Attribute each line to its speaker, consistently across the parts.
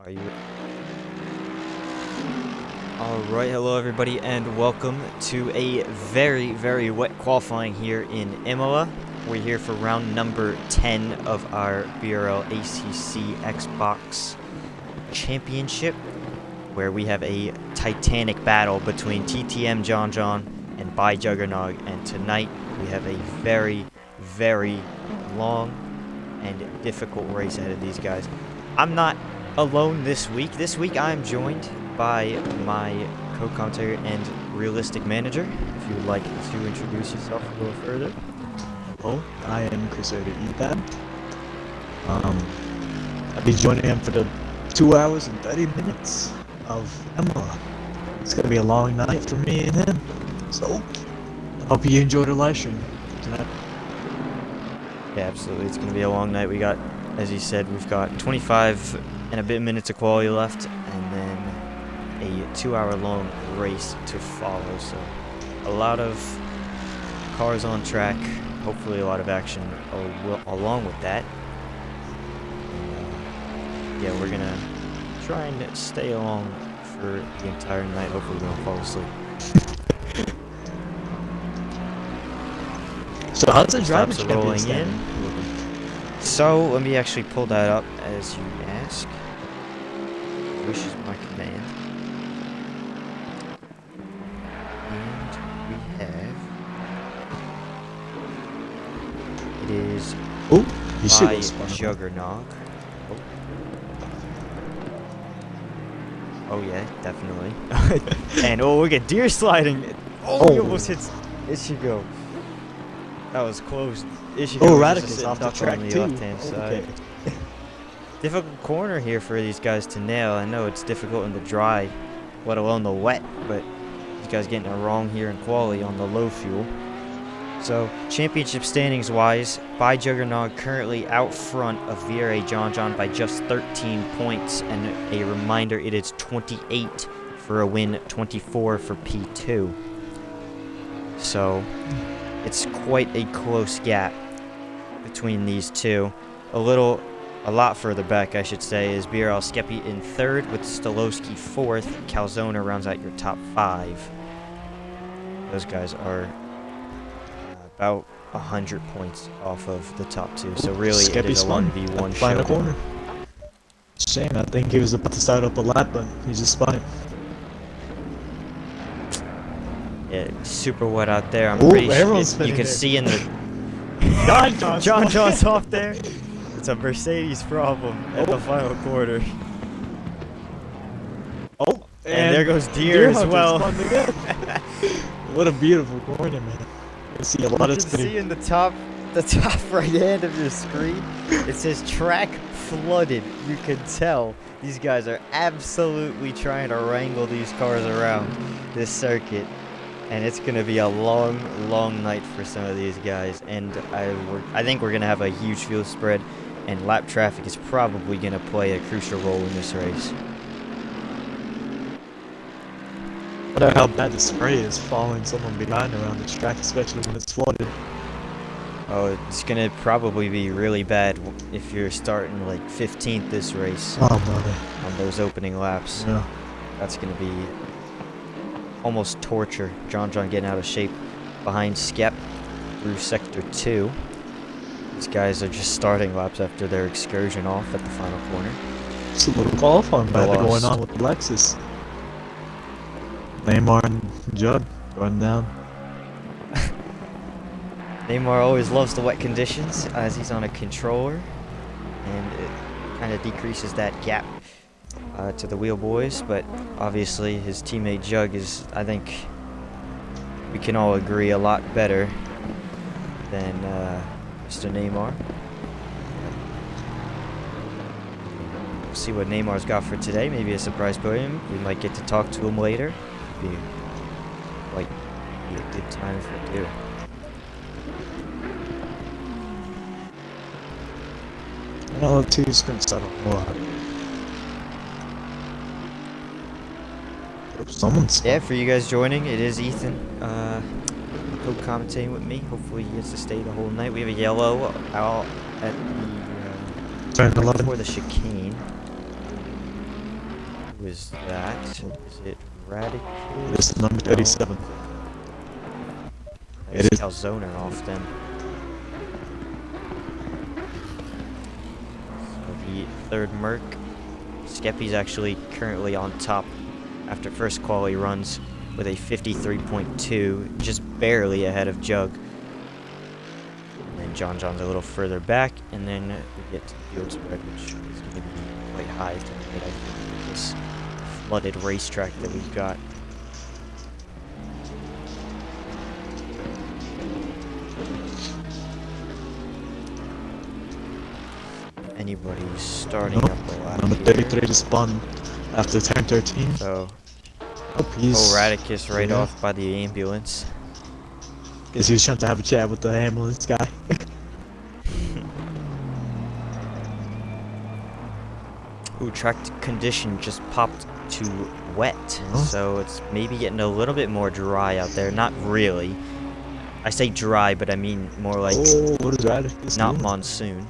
Speaker 1: Are you? Alright, hello everybody, and welcome to a very, very wet qualifying here in Imola. We're here for round number 10 of our BRL ACC Xbox Championship, where we have a titanic battle between TTM John and By Juggernog, and tonight we have a very, very long and difficult race ahead of these guys. I'm not alone this week. This week I'm joined by my co-commentator and realistic manager. If you would like to introduce yourself a little further.
Speaker 2: Hello, I am Crusader Ethan. I'll be joining him for the 2 hours and 30 minutes of Emma. It's gonna be a long night for me and him, so I hope you enjoy the live stream tonight.
Speaker 1: Yeah, absolutely. It's going to be a long night. We got, as he said, we've got 25 and a bit minutes of quality left, and then a 2-hour long race to follow. So a lot of cars on track, hopefully a lot of action along with that. And, yeah, we're going to try and stay along for the entire night. Hopefully we don't fall asleep.
Speaker 2: So how's the driving
Speaker 1: Stops rolling in. So let me actually pull that up as you ask. Which is my command. And we have. It is By Juggernog. Oh yeah, definitely. And oh, look at deer sliding. Oh, he almost hits. It should go. That was close.
Speaker 2: Oh, Radicus off the track
Speaker 1: on the
Speaker 2: too.
Speaker 1: left-hand side. Difficult corner here for these guys to nail. I know it's difficult in the dry, let alone the wet, but these guys getting it wrong here in quali on the low fuel. So, championship standings-wise, By Juggernog currently out front of VRA John by just 13 points, and a reminder, it is 28 for a win, 24 for P2. So, it's quite a close gap between these two. A lot further back, I should say, is BRL Skeppy in third with Stolowski fourth. Calzona rounds out your top 5. Those guys are about 100 points off of the top 2. So really, it is a 1v1
Speaker 2: final corner. Shame, I think he was about to start up a lap, but he just spun it.
Speaker 1: Yeah, super wet out there. I'm
Speaker 2: Ooh,
Speaker 1: pretty sure you can
Speaker 2: there.
Speaker 1: see in the John's off there. It's a Mercedes problem at the final quarter.
Speaker 2: Oh,
Speaker 1: and there goes Deer as well.
Speaker 2: What a beautiful corner, man. You see a lot of
Speaker 1: spinning. You can see in the top right hand of your screen, it says track flooded. You can tell these guys are absolutely trying to wrangle these cars around this circuit. And it's going to be a long, long night for some of these guys. And I think we're going to have a huge field spread. And lap traffic is probably going to play a crucial role in this race.
Speaker 2: I wonder how bad the spray is following someone behind around the track, especially when it's flooded.
Speaker 1: Oh, it's going to probably be really bad if you're starting like 15th this race.
Speaker 2: Oh, brother.
Speaker 1: On those opening laps.
Speaker 2: Yeah.
Speaker 1: That's going to be almost torture. John getting out of shape behind Skep through sector 2. These guys are just starting laps after their excursion off at the final corner.
Speaker 2: It's a little qualifying battle going on with Lexus. Neymar and Judd running down.
Speaker 1: Neymar always loves the wet conditions as he's on a controller, and it kind of decreases that gap to the wheel boys, but obviously his teammate Jug is, I think we can all agree, a lot better than Mr. Neymar. We'll see what Neymar's got for today. Maybe a surprise podium. We might get to talk to him later. Be a good time if we do.
Speaker 2: Another 2 sprints out of lot. Someone's
Speaker 1: yeah, for you guys joining, it is Ethan co-commentating with me. Hopefully he gets to stay the whole night. We have a yellow out at the
Speaker 2: Turn 11.
Speaker 1: before the chicane. Who is that? Is it Radicus?
Speaker 2: This is number 37.
Speaker 1: It's
Speaker 2: It is.
Speaker 1: Calzoner off then. So the third Merc. Skeppy's actually currently on top after first quali runs with a 53.2, just barely ahead of Jug. And then John's a little further back, and then we get to the field spread, which is going to be quite high tonight, I think, with this flooded racetrack that we've got. Anybody's starting up a lap
Speaker 2: Number
Speaker 1: here.
Speaker 2: 33 to spawn after turn 13.
Speaker 1: So,
Speaker 2: He's.
Speaker 1: Radicus right off by the ambulance.
Speaker 2: Guess he was trying to have a chat with the ambulance guy.
Speaker 1: Ooh, track condition just popped to wet,
Speaker 2: Huh?
Speaker 1: so it's maybe getting a little bit more dry out there. Not really. I say dry, but I mean more like
Speaker 2: Oh, what is Radicus
Speaker 1: not
Speaker 2: doing?
Speaker 1: monsoon.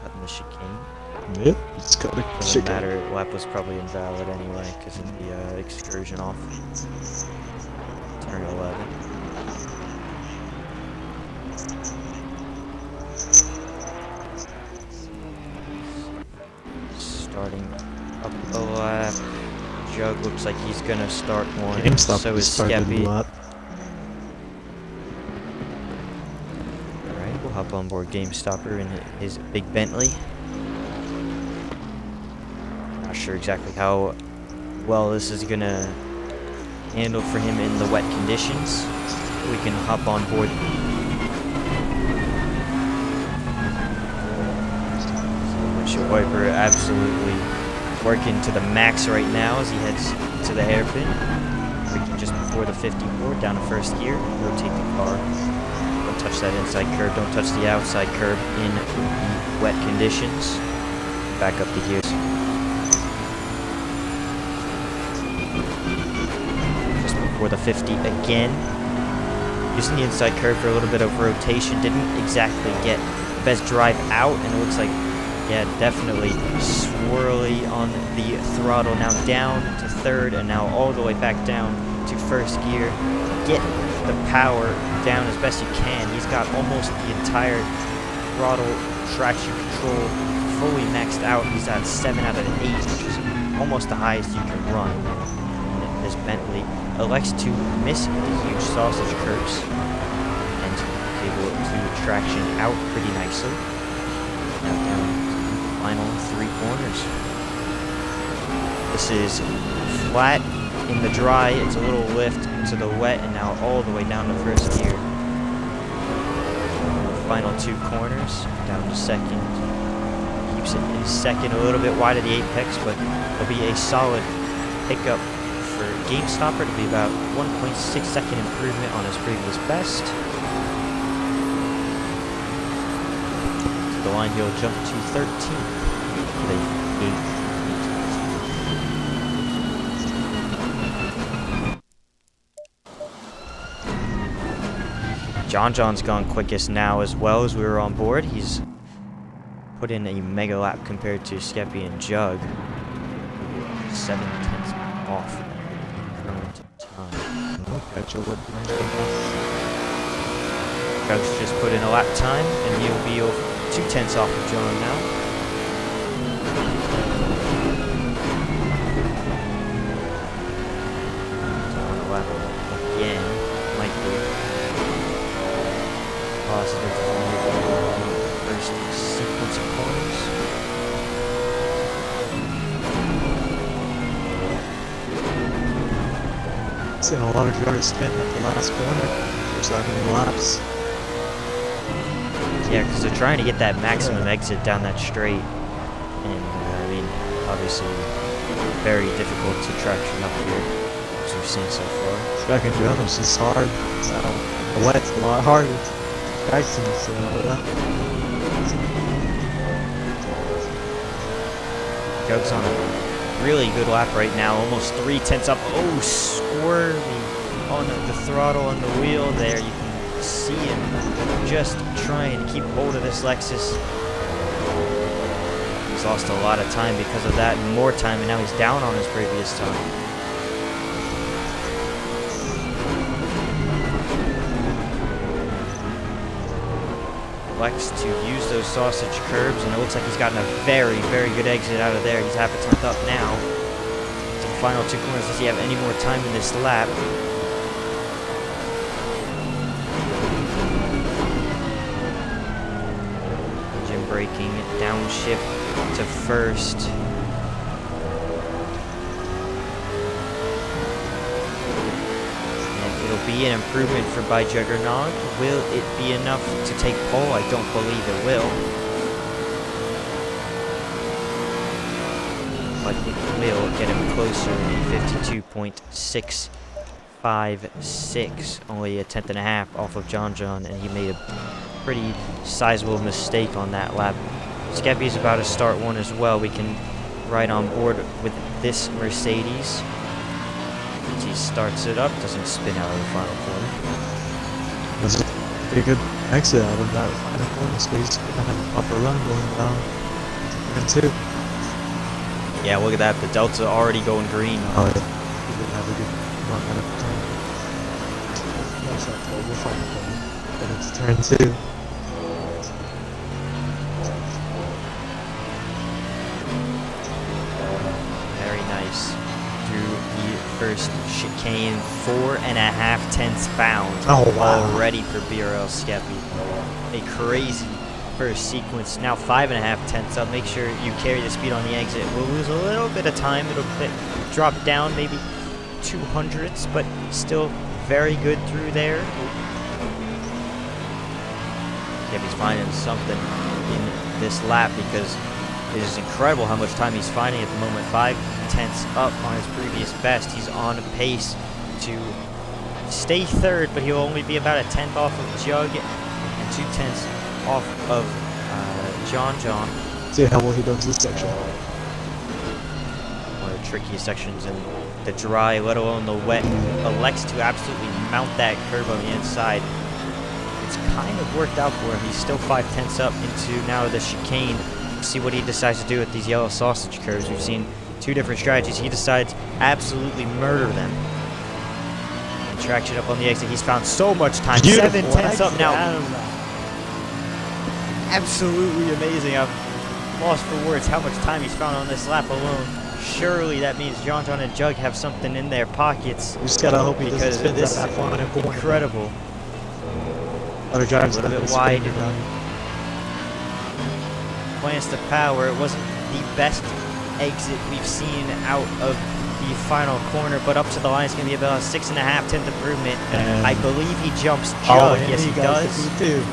Speaker 1: Cutting the chicane.
Speaker 2: Yep, it's got the
Speaker 1: Doesn't
Speaker 2: chicken.
Speaker 1: matter, lap was probably invalid anyway because of the excursion off turn 11. Starting up a lap. Jug looks like he's gonna start one.
Speaker 2: GameStop
Speaker 1: So is
Speaker 2: started a
Speaker 1: Skeppy.
Speaker 2: lot.
Speaker 1: Alright, we'll hop on board GameStopper in his big Bentley. Not sure exactly how well this is gonna handle for him in the wet conditions. We can hop on board. Windshield wiper absolutely working to the max right now as he heads to the hairpin. Braking just before the 54, down to first gear. Rotate the car. Don't touch that inside curb. Don't touch the outside curb in the wet conditions. Back up the gears. Just before the 50 again. Using the inside curve for a little bit of rotation. Didn't exactly get the best drive out, and it looks like, yeah, definitely swirly on the throttle. Now down to third, and now all the way back down to first gear. Get the power down as best you can. He's got almost the entire throttle traction control fully maxed out. He's at 7 out of 8, which is almost the highest you can run. And this Bentley elects to miss the huge sausage curves and is able to traction out pretty nicely. Now down to the final 3 corners. This is flat in the dry. It's a little lift into the wet, and now all the way down to first gear. Final 2 corners, down to second. Keeps it in second, a little bit wide of the apex, but it'll be a solid pickup for GameStopper to be about 1.6 second improvement on his previous best. To the line, he'll jump to 13 with a 8. John's gone quickest now as well as we were on board. He's put in a mega lap compared to Skeppy and Jug. 7/10 off current time. Jug's just put in a lap time, and he'll be 2/10 off of John now. On a lap again, might be positive for the first sequence of corners.
Speaker 2: Seeing a lot of drivers spin at the last corner. There's not many laps.
Speaker 1: Yeah, because they're trying to get that maximum exit down that straight. And, I mean, obviously, very difficult to traction up here, as we've seen so far.
Speaker 2: Tracking drums is hard. The wet's a lot harder. Traction's
Speaker 1: Jug's on a really good lap right now, almost 3/10 up. Oh, squirmy on the throttle on the wheel there. You can see him just trying to keep hold of this Lexus. He's lost a lot of time because of that, and more time, and now he's down on his previous time. Lex to use those sausage curbs, and it looks like he's gotten a very, very good exit out of there. He's half a tenth up now. To the final 2 corners. Does he have any more time in this lap? Engine braking, downshift to first. It'll be an improvement for by Juggernog. Will it be enough to take pole? I don't believe it will. But it will get him closer in 52.656. Only a tenth and a half off of John, and he made a pretty sizable mistake on that lap. Skeppy's about to start one as well. We can ride on board with this Mercedes. He starts it up, doesn't spin out of the final corner.
Speaker 2: That's a pretty good exit out of that final corner, so he's gonna have a proper run going down turn 2.
Speaker 1: Yeah, look at that, the Delta already going green.
Speaker 2: Oh yeah, he did have a good run out of turn. That's not terrible final corner. Then it's turn 2.
Speaker 1: Very nice. Through the first chicane, 4.5 tenths bound.
Speaker 2: Oh, wow.
Speaker 1: Already for BRL Skeppy. A crazy first sequence. Now 5.5 tenths up. Make sure you carry the speed on the exit. We'll lose a little bit of time. It'll drop down maybe 200ths, but still very good through there. Skeppy's finding something in this lap because it is incredible how much time he's finding at the moment. 5 tenths up on his previous best. He's on pace to stay third, but he'll only be about a tenth off of Jug and 2 tenths off of John.
Speaker 2: See how well he does this section.
Speaker 1: One of the trickiest sections in the dry, let alone the wet. Elects to absolutely mount that curve on the inside. It's kind of worked out for him. He's still 5 tenths up into now the chicane. See what he decides to do with these yellow sausage curves. We've seen 2 different strategies. He decides absolutely murder them. And traction up on the exit. He's found so much time.
Speaker 2: Beautiful.
Speaker 1: 7 tenths up now. Absolutely amazing. I'm lost for words how much time he's found on this lap alone. Surely that means John and Jug have something in their pockets.
Speaker 2: You just gotta hope he doesn't spin
Speaker 1: this
Speaker 2: that far.
Speaker 1: Incredible.
Speaker 2: Other drivers
Speaker 1: A little bit wide. Plants the power. It wasn't the best exit we've seen out of the final corner, but up to the line is going to be about a 6.5 tenth improvement. And I believe he jumps Jug. Yes, he does.
Speaker 2: 52.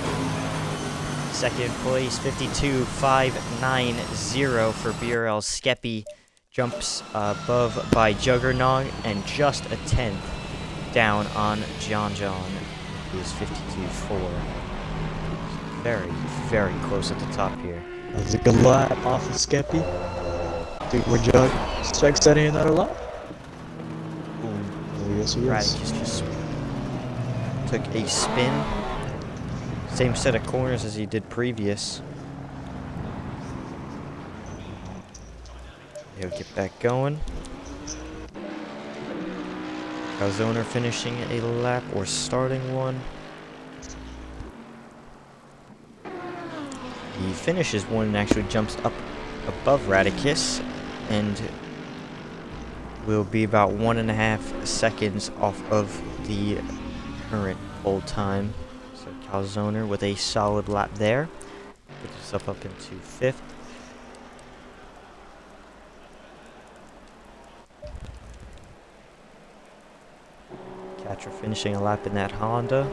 Speaker 1: Second place, 52.590 for BRL Skeppy. Jumps above by Juggernog and just a tenth down on John. He is 52.4. Very, very close at the top here.
Speaker 2: That was a good lap off of Skeppy. Think we're Jug strike setting another lap? Oh, yes, he is.
Speaker 1: Radicus just took a spin. Same set of corners as he did previous. He'll get back going. Calzona finishing a lap or starting one. He finishes one and actually jumps up above Radicus and will be about 1.5 seconds off of the current pole time. So Calzona with a solid lap there. Puts us up into 5th. Catcher finishing a lap in that Honda.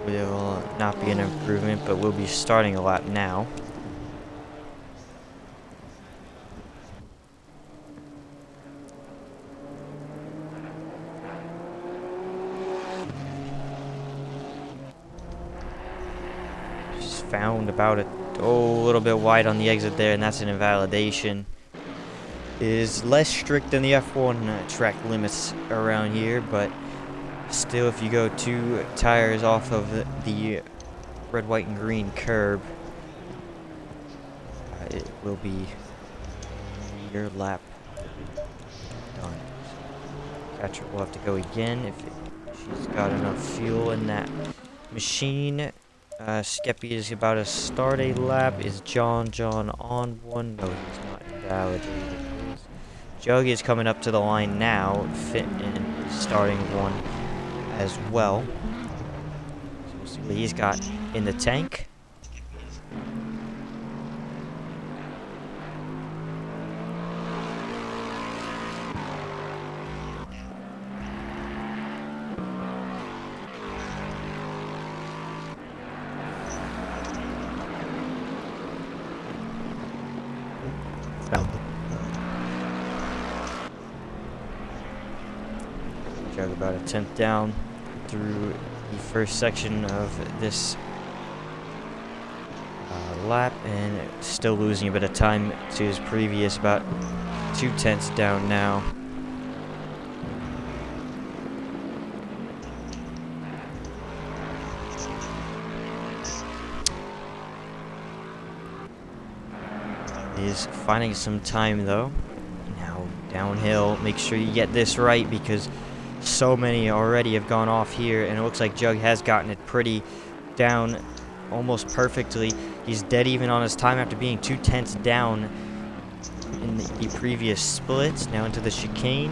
Speaker 1: Will not be an improvement, but we'll be starting a lap now. Just found about a little bit wide on the exit there, and that's an invalidation. Is less strict than the F1 track limits around here, but Still, if you go 2 tires off of the red, white, and green curb, it will be your lap done. Catcher will have to go again if she's got enough fuel in that machine. Skeppy is about to start a lap. Is John on one? No, he's not invalidated. Jug is coming up to the line now, fit and is starting one as well. So we'll see what he's got in the tank. Jug about a 10th down through the first section of this lap, and still losing a bit of time to his previous, about 2/10 down now. He's finding some time though. Now downhill, make sure you get this right because so many already have gone off here, and it looks like Jug has gotten it pretty down almost perfectly. He's dead even on his time after being 2/10 down in the previous splits. Now into the chicane.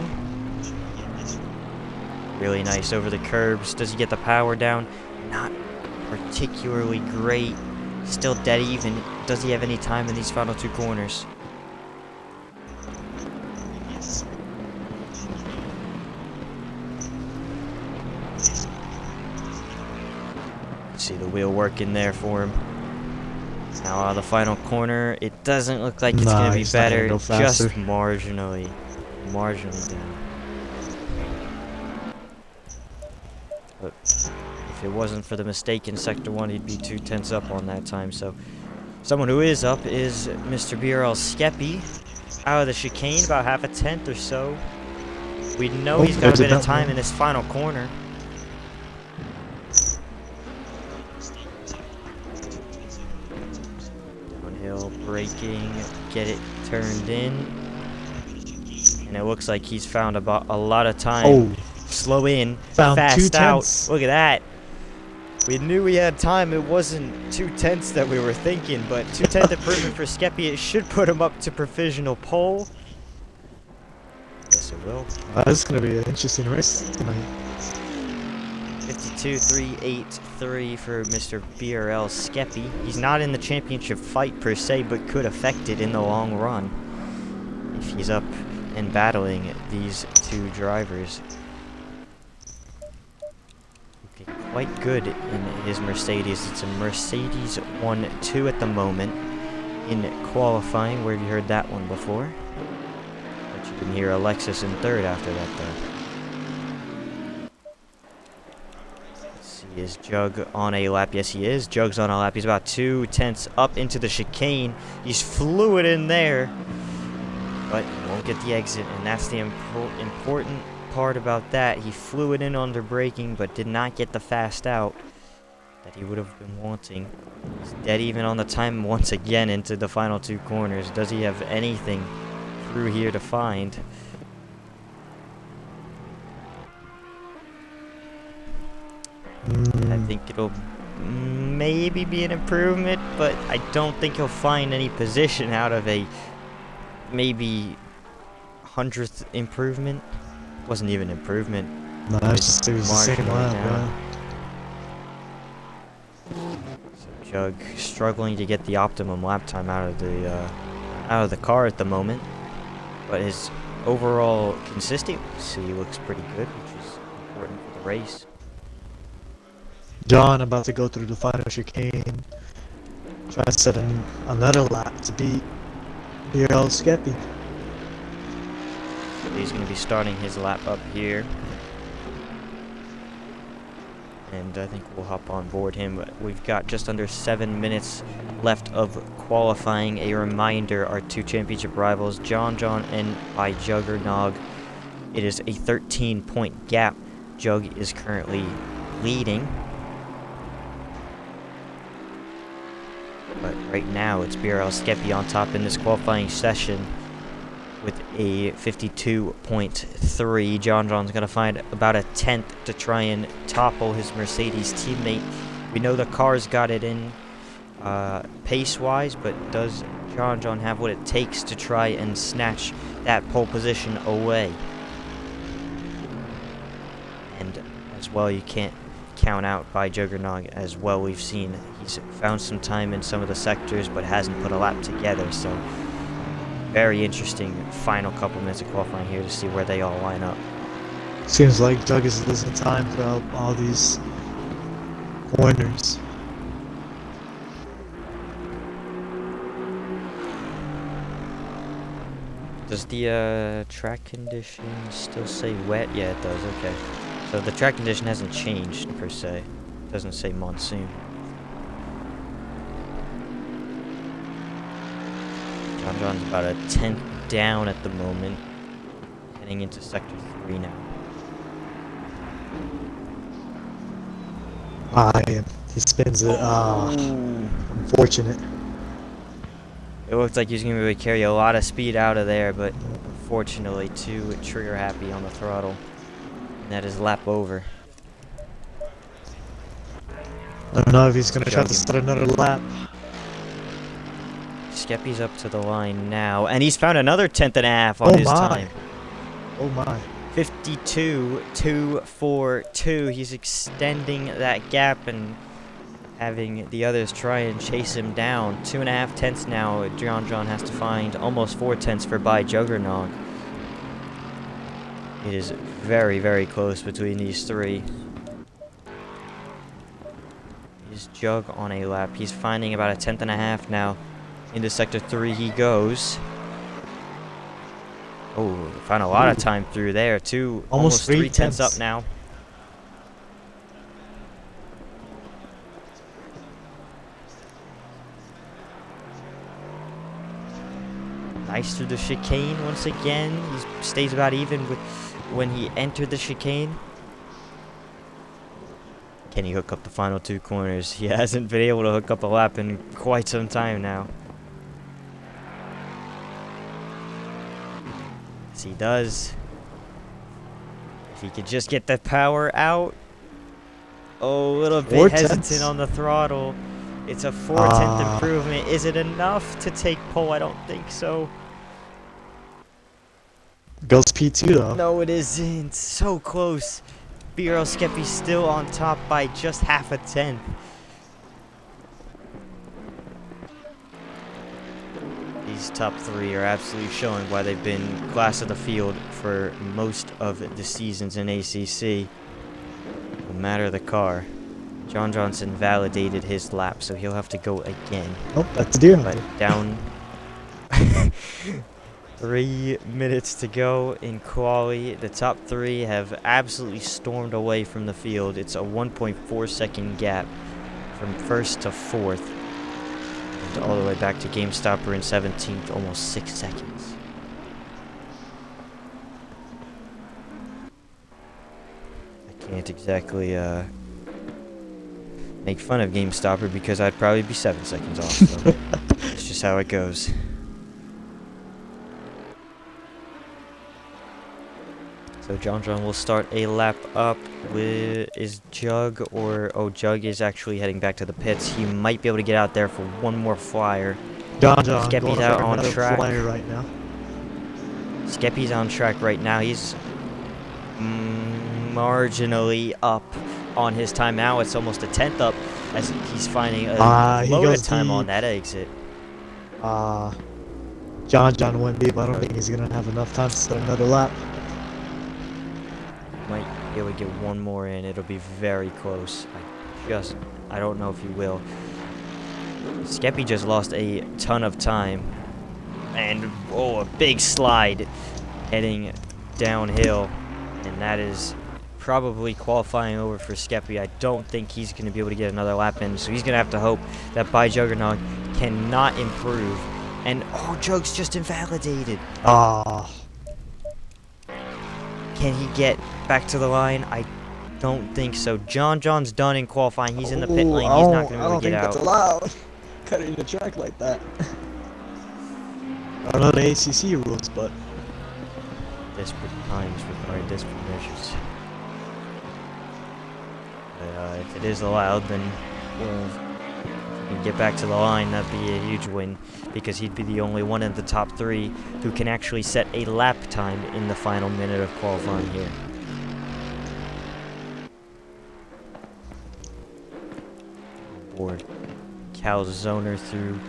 Speaker 1: Really nice over the curbs. Does he get the power down? Not particularly great. Still dead even. Does he have any time in these final 2 corners? See the wheel working there for him. Now the final corner, it doesn't look like it's going to be better, just marginally down. But if it wasn't for the mistake in Sector 1, he'd be 2/10 up on that time. So someone who is up is Mr. BRL Skeppy, out of the chicane, about half a 10th or so. We know he's got a bit of time in this final corner. Braking, get it turned in, and it looks like he's found about a lot of time.
Speaker 2: Oh,
Speaker 1: slow in,
Speaker 2: found
Speaker 1: fast out.
Speaker 2: 2/10.
Speaker 1: Look at that. We knew we had time. It wasn't 2/10 that we were thinking, but 2/10 improvement for Skeppy. It should put him up to provisional pole. Yes, it will.
Speaker 2: This is gonna be an interesting race tonight.
Speaker 1: 52.383 for Mr. BRL Skeppy. He's not in the championship fight per se, but could affect it in the long run if he's up and battling these 2 drivers. Okay, quite good in his Mercedes. It's a Mercedes 1-2 at the moment in qualifying. Where have you heard that one before? But you can hear a Lexus in 3rd after that though. Is Jug on a lap? Yes, he is. Jug's on a lap. He's about 2/10 up into the chicane. He's fluid in there, but he won't get the exit, and that's the important part about that. He flew it in under braking, but did not get the fast out that he would have been wanting. He's dead even on the time once again into the final 2 corners. Does he have anything through here to find? I think it'll maybe be an improvement, but I don't think he'll find any position out of a maybe 100th improvement. Wasn't even improvement.
Speaker 2: No, it was the same lap, yeah.
Speaker 1: So Jug struggling to get the optimum lap time out of the car at the moment, but his overall consistency looks pretty good, which is important for the race.
Speaker 2: John about to go through the final chicane. Try to set another lap to beat BRL Skeppy.
Speaker 1: He's going to be starting his lap up here. And I think we'll hop on board him. We've got just under 7 minutes left of qualifying. A reminder, our 2 championship rivals, John and by Juggernog. It is a 13-point gap Jug is currently leading. But right now, it's BRL Skeppy on top in this qualifying session with a 52.3. John's going to find about a tenth to try and topple his Mercedes teammate. We know the car's got it in pace-wise, but does John have what it takes to try and snatch that pole position away? And as well, you can't count out by Juggernog as well. We've seen he's found some time in some of the sectors, but hasn't put a lap together. So very interesting final couple minutes of qualifying here to see where they all line up.
Speaker 2: Seems like Jug is losing time throughout all these corners.
Speaker 1: Does the track condition still say wet? Yeah, it does. Okay. So the track condition hasn't changed per se. It doesn't say monsoon. John's about a tenth down at the moment, heading into sector 3 now.
Speaker 2: He spins it. Unfortunate.
Speaker 1: It looks like he's going to be able to carry a lot of speed out of there, but unfortunately too trigger happy on the throttle. And that is lap over.
Speaker 2: I don't know if he's going to try to start another lap.
Speaker 1: Skeppy's up to the line now, and he's found another tenth and a half on his time.
Speaker 2: Oh my.
Speaker 1: 52.242. He's extending that gap and having the others try and chase him down. 2.5 tenths now. John has to find almost 4 tenths for by Juggernog. It is very, very close between these three. Is Jug on a lap? He's finding about a tenth and a half now. Into sector 3 he goes. Oh, found a lot of time through there too. Almost 3 tenths up now. Nice through the chicane once again. He stays about even with when he entered the chicane. Can he hook up the final 2 corners? He hasn't been able to hook up a lap in quite some time now. Yes, he does. If he could just get the power out. Oh, a little bit hesitant on the throttle. It's a 4/10 improvement. Is it enough to take pole? I don't think so.
Speaker 2: Goes P2 though.
Speaker 1: No, it isn't. So close. BRL Skeppy still on top by just half a tenth. These top 3 are absolutely showing why they've been class of the field for most of the seasons in ACC. No matter the car. John Johnson validated his lap, so he'll have to go again.
Speaker 2: Oh, that's deer.
Speaker 1: But down 3 minutes to go in quali. The top 3 have absolutely stormed away from the field. It's a 1.4 second gap from 1st to 4th. And all the way back to GameStopper in 17th, almost 6 seconds. I can't exactly make fun of GameStopper because I'd probably be 7 seconds off. So it's just how it goes. So John will start a lap up with Jug, or Jug is actually heading back to the pits. He might be able to get out there for one more flyer. Skeppy's out on track.
Speaker 2: Flyer right now.
Speaker 1: Skeppy's on track right now. He's marginally up on his time now. It's almost a tenth up as he's finding a load of time on that exit.
Speaker 2: John went deep. I don't think he's gonna have enough time to start another lap.
Speaker 1: Might be able to get one more in. It'll be very close. I don't know if he will. Skeppy just lost a ton of time. And, a big slide heading downhill. And that is probably qualifying over for Skeppy. I don't think he's going to be able to get another lap in. So he's going to have to hope that by Juggernog cannot improve. And, Jug's just invalidated.
Speaker 2: Ah.
Speaker 1: Can he get back to the line? I don't think so. John's done in qualifying. He's in the pit
Speaker 2: Ooh,
Speaker 1: lane. He's not going
Speaker 2: I
Speaker 1: to be able
Speaker 2: don't
Speaker 1: to get
Speaker 2: think that's
Speaker 1: out.
Speaker 2: allowed. Cutting the track like that. I don't know the ACC rules, but
Speaker 1: Desperate times require desperate measures. But if it is allowed, then if we can get back to the line, that'd be a huge win, because he'd be the only one in the top 3 who can actually set a lap time in the final minute of qualifying here. Board Calzoner through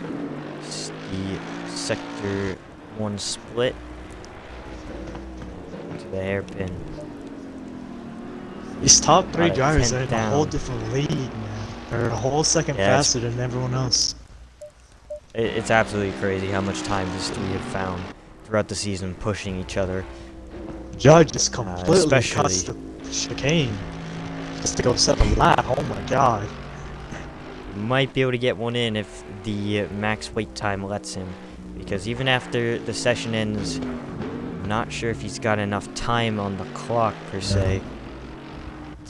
Speaker 1: the sector 1 split to the hairpin.
Speaker 2: these top 3
Speaker 1: About a
Speaker 2: drivers are
Speaker 1: tenth
Speaker 2: in a whole
Speaker 1: down.
Speaker 2: different league, man. They're a whole second
Speaker 1: Yeah,
Speaker 2: faster than everyone else.
Speaker 1: It's absolutely crazy how much time these 3 have found throughout the season pushing each other.
Speaker 2: Judge just completely
Speaker 1: especially-
Speaker 2: cuts the chicane just to go set a lap. Oh my god.
Speaker 1: Might be able to get one in if the max wait time lets him, because even after the session ends, I'm not sure if he's got enough time on the clock per se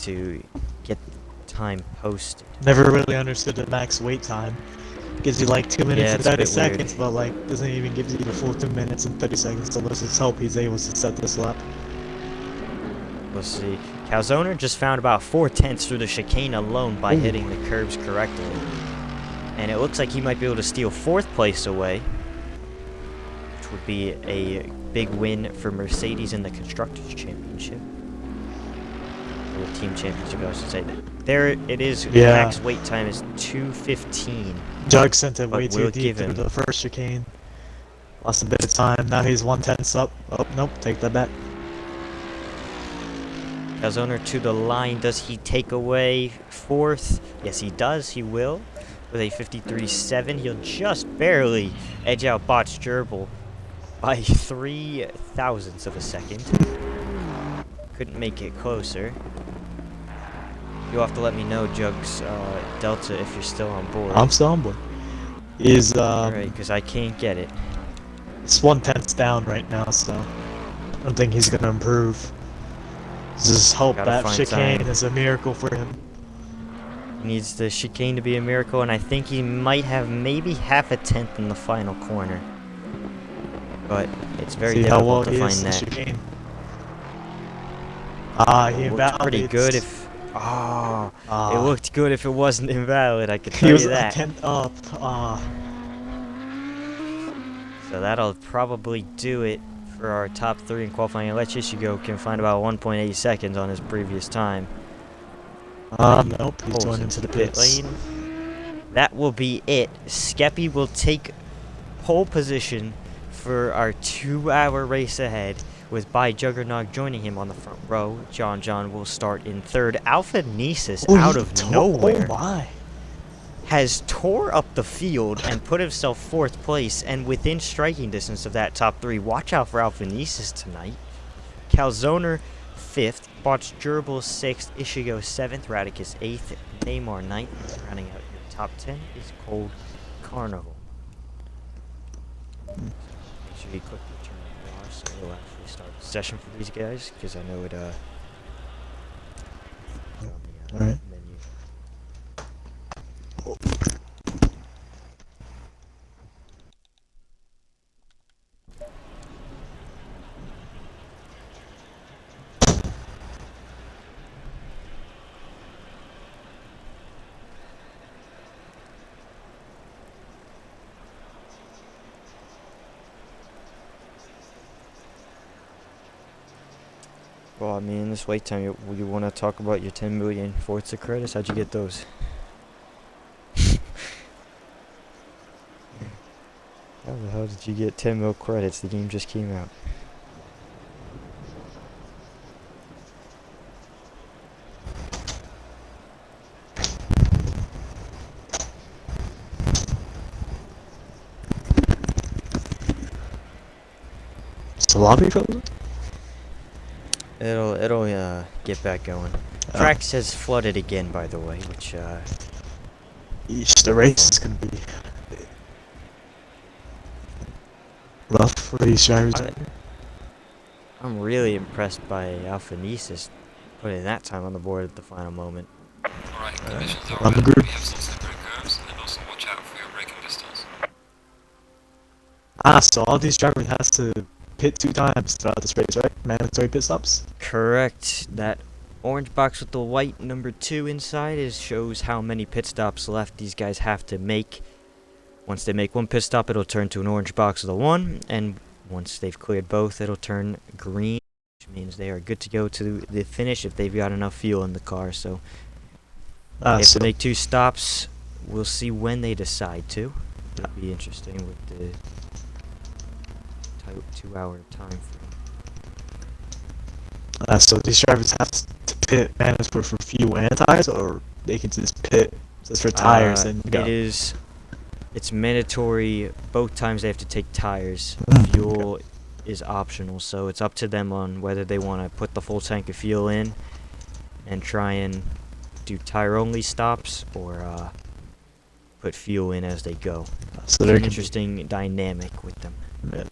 Speaker 1: to get time posted.
Speaker 2: Never really understood the max wait time. Gives you like 2 minutes
Speaker 1: Yeah,
Speaker 2: and
Speaker 1: it's a
Speaker 2: 30
Speaker 1: bit weird.
Speaker 2: seconds, but like doesn't even give you the full 2 minutes and 30 seconds. So let's just hope he's able to set this lap.
Speaker 1: We'll see. Calzoner just found about 4/10 through the chicane alone by hitting the curbs correctly. And it looks like he might be able to steal 4th place away, which would be a big win for Mercedes in the Constructors' Championship. Or the Team Championship, I should say. There it is.
Speaker 2: Yeah.
Speaker 1: Max wait time is 2:15.
Speaker 2: Jug sent it
Speaker 1: But
Speaker 2: way too
Speaker 1: we'll
Speaker 2: deep
Speaker 1: give
Speaker 2: through
Speaker 1: him-
Speaker 2: the first chicane. Lost a bit of time. Now he's 1/10 up. Oh nope, take that back.
Speaker 1: Calzoner to the line. Does he take away 4th? Yes, he does. He will. With a 53.7, he'll just barely edge out Botch Gerbil by 3 thousandths of a second. Couldn't make it closer. You'll have to let me know, Jugs, Delta, if you're still on board.
Speaker 2: I'm still on board. Is
Speaker 1: Alright, because I can't get it.
Speaker 2: it's 1/10 down right now, so I don't think he's gonna improve. Just hope
Speaker 1: Gotta
Speaker 2: that
Speaker 1: find
Speaker 2: chicane
Speaker 1: time.
Speaker 2: is a miracle for him.
Speaker 1: He needs the chicane to be a miracle, and I think he might have maybe half a tenth in the final corner. But it's very
Speaker 2: See how well
Speaker 1: difficult to
Speaker 2: he
Speaker 1: find
Speaker 2: is in the
Speaker 1: that.
Speaker 2: chicane. Ah, he
Speaker 1: It looked
Speaker 2: invalidates.
Speaker 1: pretty good if... Oh,
Speaker 2: Ah,
Speaker 1: it looked good if it wasn't invalid, I could
Speaker 2: he
Speaker 1: tell
Speaker 2: was
Speaker 1: you
Speaker 2: a
Speaker 1: that.
Speaker 2: 10th up. Ah,
Speaker 1: So that'll probably do it for our top 3 in qualifying. Let's Ishigo can find about 1.8 seconds on his previous time.
Speaker 2: nope, he's
Speaker 1: Pulls
Speaker 2: going into the
Speaker 1: pit
Speaker 2: pits.
Speaker 1: lane. That will be it. Skeppy will take pole position for our 2-hour race ahead, with By Juggernog joining him on the front row. John will start in 3rd. Alpha Nesis,
Speaker 2: Oh,
Speaker 1: out
Speaker 2: he
Speaker 1: of
Speaker 2: tore-
Speaker 1: nowhere,
Speaker 2: Oh my.
Speaker 1: has tore up the field and put himself 4th place and within striking distance of that top 3. Watch out for Alpha Nesis tonight. Calzoner 5th, Botch Gerbil 6th, Ishigo 7th, Radicus 8th, Neymar 9th. Rounding out your top 10 is Cold Carnival. Make sure you quickly turn it off so we'll actually start the session for these guys, because I know it on the
Speaker 2: Alright.
Speaker 1: menu. Well, I mean, this wait time, you want to talk about your 10 million Forza credits? How'd you get those? How the hell did you get 10 mil credits? The game just came out.
Speaker 2: Is the lobby frozen?
Speaker 1: It'll get back going. Track says flooded again, by the way, which
Speaker 2: Eesh, the race is gonna be rough for these drivers.
Speaker 1: I'm really impressed by Alpha Nesis putting that time on the board at the final moment.
Speaker 3: Alright, conditions are
Speaker 2: on the
Speaker 3: wet.
Speaker 2: group.
Speaker 3: We have some slippery curves, and also watch out for your braking distance.
Speaker 2: So all these drivers has to pit 2 times throughout this race, right? Mandatory pit stops?
Speaker 1: Correct. That orange box with the white number 2 inside shows how many pit stops left these guys have to make. Once they make one pit stop, it'll turn to an orange box with a 1, and once they've cleared both, it'll turn green, which means they are good to go to the finish if they've got enough fuel in the car. So they have
Speaker 2: So
Speaker 1: to make 2 stops. We'll see when they decide to. It'll be interesting with the 2-hour time frame.
Speaker 2: so these drivers have to pit mandatory for fuel and tires, or they can just pit just for tires and go?
Speaker 1: It's mandatory both times they have to take tires. Fuel is optional, so it's up to them on whether they want to put the full tank of fuel in and try and do tire only stops, or put fuel in as they go.
Speaker 2: So
Speaker 1: It's an interesting dynamic with them.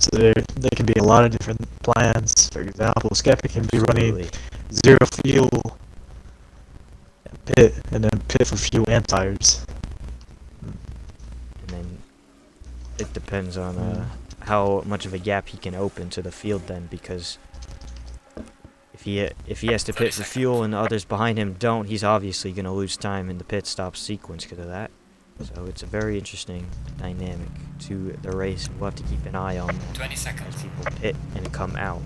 Speaker 2: So there can be a lot of different plans. For example, Skeppy can be running
Speaker 1: Absolutely.
Speaker 2: 0 fuel and then pit for fuel and tires.
Speaker 1: And then it depends on how much of a gap he can open to the field then, because if he has to pit for fuel and the others behind him don't, he's obviously going to lose time in the pit stop sequence because of that. So it's a very interesting dynamic to the race. We'll have to keep an eye on that
Speaker 3: 20 seconds.
Speaker 1: as people pit and come out,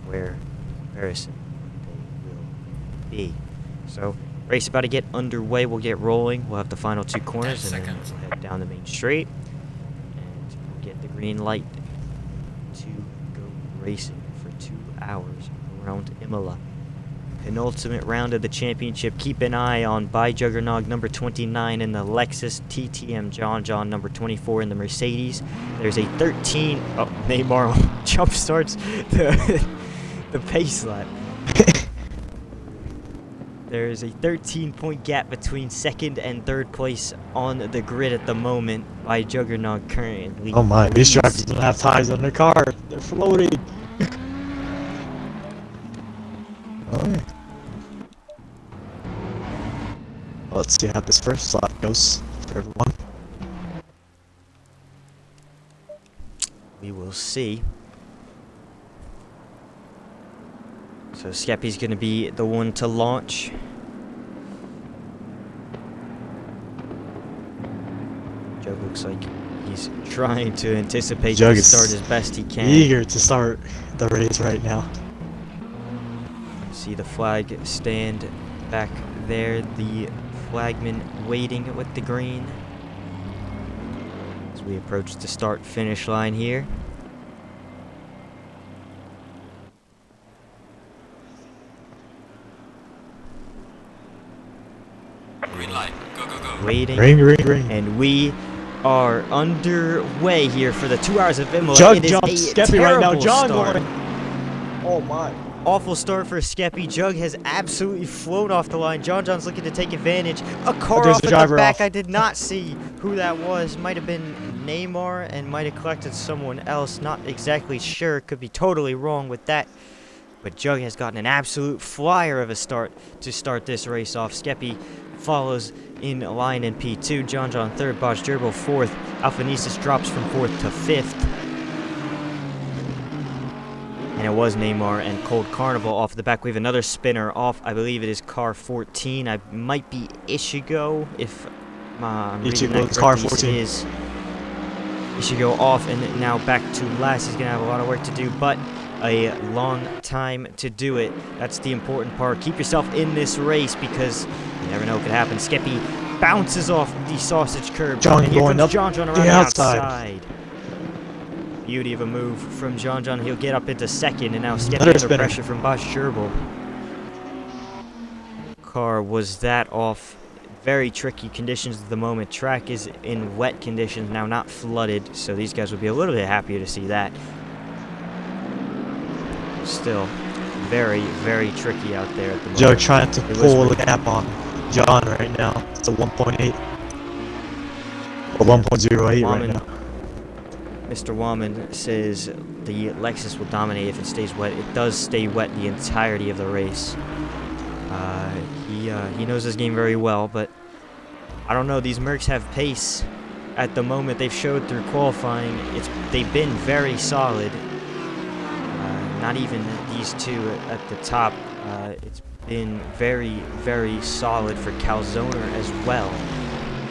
Speaker 1: where in comparison they will be. So race about to get underway. We'll get rolling. We'll have the final 2 corners, and then we'll head down the main straight, and we'll get the green light to go racing for 2 hours around Imola. Penultimate round of the championship. Keep an eye on By Juggernog number 29 in the Lexus, TTM John number 24 in the Mercedes. There's a 13. Oh, Neymar jump starts the pace lap. There is a 13-point gap between 2nd and 3rd place on the grid at the moment. By Juggernog currently.
Speaker 2: Oh my, these drivers don't have tires on their car. They're floating. Okay. Let's see how this first lap goes for everyone.
Speaker 1: We will see. So Skeppy's going to be the one to launch. Jug looks like he's trying to anticipate
Speaker 2: Jug
Speaker 1: the
Speaker 2: is
Speaker 1: start as best he can.
Speaker 2: eager to start the race right now.
Speaker 1: See the flag stand back there. The flagman waiting with the green as we approach the start-finish line here.
Speaker 3: Green light. Go, go, go.
Speaker 1: Waiting.
Speaker 2: Ring.
Speaker 1: And we are underway here for the 2 hours of Imola.
Speaker 2: Jug
Speaker 1: It is
Speaker 2: jumps
Speaker 1: a
Speaker 2: Skeppy right now.
Speaker 1: terrible
Speaker 2: John
Speaker 1: start.
Speaker 2: going. Oh my.
Speaker 1: Awful start for Skeppy. Jug has absolutely flown off the line. John's looking to take advantage. A car
Speaker 2: there's
Speaker 1: off
Speaker 2: the
Speaker 1: at the
Speaker 2: driver
Speaker 1: back.
Speaker 2: off.
Speaker 1: I did not see who that was. Might have been Neymar and might have collected someone else. Not exactly sure. Could be totally wrong with that. But Jug has gotten an absolute flyer of a start to start this race off. Skeppy follows in line in P2. John 3rd. Bosch Gerbil 4th. Alphanesis drops from 4th to 5th. And it was Neymar and Cold Carnival off the back. We have another spinner off. I believe it is car 14. I might be Ishigo if I'm reading that
Speaker 2: Ichigo's car
Speaker 1: correctly.
Speaker 2: 14.
Speaker 1: It is Ishigo off and now back to last. He's going to have a lot of work to do, but a long time to do it. That's the important part. Keep yourself in this race because you never know what could happen. Skeppy bounces off the sausage curb.
Speaker 2: John
Speaker 1: and here
Speaker 2: going
Speaker 1: comes
Speaker 2: up
Speaker 1: John around
Speaker 2: the
Speaker 1: the
Speaker 2: outside.
Speaker 1: outside. Beauty of a move from John. He'll get up into 2nd, and now Skeppy
Speaker 2: Another
Speaker 1: under
Speaker 2: spinner.
Speaker 1: pressure from Bosch Gerbil. Car was that off. Very tricky conditions at the moment. Track is in wet conditions now, not flooded, so these guys will be a little bit happier to see that. Still, very, very tricky out there at the moment.
Speaker 2: Jug trying to
Speaker 1: It was
Speaker 2: pull the
Speaker 1: really-
Speaker 2: gap on John right now. It's a 1.8. Or 1.08 right
Speaker 1: Wahman-
Speaker 2: now.
Speaker 1: Mr. Wahman says the Lexus will dominate if it stays wet. It does stay wet the entirety of the race. He knows his game very well, but I don't know. These Mercs have pace. At the moment, they've showed through qualifying. They've been very solid. Not even these two at the top. It's been very, very solid for Calzona as well.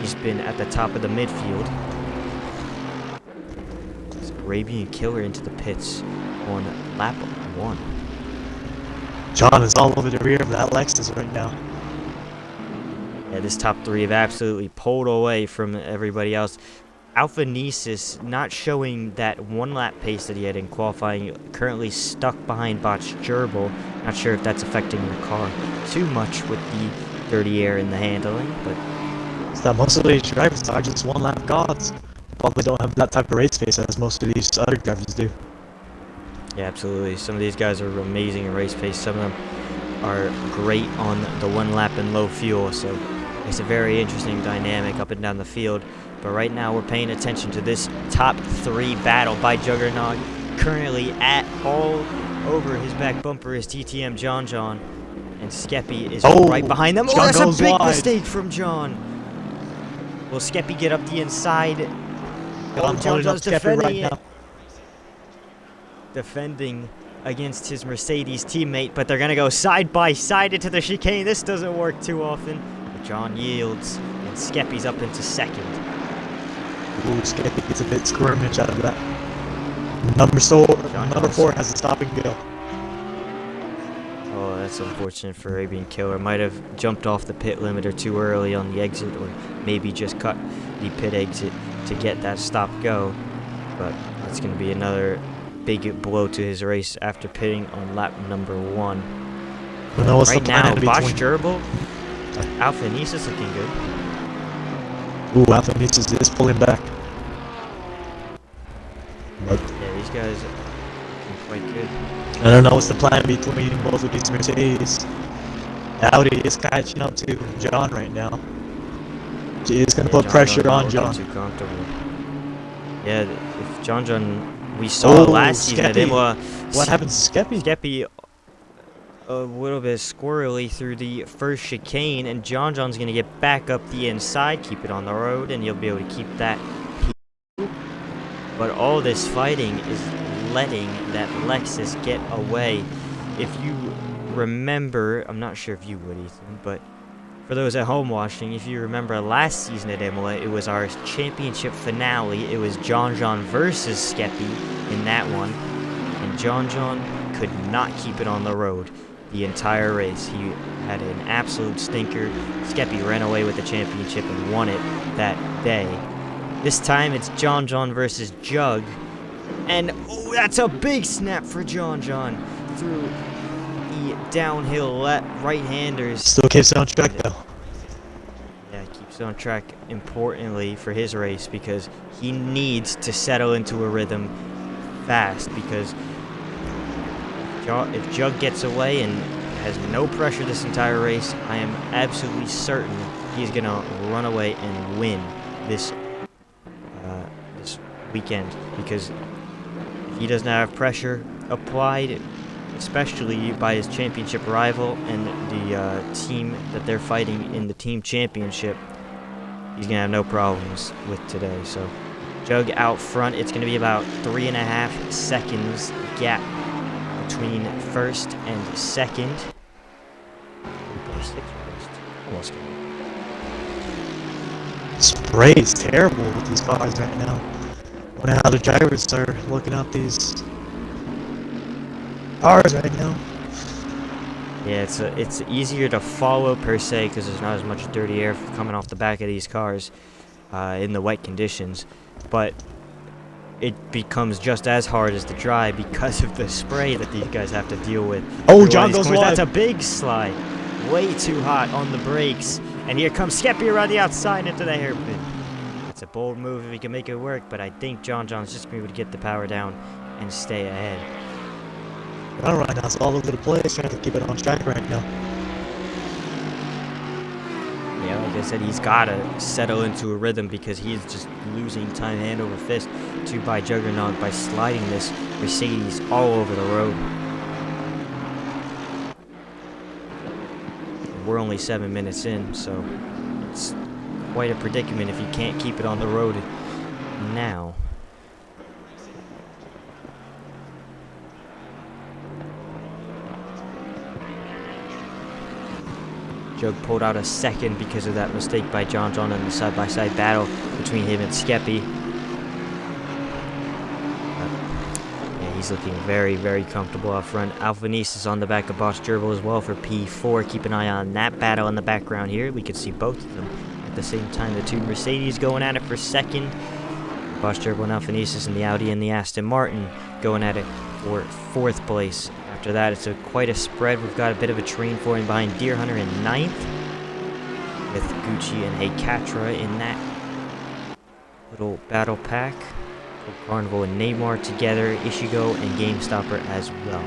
Speaker 1: He's been at the top of the midfield. It's Arabian Killer into the pits on lap 1.
Speaker 2: John is all over the rear of that Lexus right now.
Speaker 1: Yeah, this top 3 have absolutely pulled away from everybody else. Alpha Nesis not showing that 1 lap pace that he had in qualifying, currently stuck behind Botch Gerbil. Not sure if that's affecting the car too much with the dirty air in the handling, but
Speaker 2: it's that most of these drivers are just 1 lap gods. Probably don't have that type of race pace as most of these other drivers do.
Speaker 1: yeah, absolutely. Some of these guys are amazing in race pace. Some of them are great on the 1 lap and low fuel, so it's a very interesting dynamic up and down the field. But right now we're paying attention to this top 3 battle by Juggernog. Currently at all over his back bumper is TTM John, and Skeppy is right behind them. Oh, that's a big mistake from John. Will Skeppy get up the inside? Oh, John's defending it. Defending against his Mercedes teammate, but they're going to go side by side into the chicane. This doesn't work too often. But John yields, and Skeppy's up into 2nd.
Speaker 2: Ooh, Skeppy gets a bit skirmish out of that. Number 4 has a stop and go.
Speaker 1: Oh, that's unfortunate for Arabian Killer. Might have jumped off the pit limiter too early on the exit, or maybe just cut the pit exit to get that stop go. But that's going to be another big blow to his race after pitting on lap number 1. Right now, Botch Gerbil, Alpha Nesis looking good.
Speaker 2: Ooh, Alpha Nesis is pulling back. But
Speaker 1: yeah, these guys are looking quite good.
Speaker 2: I don't know what's the plan between both of these Mercedes. Audi is catching up to John right now. She is going to put pressure on John.
Speaker 1: Too comfortable. Yeah, if John we saw last season at Imola.
Speaker 2: What happened to Skeppy?
Speaker 1: Skeppy a little bit squirrely through the first chicane, and John's going to get back up the inside, keep it on the road, and you'll be able to keep that. But all this fighting is letting that Lexus get away. If you remember, I'm not sure if you would, Ethan, but for those at home watching, if you remember last season at Imola, it was our championship finale. It was John versus Skeppy in that one, and John could not keep it on the road the entire race. He had an absolute stinker. Skeppy ran away with the championship and won it that day. This time it's John versus Jug, and oh, that's a big snap for John through the downhill right-handers.
Speaker 2: Still keeps it on track though.
Speaker 1: Yeah, keeps it on track importantly for his race, because he needs to settle into a rhythm fast, because if Jug gets away and has no pressure this entire race, I am absolutely certain he's going to run away and win this weekend, because if he doesn't have pressure applied, especially by his championship rival and the team that they're fighting in the team championship, he's going to have no problems with today. So Jug out front. It's going to be about 3.5 seconds gap between first and second.
Speaker 2: Spray is terrible with these cars right now. I wonder how the drivers are looking at these cars right now.
Speaker 1: Yeah, it's easier to follow per se, because there's not as much dirty air coming off the back of these cars in the wet conditions, but it becomes just as hard as to drive because of the spray that these guys have to deal with.
Speaker 2: Oh, John goes wide.
Speaker 1: That's a big slide. Way too hot on the brakes. And here comes Skeppy around the outside into the hairpin. It's a bold move if he can make it work, but I think John's just going to be able to get the power down and stay ahead.
Speaker 2: John right now is all over the place, trying to keep it on track right now.
Speaker 1: Yeah, like I said, he's got to settle into a rhythm, because he's just losing time hand over fist to by Juggernaut by sliding this Mercedes all over the road. we're only 7 minutes in, so it's quite a predicament if you can't keep it on the road now. Jug pulled out a second because of that mistake by John in the side-by-side battle between him and Skeppy. Yeah, he's looking very, very comfortable out front. Alphanese is on the back of Boss Gerbil as well for P4. Keep an eye on that battle in the background here. We can see both of them at the same time. The two Mercedes going at it for second. Boss Gerbil and Alphanese and the Audi and the Aston Martin going at it for fourth place. After that, it's quite a spread. We've got a bit of a train for him behind Deer Hunter in 9th, with Gucci and Heikatra in that little battle pack. Carnival and Neymar together, Ishigo and GameStopper as well.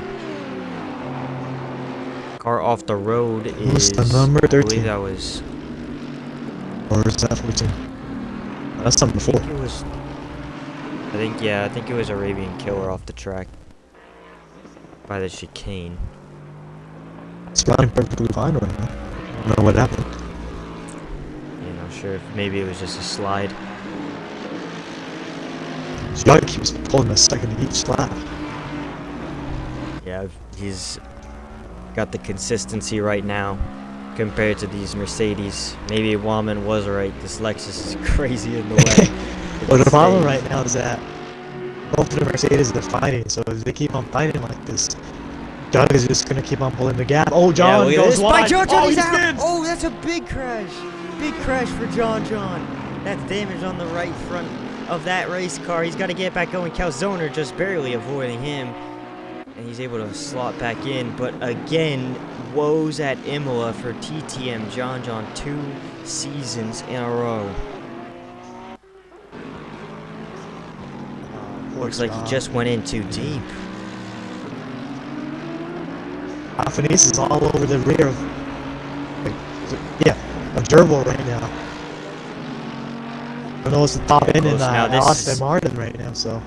Speaker 1: Car off the road is
Speaker 2: the number 13?
Speaker 1: I believe that was.
Speaker 2: Or is that 14? That's number 4.
Speaker 1: I think it was Arabian Killer off the track by the chicane.
Speaker 2: It's flying perfectly fine right now. I don't know what happened.
Speaker 1: Yeah, not sure if maybe it was just a slide.
Speaker 2: This guy keeps pulling a second each lap.
Speaker 1: Yeah, he's got the consistency right now compared to these Mercedes. Maybe Wallman was right. This Lexus is crazy in the way.
Speaker 2: Well, the problem right now is that both of the Mercedes are fighting, so if they keep on fighting like this, John is just gonna keep on pulling the gap. Oh, John goes wide.
Speaker 1: John,
Speaker 2: oh,
Speaker 1: he's
Speaker 2: he's
Speaker 1: out.
Speaker 2: in.
Speaker 1: Oh, that's a big crash. Big crash for John. That's damage on the right front of that race car. He's got to get back going. Calzoner just barely avoiding him, and he's able to slot back in. But again, woes at Imola for TTM John 2 seasons in a row. Looks like he just went in too deep.
Speaker 2: Alphanese is all over the rear of Gerbil right now. I don't know what's the top end in Aston Martin right now, so.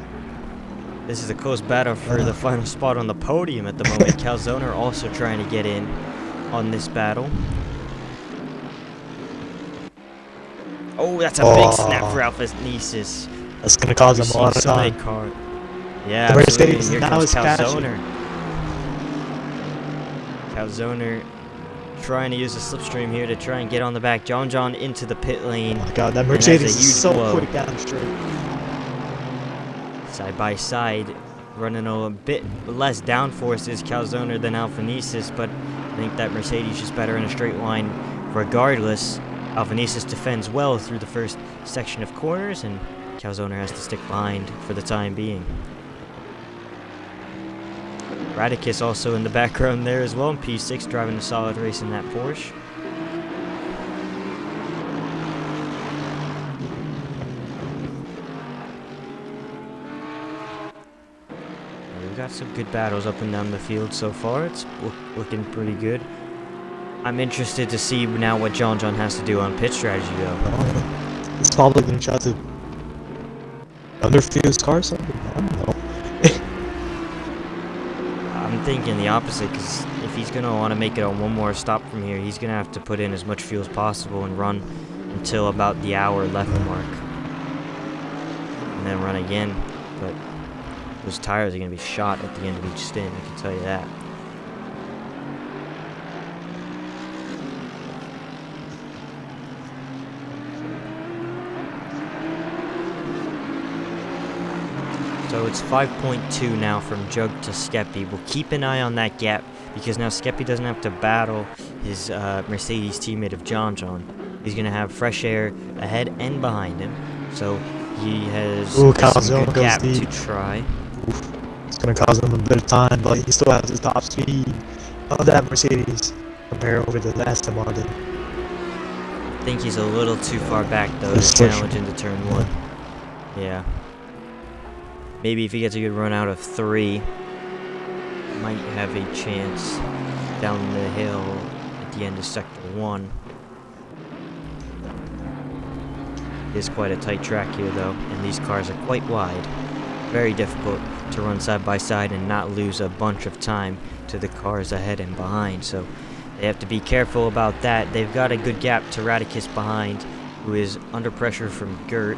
Speaker 1: This is a close battle for the final spot on the podium at the moment. Calzoner also trying to get in on this battle. Oh, that's a big snap for Alphanese.
Speaker 2: That's going to cause him a lot of time.
Speaker 1: Yeah,
Speaker 2: the
Speaker 1: absolutely.
Speaker 2: Mercedes
Speaker 1: Here
Speaker 2: now
Speaker 1: comes
Speaker 2: is
Speaker 1: Calzoner. Calzoner trying to use the slipstream here to try and get on the back. John into the pit lane.
Speaker 2: Oh my god, that Mercedes is so quick down straight.
Speaker 1: Side by side, running a bit less downforce is Calzoner than Alphanese, but I think that Mercedes is just better in a straight line regardless. Alphanese defends well through the first section of corners, and Calzoner has to stick behind for the time being. Radicus also in the background there as well, in P6, driving a solid race in that Porsche. We've got some good battles up and down the field so far. It's looking pretty good. I'm interested to see now what John has to do on pit strategy though.
Speaker 2: He's probably going to try to underfuse his car or something. I don't know.
Speaker 1: I'm thinking the opposite, because if he's going to want to make it on one more stop from here, he's going to have to put in as much fuel as possible and run until about the hour left mark. And then run again. But those tires are going to be shot at the end of each stint, I can tell you that. So it's 5.2 now from Jug to Skeppy. We'll keep an eye on that gap because now Skeppy doesn't have to battle his Mercedes teammate of John. He's going to have fresh air ahead and behind him. So he has some good gap to try.
Speaker 2: It's going to cause him a bit of time, but he still has his top speed of that Mercedes compared over to the Aston Martin.
Speaker 1: I think he's a little too far back though to challenge into turn 1. Yeah. Maybe if he gets a good run out of 3, might have a chance down the hill at the end of Sector 1. It is quite a tight track here though, and these cars are quite wide. Very difficult to run side by side and not lose a bunch of time to the cars ahead and behind, so They have to be careful about that. They've got a good gap to Radicus behind, who is under pressure from Gert.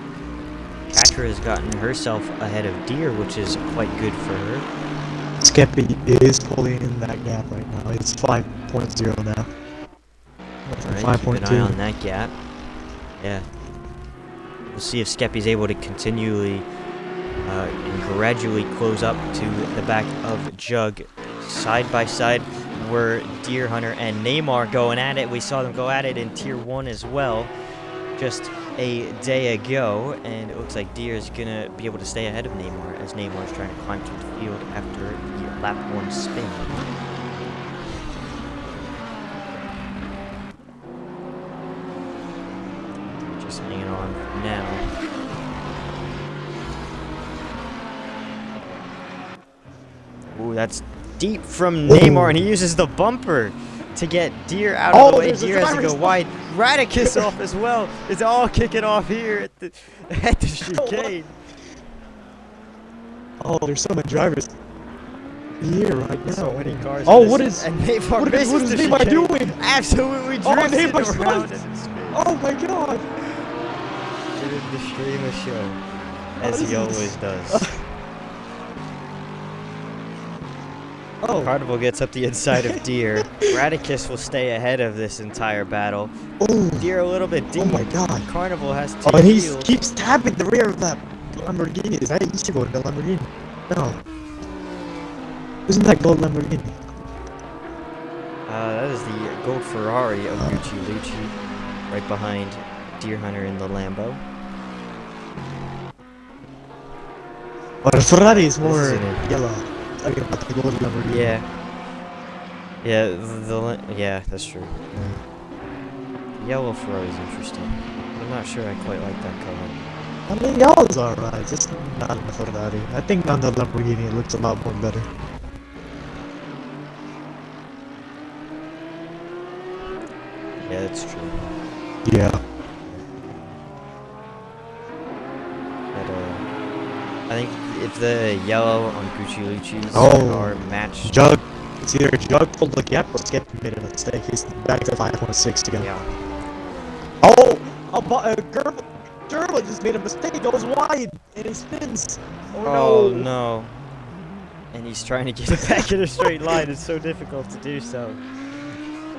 Speaker 1: Katra has gotten herself ahead of Deer, which is quite good for her.
Speaker 2: Skeppy is pulling in that gap right now. It's 5.0 now.
Speaker 1: Alright, keep an eye on that gap. Yeah. We'll see if Skeppy's able to continually and gradually close up to the back of Jug. Side by side were Deer Hunter and Neymar going at it. We saw them go at it in Tier 1 as well just a day ago, and it looks like Deer is going to be able to stay ahead of Neymar as Neymar is trying to climb through the field after the lap 1 spin. Just hanging on for now. Ooh, that's deep from Neymar, and he uses the bumper to get Deer out of the way. Deer has to go wide. Radicus off as well. It's all kicking off here at the chicane.
Speaker 2: Oh, there's so many drivers here right now.
Speaker 1: So many cars.
Speaker 2: Oh, what is
Speaker 1: Neymar
Speaker 2: doing?
Speaker 1: Absolutely drifting around.
Speaker 2: Oh my god!
Speaker 1: Giving the stream a show, as he always does.
Speaker 2: Oh.
Speaker 1: Carnival gets up the inside of Deer. Radicus will stay ahead of this entire battle.
Speaker 2: Oh.
Speaker 1: Deer a little bit deep.
Speaker 2: Oh my god.
Speaker 1: Carnival has to.
Speaker 2: Oh, and he keeps tapping the rear of that Lamborghini. Is that a Easter gold Lamborghini? No. Isn't that gold Lamborghini?
Speaker 1: That is the gold Ferrari of Gucci Lucci, right behind Deer Hunter in the Lambo.
Speaker 2: But Ferrari is more yellow. About the gold Lamborghini.
Speaker 1: Yeah. Yeah, yeah, that's true. Yellow Ferrari is interesting. I'm not sure I quite like that color.
Speaker 2: I mean, yellow's alright, just not on the Ferrari. I think on the Lamborghini it looks a lot more better.
Speaker 1: Yeah, that's true.
Speaker 2: Yeah.
Speaker 1: But, I think if the yellow on Gucci Lucci's are matched.
Speaker 2: Jug. It's either Jug pulled the gap or Skip made a mistake. He's back to 5.6 again.
Speaker 1: Yeah.
Speaker 2: Oh! Gerber just made a mistake. He goes wide and he spins.
Speaker 1: Oh no. And he's trying to get it back in a straight line. It's so difficult to do so.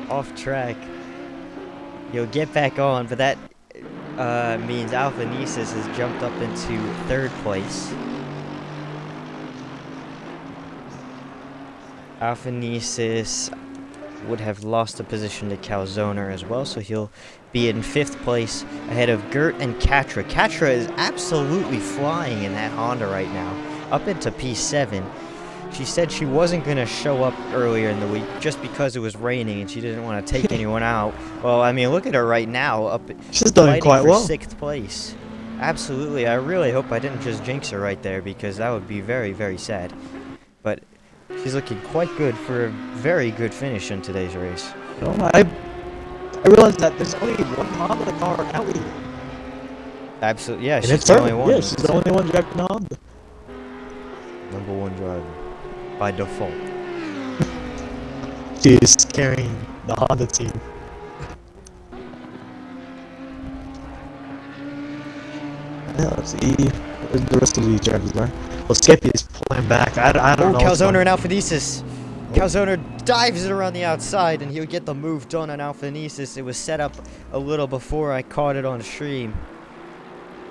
Speaker 1: Off track. He'll get back on, but that means Alpha Nisus has jumped up into 3rd place. Alpha Nisus would have lost the position to Calzoner as well, so he'll be in 5th place ahead of Gert and Katra. Katra is absolutely flying in that Honda right now, up into P7. She said she wasn't going to show up earlier in the week just because it was raining and she didn't want to take anyone out. Well, I mean, look at her right now, up
Speaker 2: she's done quite well.
Speaker 1: 6th place. Absolutely. I really hope I didn't just jinx her right there because that would be very, very sad. But she's looking quite good for a very good finish in today's race.
Speaker 2: No, I realized that there's only one Honda car out here.
Speaker 1: Absolutely. Yeah,
Speaker 2: and
Speaker 1: she's the only one.
Speaker 2: Yeah, she's the only one driving the Honda.
Speaker 1: Number 1 driver. By default.
Speaker 2: She is carrying the Honda team. Yeah, let's see where the rest of these drivers are. Well, Skeppy is pulling back. I don't know.
Speaker 1: Calzoner and Alphanesis. Calzoner dives it around the outside and he'll get the move done on Alphanesis. It was set up a little before I caught it on stream.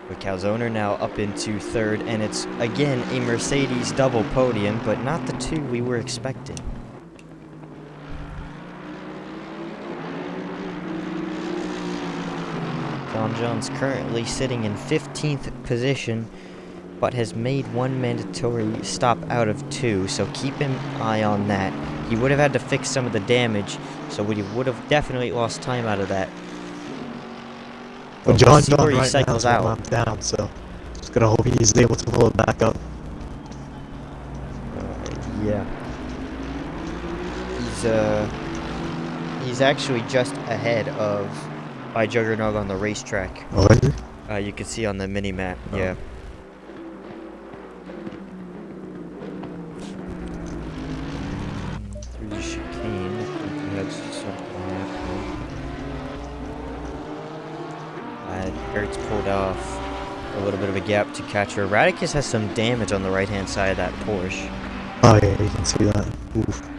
Speaker 1: With Calzoner now up into 3rd, and it's again a Mercedes double podium, but not the 2 we were expecting. John Jones currently sitting in 15th position, but has made 1 mandatory stop out of 2, so keep an eye on that. He would have had to fix some of the damage, so he would have definitely lost time out of that.
Speaker 2: But John
Speaker 1: where he
Speaker 2: right
Speaker 1: cycles
Speaker 2: now
Speaker 1: out.
Speaker 2: Down, so just gonna hope he's able to pull it back up.
Speaker 1: Yeah. He's actually just ahead of by Juggernog on the racetrack.
Speaker 2: Oh, is he?
Speaker 1: You can see on the mini map. Oh. Yeah. Through the chicane, we have some pulled off a little bit of a gap to catch her. Radicus has some damage on the right-hand side of that Porsche.
Speaker 2: Oh yeah, you can see that. Oof.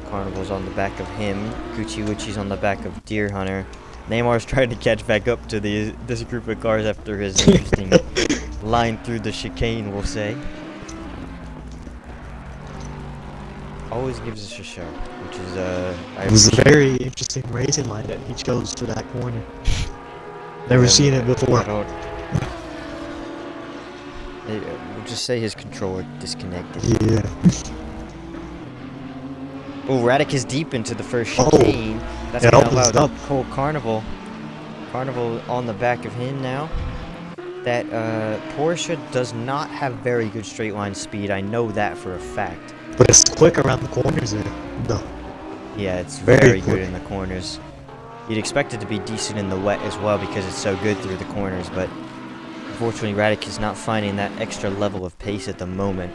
Speaker 1: Carnival's on the back of him. Gucci Lucci's on the back of Deer Hunter. Neymar's trying to catch back up to this group of cars after his interesting line through the chicane, we'll say. Always gives us a show, which is
Speaker 2: It was a very interesting racing line that he chose for that corner. Never seen it before.
Speaker 1: I don't. We'll just say his controller disconnected.
Speaker 2: Yeah.
Speaker 1: Oh, Radic is deep into the first chicane. That's going to allow the whole Carnival on the back of him now. That Porsche does not have very good straight line speed. I know that for a fact.
Speaker 2: But it's quick around the corners there. No.
Speaker 1: Yeah, it's very good in the corners. You'd expect it to be decent in the wet as well because it's so good through the corners, but unfortunately Radic is not finding that extra level of pace at the moment.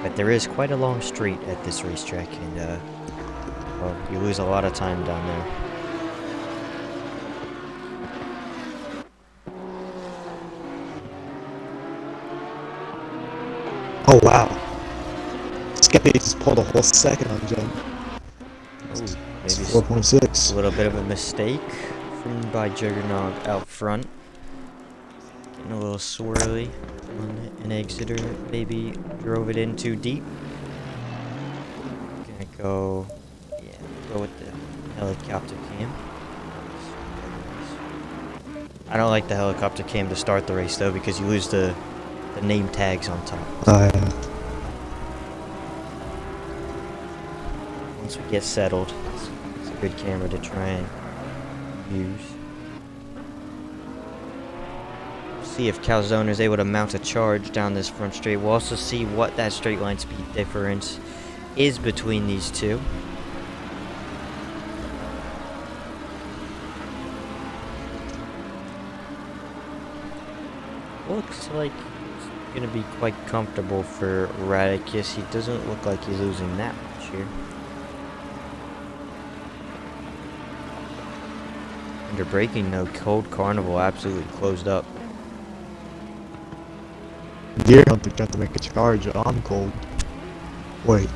Speaker 1: But there is quite a long straight at this racetrack, and well, you lose a lot of time down there.
Speaker 2: Oh wow. Skeppy just pulled a whole second on jump.
Speaker 1: Maybe
Speaker 2: 4.6.
Speaker 1: A little bit of a mistake by Juggernog out front. Getting a little swirly on an exiter. Maybe drove it in too deep. Gonna go with the helicopter cam. I don't like the helicopter cam to start the race though because you lose the name tags on top.
Speaker 2: Yeah.
Speaker 1: Once we get settled, it's a good camera to try and use. See if Calzone is able to mount a charge down this front straight. We'll also see what that straight line speed difference is between these two. Looks like it's going to be quite comfortable for Radicus. He doesn't look like he's losing that much here. Under braking, though, Cold Carnival absolutely closed up.
Speaker 2: Deer Hunter got to make a charge on Cold. Wait.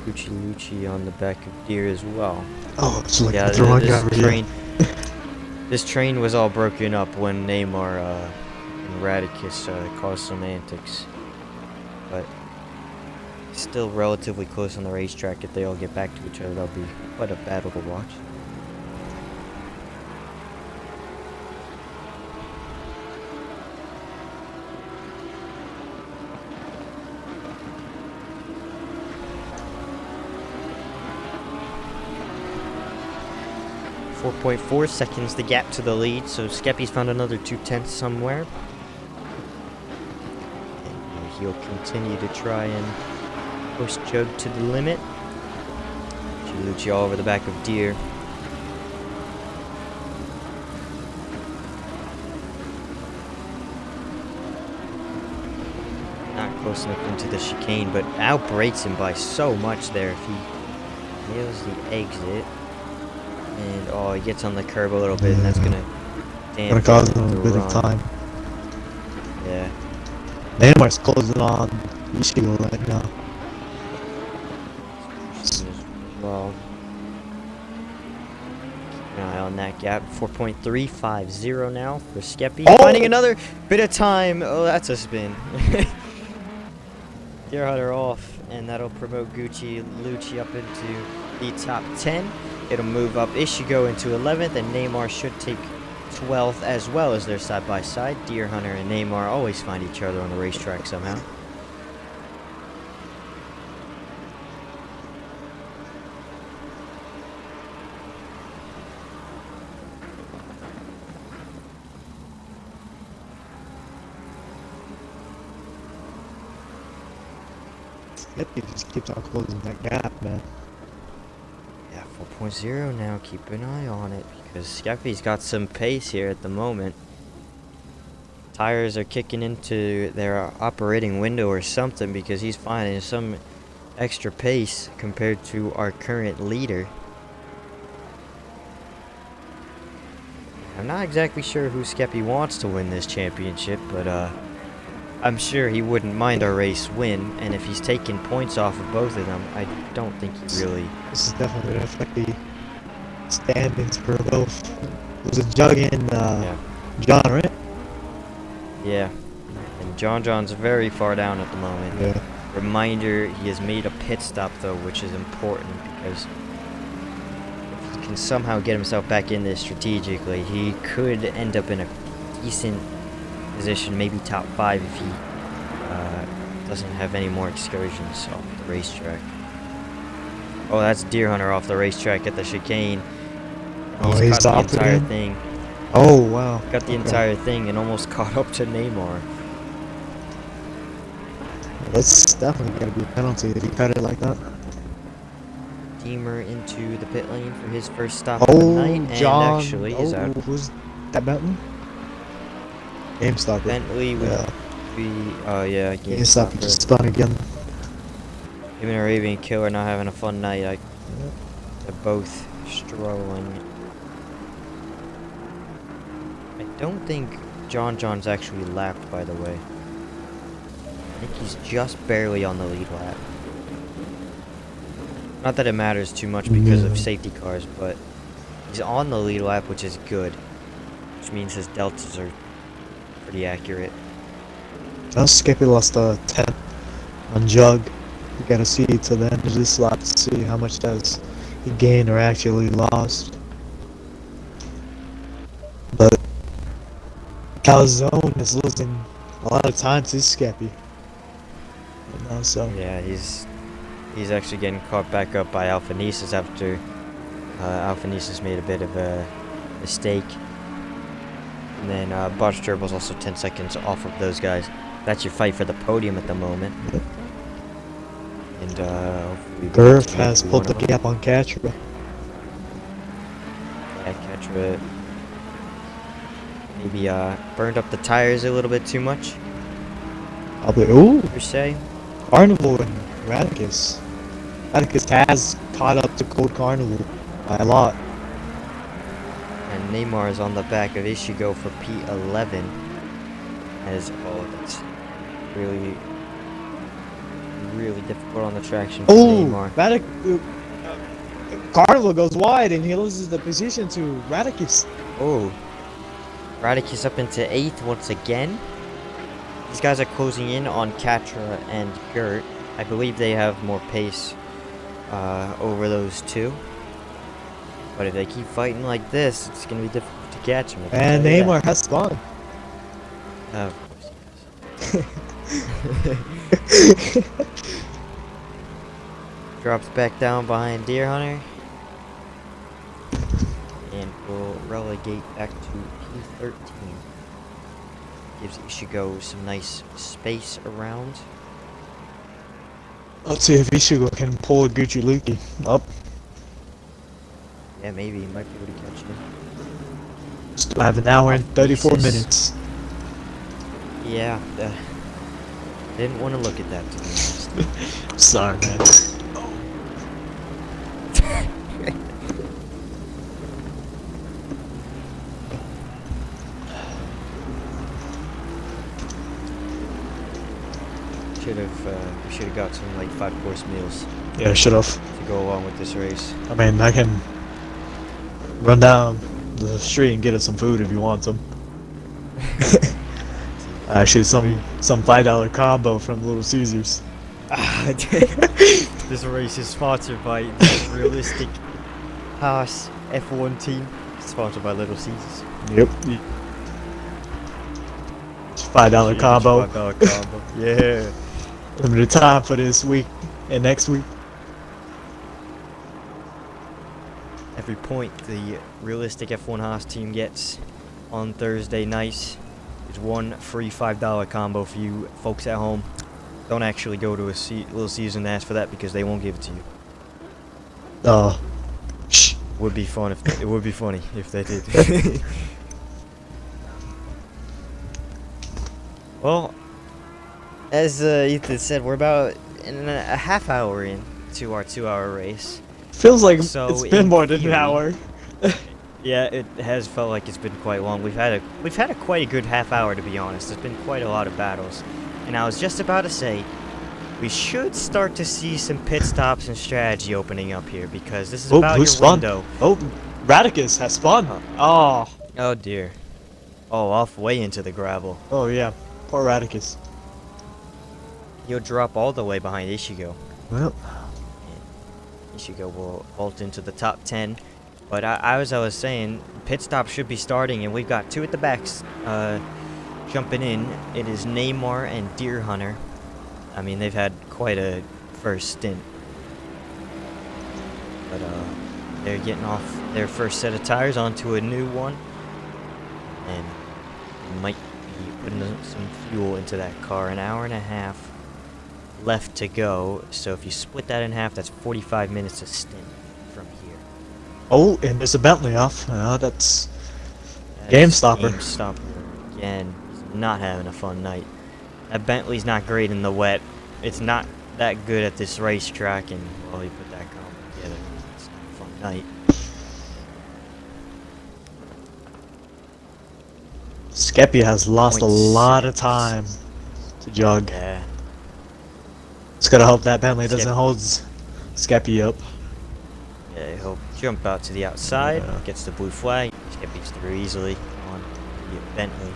Speaker 1: Gucci Lucci on the back of Deer as well.
Speaker 2: Oh, it's like
Speaker 1: yeah,
Speaker 2: throwing
Speaker 1: this train. This train was all broken up when Neymar and Radicus caused some antics, but still relatively close on the racetrack. If they all get back to each other, that'll be quite a battle to watch. .4 seconds the gap to the lead, so Skeppy's found another 2/10 somewhere. And he'll continue to try and push Jug to the limit. Lucci all over the back of Deer. Not close enough into the chicane, but outbrakes him by so much there if he nails the exit. And oh, he gets on the curb a little bit, and that's gonna
Speaker 2: cause him a bit of time.
Speaker 1: Yeah.
Speaker 2: Neymar's closing on Ichigo right now.
Speaker 1: Well, keep an eye on that gap. 4.350 now for Skeppy.
Speaker 2: Oh!
Speaker 1: Finding another bit of time. Oh, that's a spin. Deer Hunter off, and that'll promote Gucci Lucci up into the top 10. It'll move up Ishigo into 11th, and Neymar should take 12th as well as they're side by side. Deer Hunter and Neymar always find each other on the racetrack somehow.
Speaker 2: Yep, he just keeps on closing that gap, man.
Speaker 1: 4.0 now, keep an eye on it because Skeppy's got some pace here at the moment. Tires are kicking into their operating window or something because he's finding some extra pace compared to our current leader. I'm not exactly sure who Skeppy wants to win this championship, but I'm sure he wouldn't mind our race win, and if he's taking points off of both of them, I don't think he really...
Speaker 2: This is definitely going to affect the standings for both. There's a Jug and
Speaker 1: Yeah.
Speaker 2: John, right?
Speaker 1: Yeah. And John's very far down at the moment.
Speaker 2: Yeah.
Speaker 1: Reminder, he has made a pit stop though, which is important because if he can somehow get himself back in this strategically, he could end up in a decent position, maybe top 5 if he doesn't have any more excursions off the racetrack. Oh, that's Deer Hunter off the racetrack at the chicane.
Speaker 2: He's
Speaker 1: caught the
Speaker 2: off
Speaker 1: entire
Speaker 2: again?
Speaker 1: thing.
Speaker 2: Oh, wow.
Speaker 1: Got the entire thing and almost caught up to Neymar.
Speaker 2: That's definitely going to be a penalty if you cut it like that.
Speaker 1: Deemer into the pit lane for his first stop of the night, and
Speaker 2: John.
Speaker 1: actually is out.
Speaker 2: Who's that, Bentley? GameStop.
Speaker 1: Bentley would
Speaker 2: Yeah.
Speaker 1: be, yeah,
Speaker 2: GameStop
Speaker 1: GameStop.
Speaker 2: just spun again.
Speaker 1: Him and Arabian Killer not having a fun night. They're both struggling. I don't think John's actually lapped, by the way. I think he's just barely on the lead lap. Not that it matters too much because of safety cars, but he's on the lead lap, which is good. Which means his deltas are pretty accurate.
Speaker 2: Skippy lost 10 on Jug. You gotta see to the end of this lap to see how much does he gained or actually lost. But Calzone is losing a lot of time to Skeppy. So
Speaker 1: Yeah, he's actually getting caught back up by Alphanesis after Alphanesis made a bit of a mistake. And then Botch Turbo's also 10 seconds off of those guys. That's your fight for the podium at the moment.
Speaker 2: Yep.
Speaker 1: And hopefully
Speaker 2: Gurf has pulled the gap on Catra.
Speaker 1: Yeah, Catra maybe burned up the tires a little bit too much,
Speaker 2: Probably. Ooh,
Speaker 1: per se.
Speaker 2: Carnival and Radicus. Radicus has caught up to Cold Carnival by a lot.
Speaker 1: And Neymar is on the back of Ishigo for P11. As that's really difficult on the traction for
Speaker 2: Oh,
Speaker 1: Neymar.
Speaker 2: Carnival goes wide and he loses the position to Radicus.
Speaker 1: Oh, Radicus up into 8th once again. These guys are closing in on Catra and Gert. I believe they have more pace over those two. But if they keep fighting like this, it's going to be difficult to catch them.
Speaker 2: And Neymar has spawned.
Speaker 1: Of course he does. Drops back down behind Deer Hunter. And will relegate back to P13. Gives Ishigo some nice space around.
Speaker 2: Let's see if Ishigo can pull a Gucci Luki up.
Speaker 1: Yeah, maybe he might be able to catch him.
Speaker 2: Still have an hour and 34
Speaker 1: Jesus.
Speaker 2: minutes.
Speaker 1: Yeah, didn't want to look at that, to be honest.
Speaker 2: Sorry, man.
Speaker 1: We should have got some like 5-course meals
Speaker 2: Yeah, should have.
Speaker 1: to go along with this race.
Speaker 2: I mean, I can run down the street and get us some food if you want some. Actually, some $5 combo from Little Caesars.
Speaker 1: This race is sponsored by the Realistic Haas F1 team, sponsored by Little Caesars.
Speaker 2: Yep. $5 combo.
Speaker 1: $5 combo. Yeah.
Speaker 2: Limited time for this week and next week.
Speaker 1: Every point the Realistic F1 Haas team gets on Thursday nights is one free $5 combo for you folks at home. Don't actually go to a Little Caesars and ask for that because they won't give it to you.
Speaker 2: Shh.
Speaker 1: Would be fun if it would be funny if they did. Well, as Ethan said, we're about and a half hour into our 2-hour race.
Speaker 2: Feels like
Speaker 1: So
Speaker 2: it's been
Speaker 1: in
Speaker 2: more than an
Speaker 1: theory-
Speaker 2: hour.
Speaker 1: Yeah, it has felt like it's been quite long. We've had a quite a good half hour, to be honest. There's been quite a lot of battles, and I was just about to say, we should start to see some pit stops and strategy opening up here, because this is about
Speaker 2: who
Speaker 1: your
Speaker 2: spun?
Speaker 1: window.
Speaker 2: Oh, Radicus has spun. Oh.
Speaker 1: Oh dear. Oh, off way into the gravel.
Speaker 2: Oh yeah, poor Radicus.
Speaker 1: He'll drop all the way behind Ishigo.
Speaker 2: Well,
Speaker 1: Ishigo will vault into the top 10. But as I was saying, pit stop should be starting, and we've got two at the backs jumping in. It is Neymar and Deer Hunter. I mean, they've had quite a first stint. But they're getting off their first set of tires onto a new one. And might be putting some fuel into that car. An hour and a half left to go. So if you split that in half, that's 45 minutes of stint from here.
Speaker 2: oh, and there's a Bentley off. That's Game stopper.
Speaker 1: Game stopper again. He's not having a fun night. That Bentley's not great in the wet. It's not that good at this racetrack, and well, he put that combo together. It's not a fun night.
Speaker 2: Skeppy has lost a lot of
Speaker 1: 0.6.
Speaker 2: time to jug.
Speaker 1: Yeah.
Speaker 2: Just gotta hope that Bentley doesn't
Speaker 1: Skeppy.
Speaker 2: hold Skeppy up.
Speaker 1: Yeah, he'll jump out to the outside,
Speaker 2: Yeah.
Speaker 1: gets the blue flag, Skippy's through easily on the Bentley.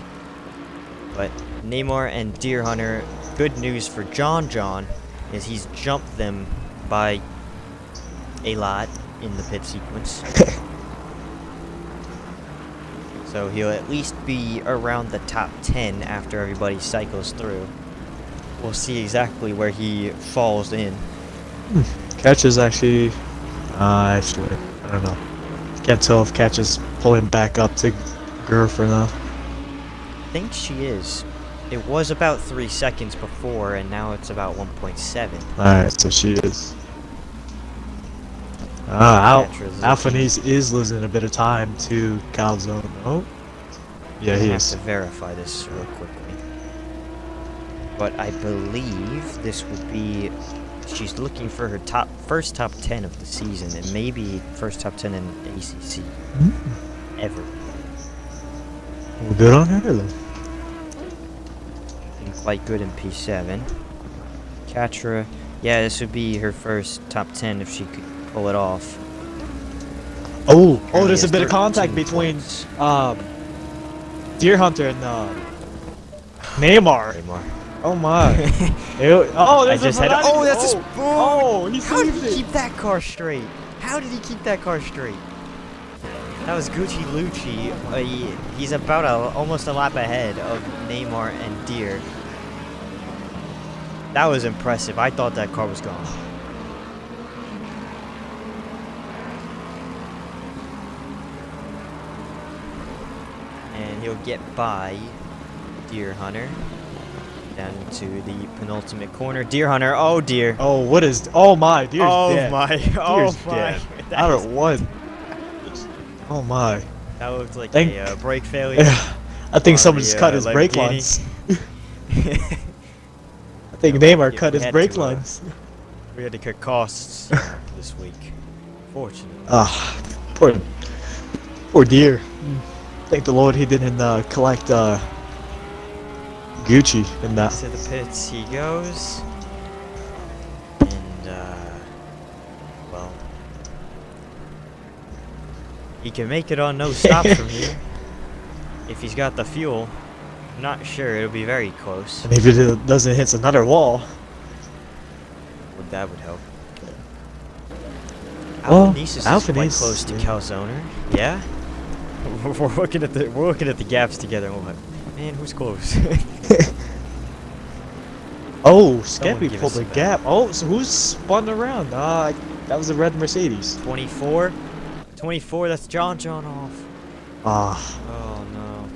Speaker 1: But Neymar and Deer Hunter, good news for John is he's jumped them by a lot in the pit sequence. So he'll at least be around the top 10 after everybody cycles through. We'll see exactly where he falls in.
Speaker 2: Catch is actually, I don't know. Can't tell if Catch is pulling back up to Gurr now.
Speaker 1: I think she is. It was about 3 seconds before, and now it's about 1.7.
Speaker 2: Alright, so she is.
Speaker 1: Catra's
Speaker 2: Alphanese is losing a bit of time to Calzone. Oh, yeah, he
Speaker 1: I have
Speaker 2: is.
Speaker 1: to verify this real quickly. But I believe this would be. She's looking for her first top 10 of the season, and maybe first top 10 in ACC ever.
Speaker 2: Well, good on her then.
Speaker 1: Been quite good in P7. Catra, yeah, this would be her first top 10 if she could pull it off.
Speaker 2: Oh,
Speaker 1: Currently
Speaker 2: there's a
Speaker 1: has
Speaker 2: bit of contact
Speaker 1: 13
Speaker 2: between
Speaker 1: points.
Speaker 2: Deer Hunter and Neymar.
Speaker 1: Neymar.
Speaker 2: Oh my. Oh, there's
Speaker 1: I just
Speaker 2: a
Speaker 1: had.
Speaker 2: Ferrari.
Speaker 1: Oh, that's a spoon!
Speaker 2: Oh, he
Speaker 1: How did
Speaker 2: saved
Speaker 1: he
Speaker 2: it.
Speaker 1: keep that car straight? How did he keep that car straight? That was Gucci Lucci. He's about almost a lap ahead of Neymar and Deer. That was impressive. I thought that car was gone. And he'll get by Deer Hunter down into the penultimate corner. Deer Hunter, oh dear.
Speaker 2: Oh, what is? Oh my, Deer's
Speaker 1: Oh
Speaker 2: dead.
Speaker 1: my, oh
Speaker 2: Deer's
Speaker 1: my.
Speaker 2: dead.
Speaker 1: That
Speaker 2: Out
Speaker 1: is-
Speaker 2: of one. Oh my.
Speaker 1: That looked like
Speaker 2: Thank-
Speaker 1: a brake failure.
Speaker 2: I think
Speaker 1: on
Speaker 2: someone
Speaker 1: the,
Speaker 2: just cut his brake
Speaker 1: Lamborghini.
Speaker 2: lines. I think Neymar
Speaker 1: Yeah,
Speaker 2: cut
Speaker 1: we
Speaker 2: his
Speaker 1: had
Speaker 2: brake
Speaker 1: to,
Speaker 2: lines.
Speaker 1: We had to cut costs this week. Fortunately.
Speaker 2: Ah, poor Deer. Thank the Lord he didn't collect Gucci in that.
Speaker 1: To the pits he goes. And, well. He can make it on no stops from here. If he's got the fuel. I'm not sure. It'll be very close.
Speaker 2: And if it doesn't hit another wall.
Speaker 1: Well, that would help.
Speaker 2: Well,
Speaker 1: Alphanese is quite
Speaker 2: Alphanese,
Speaker 1: close to
Speaker 2: yeah.
Speaker 1: Calzone. Yeah? We're looking at the gaps together and we're like, man, who's close?
Speaker 2: Oh,
Speaker 1: Someone
Speaker 2: Skeppy
Speaker 1: give
Speaker 2: pulled
Speaker 1: us
Speaker 2: a
Speaker 1: a bet.
Speaker 2: gap. Oh, so who's spun around? That was a red Mercedes.
Speaker 1: 24? 24, that's John off.
Speaker 2: Ah.
Speaker 1: Oh no.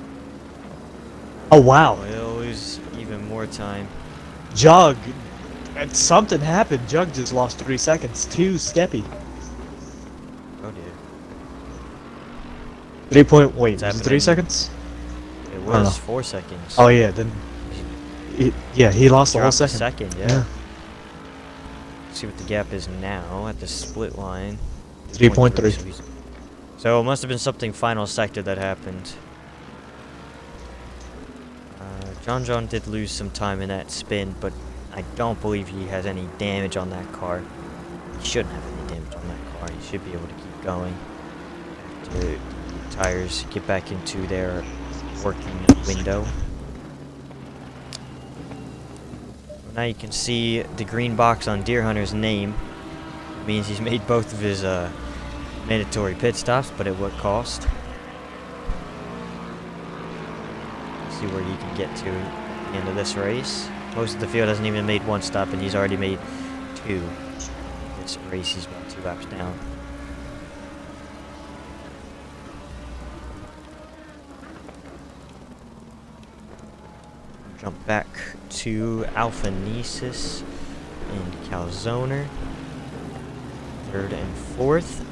Speaker 2: Oh wow.
Speaker 1: We'll lose even more time.
Speaker 2: Jug. And something happened. Jug just lost 3 seconds to Skeppy.
Speaker 1: Oh dear.
Speaker 2: 3 point. Wait,
Speaker 1: What's
Speaker 2: was it
Speaker 1: happening?
Speaker 2: 3 seconds?
Speaker 1: It
Speaker 2: don't know.
Speaker 1: was 4 seconds.
Speaker 2: Oh yeah, then. He lost the whole
Speaker 1: Dropped a
Speaker 2: second.
Speaker 1: second, yeah. Let's see what the gap is now at the split line.
Speaker 2: 3.3.
Speaker 1: So it must have been something final sector that happened. John did lose some time in that spin, but I don't believe he has any damage on that car. He shouldn't have any damage on that car. He should be able to keep going after the tires get back into their working window. Now you can see the green box on Deer Hunter's name. It means he's made both of his mandatory pit stops, but at what cost? See where he can get to at the end of this race. Most of the field hasn't even made one stop, and he's already made 2. This race, he's about 2 laps down. Jump back to Alpha Nesis and Calzoner. 3rd and 4th.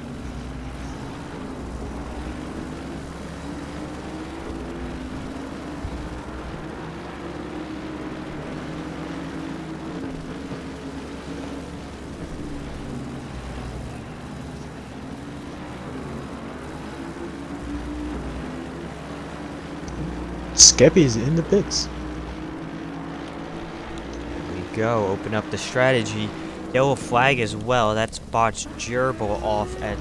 Speaker 2: Skeppy's in the pits.
Speaker 1: Go open up the strategy. Yellow flag as well. That's botched gerbil off at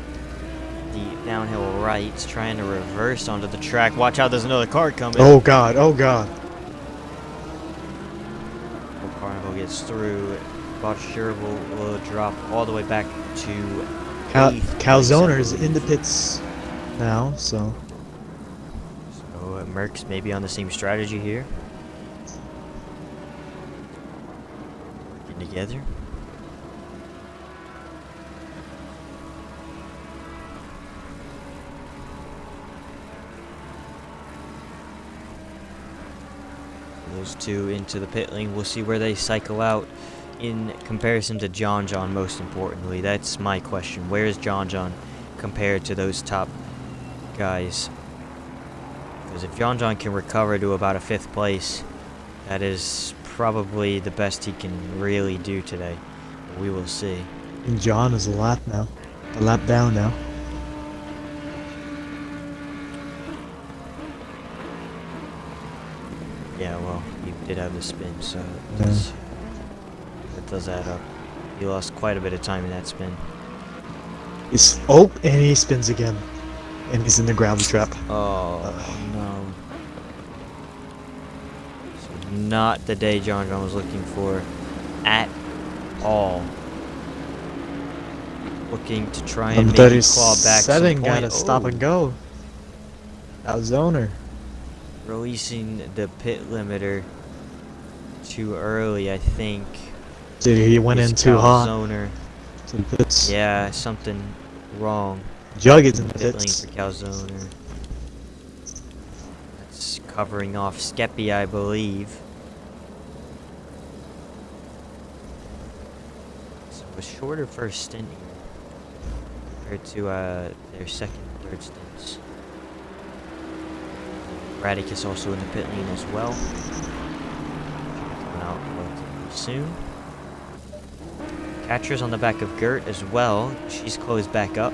Speaker 1: the downhill right. It's trying to reverse onto the track. Watch out, there's another car coming.
Speaker 2: Oh god, oh god.
Speaker 1: Carnival gets through. Botched gerbil will drop all the way back to
Speaker 2: Calzoner's in the pits now, so
Speaker 1: Merckx may be on the same strategy here. Working together. Those two into the pit lane. We'll see where they cycle out in comparison to John, most importantly. That's my question. Where is John compared to those top guys? Because if John can recover to about a 5th place, that is probably the best he can really do today. But we will see.
Speaker 2: And John is a lap down now.
Speaker 1: Yeah, well, he did have the spin, so
Speaker 2: Yeah.
Speaker 1: that does add up. He lost quite a bit of time in that spin.
Speaker 2: And he spins again. And he's in the gravel trap.
Speaker 1: Oh, no. So not the day John was looking for at all. Looking to try and maybe claw back some
Speaker 2: 37
Speaker 1: point.
Speaker 2: gotta stop and go. Calzoner.
Speaker 1: Releasing the pit limiter too early, I think.
Speaker 2: Dude, he went in too hot.
Speaker 1: Calzoner.
Speaker 2: To the pits.
Speaker 1: Yeah, something wrong.
Speaker 2: Jug is in the
Speaker 1: Pit lane
Speaker 2: pits.
Speaker 1: for Calzoner. That's covering off Skeppy, I believe. So a shorter first stint here compared to their second and third stints. Radic is also in the pit lane as well. Coming out relatively soon. Catcher's on the back of Gert as well. She's closed back up.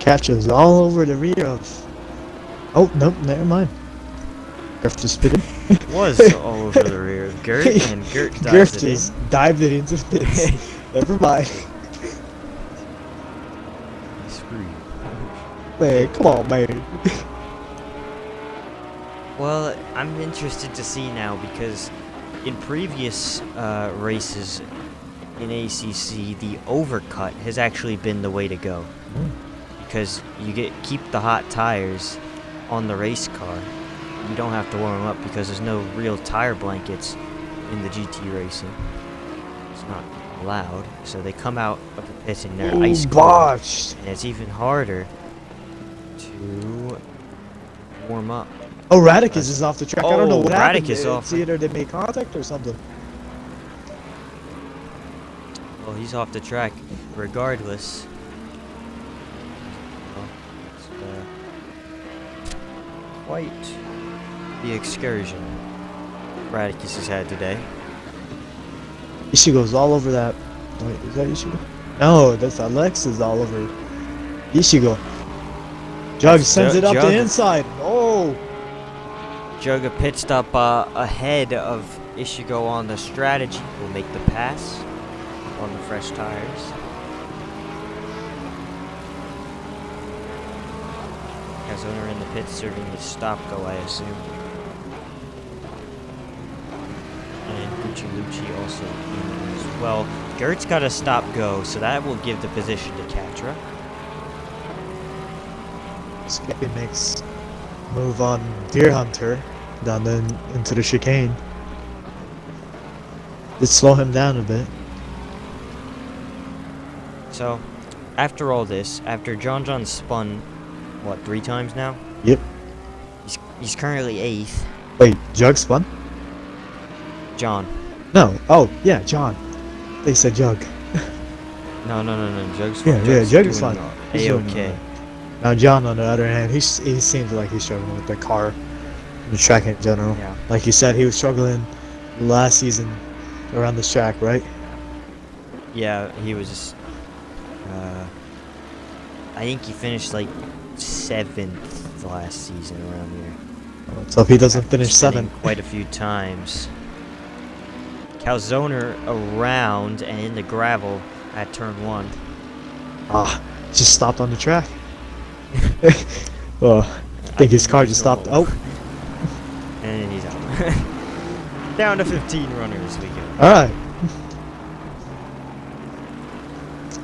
Speaker 2: Catches all over the rear of. Oh, nope, never mind. Griff just spitting.
Speaker 1: Was all over the rear of Gert, and Gert dived
Speaker 2: Griff
Speaker 1: it
Speaker 2: just
Speaker 1: in.
Speaker 2: dived it into the pits. Never mind.
Speaker 1: Screw you.
Speaker 2: Man, come on, man.
Speaker 1: Well, I'm interested to see now because in previous races in ACC, the overcut has actually been the way to go. Because you keep the hot tires on the race car. You don't have to warm them up because there's no real tire blankets in the GT racing. It's not allowed, so they come out of the pits in their ice cold,
Speaker 2: Botched.
Speaker 1: and it's even harder to warm up.
Speaker 2: Oh, Radicus is off the track. I don't know what happened.
Speaker 1: Radicus off.
Speaker 2: It's either they made contact or something.
Speaker 1: Well, he's off the track regardless. Well, it's quite the excursion Radicus has had today.
Speaker 2: Ishigo's all over that. Wait, is that Ishigo? No, that's Alexa's all over Ishigo. Jug sends it up
Speaker 1: Jug.
Speaker 2: the inside. Oh!
Speaker 1: Jug a pit stop ahead of Ishigo on the strategy. Will make the pass on the fresh tires. Has owner in the pit serving his stop go, I assume. And Gucci Lucci also in as well. Gert's got a stop go, so that will give the position to Katra.
Speaker 2: Skippy makes move on Deer Hunter down into the chicane. Did slow him down a bit.
Speaker 1: So, after all this, after John spun, what, 3 times now?
Speaker 2: Yep.
Speaker 1: He's currently 8th.
Speaker 2: Wait, Jug spun?
Speaker 1: John.
Speaker 2: No. Oh, yeah, John. They said Jug.
Speaker 1: No. Jug's
Speaker 2: Yeah, Jug is fine. He's doing
Speaker 1: A-okay.
Speaker 2: alright. Now John, on the other hand, he seems like he's struggling with the car and the track in general.
Speaker 1: Yeah.
Speaker 2: Like you said, he was struggling last season around this track, right?
Speaker 1: Yeah, he was. I think he finished like 7th last season around here.
Speaker 2: So if he doesn't finish
Speaker 1: Spinning
Speaker 2: 7th,
Speaker 1: quite a few times. Calzoner around and in the gravel at turn 1.
Speaker 2: just stopped on the track. Well, I think his car just stopped. Oh,
Speaker 1: And he's out. Down to 15 runners we go.
Speaker 2: alright.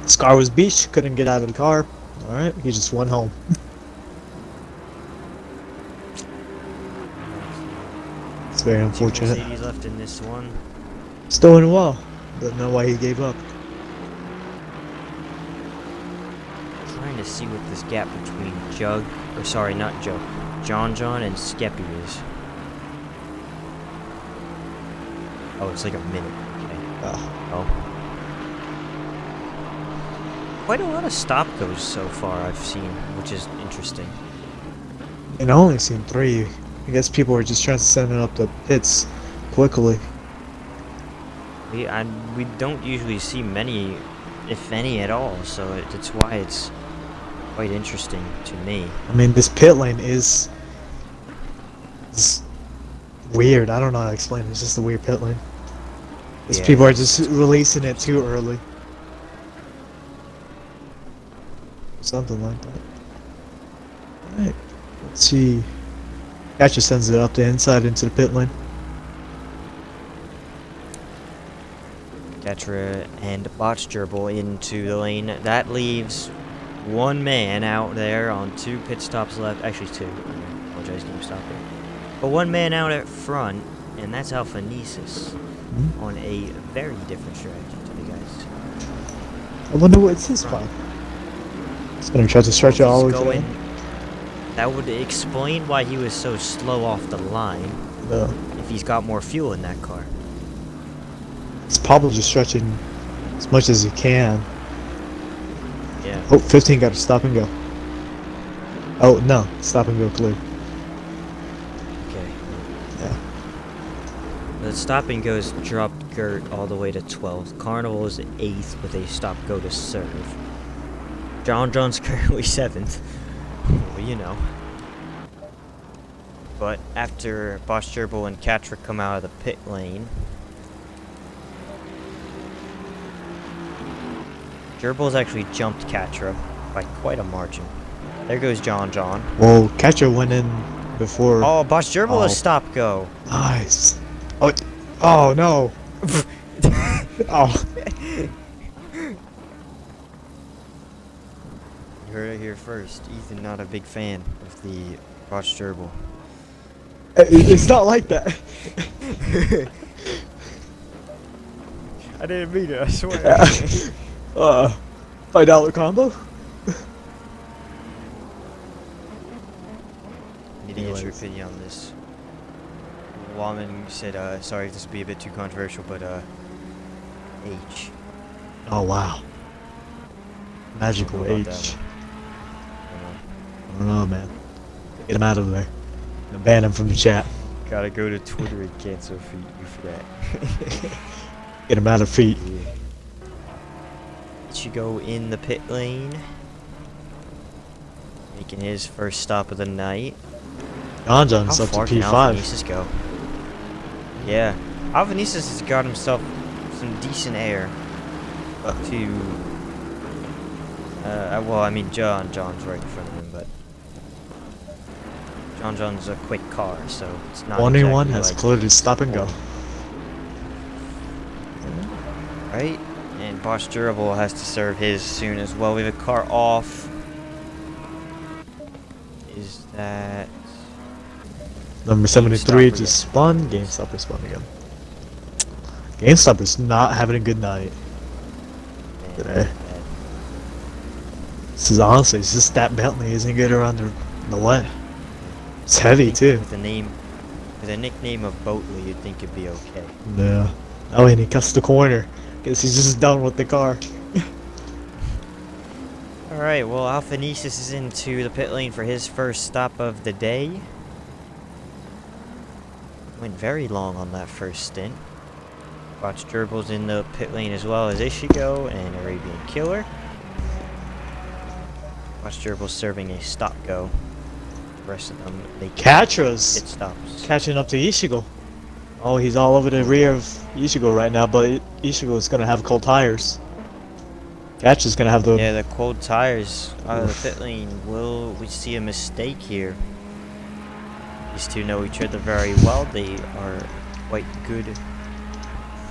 Speaker 2: His car was beached, couldn't get out of the car. Alright, he just went home. It's very unfortunate.
Speaker 1: Mercedes left in this one.
Speaker 2: He's doing well. Don't know why he gave up.
Speaker 1: Trying to see what this gap between Jug, or sorry, not Jug, John and Skeppy is. Oh, it's like a minute. Okay. Oh. Quite a lot of stop goes so far I've seen, which is interesting.
Speaker 2: And I only seen 3. I guess people were just trying to send it up the pits quickly.
Speaker 1: We don't usually see many, if any at all, so that's why it's quite interesting to me.
Speaker 2: I mean, this pit lane is weird. I don't know how to explain it. It's just a weird pit lane. Because
Speaker 1: Yeah,
Speaker 2: people are just releasing it too early. Something like that. Alright, let's see. Catcher sends it up the inside into the pit lane.
Speaker 1: Tetra and Botch Gerbil into the lane. That leaves one man out there on 2 pit stops left. Actually 2. I apologize, game stop here. But one man out at front, and that's Alpha Nesis on a very different strategy to the guys.
Speaker 2: I wonder what it's his spot. He's gonna try to stretch it all the way to the end.
Speaker 1: That would explain why he was so slow off the line.
Speaker 2: No.
Speaker 1: If he's got more fuel in that car.
Speaker 2: He's probably just stretching as much as he can.
Speaker 1: Yeah.
Speaker 2: Oh, 15 got to stop and go. Oh, no. Stop and go clear.
Speaker 1: Okay.
Speaker 2: Yeah.
Speaker 1: The stop and goes dropped Gert all the way to 12th. Carnival is 8th with a stop go to serve. John's currently 7th. Well, you know. But after Bosch Gerbil and Katra come out of the pit lane, Gerbil's actually jumped Katra by quite a margin. There goes John.
Speaker 2: Well, catcher went in before.
Speaker 1: Oh, Bosch Gerbil
Speaker 2: Oh.
Speaker 1: a stop go.
Speaker 2: Nice. Oh no. Oh.
Speaker 1: You heard it here first. Ethan not a big fan of the Bosch Gerbil.
Speaker 2: It's not like that.
Speaker 1: I didn't mean it, I swear.
Speaker 2: $5 combo.
Speaker 1: Need to get your
Speaker 2: Anyways.
Speaker 1: opinion on this. Wallman said, sorry if this would be a bit too controversial, but H.
Speaker 2: Oh wow. Magical
Speaker 1: Don't know about that
Speaker 2: H.
Speaker 1: one.
Speaker 2: I don't know, man. Get him out of there. And ban him from the chat.
Speaker 1: Gotta go to Twitter and cancel you for that.
Speaker 2: Get him out of feet.
Speaker 1: Yeah. Should go in the pit lane. Making his first stop of the night.
Speaker 2: John's
Speaker 1: How
Speaker 2: up to
Speaker 1: far can
Speaker 2: P5.
Speaker 1: Alphanesis go? Yeah. Alphanesis has got himself some decent air to... well, I mean, John's right in front of him, but... John's a quick car, so it's not
Speaker 2: 21
Speaker 1: exactly
Speaker 2: has
Speaker 1: like
Speaker 2: cleared his stop and go.
Speaker 1: Right? And Bosch Durable has to serve his soon as well. We have a car off. Is that...
Speaker 2: Number 73
Speaker 1: GameStop
Speaker 2: just spun. GameStop is spun again. GameStop is not having a good night today. This is honestly, it's just that Bentley isn't good around the wet. It's heavy too.
Speaker 1: With a nickname of Boatley, you'd think it'd be okay.
Speaker 2: Yeah. Oh, and he cuts the corner. Guess he's just done with the car.
Speaker 1: Alright, well, Alphanesis is into the pit lane for his first stop of the day. Went very long on that first stint. Watch Durable's in the pit lane as well as Ishigo and Arabian Killer. Watch Durable's serving a stop go. The rest of them, they
Speaker 2: Catra's
Speaker 1: pit stops.
Speaker 2: catching up to Ishigo. Oh, he's all over the rear of Ishigo right now, but Ishigo is gonna have cold tires. Catra's gonna have the...
Speaker 1: Yeah, the cold tires out of the pit lane. Will we see a mistake here? These two know each other very well. They are quite good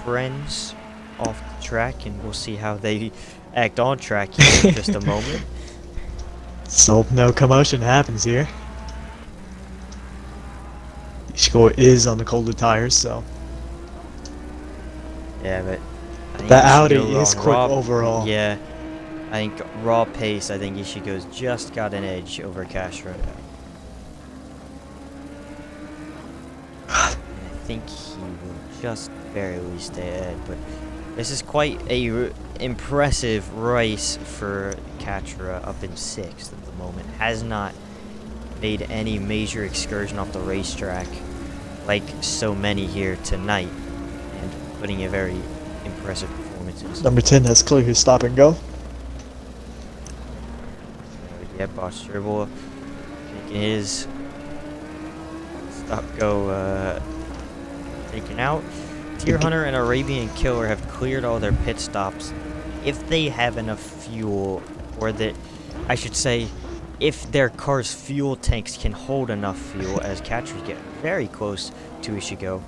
Speaker 1: friends off the track, and we'll see how they act on track here in just a moment.
Speaker 2: So no commotion happens here. Ishigo is on the colder tires, so...
Speaker 1: Yeah, but I think
Speaker 2: That Audi
Speaker 1: Ishigo
Speaker 2: is
Speaker 1: on
Speaker 2: quick
Speaker 1: raw-
Speaker 2: overall.
Speaker 1: Yeah, I think raw pace. I think Ishigo's just got an edge over Castro. I think he will just barely stay ahead, but this is quite a impressive race for Catra up in 6th at the moment. Has not made any major excursion off the racetrack like so many here tonight, and putting a very impressive performance in.
Speaker 2: Number 10 has cleared his stop and go.
Speaker 1: Yeah, Bosch Turbo taking his stop go taken out. Deer Hunter and Arabian Killer have cleared all their pit stops. If they have enough fuel, or that, I should say, if their car's fuel tanks can hold enough fuel, as catchers get very close to Ishigo.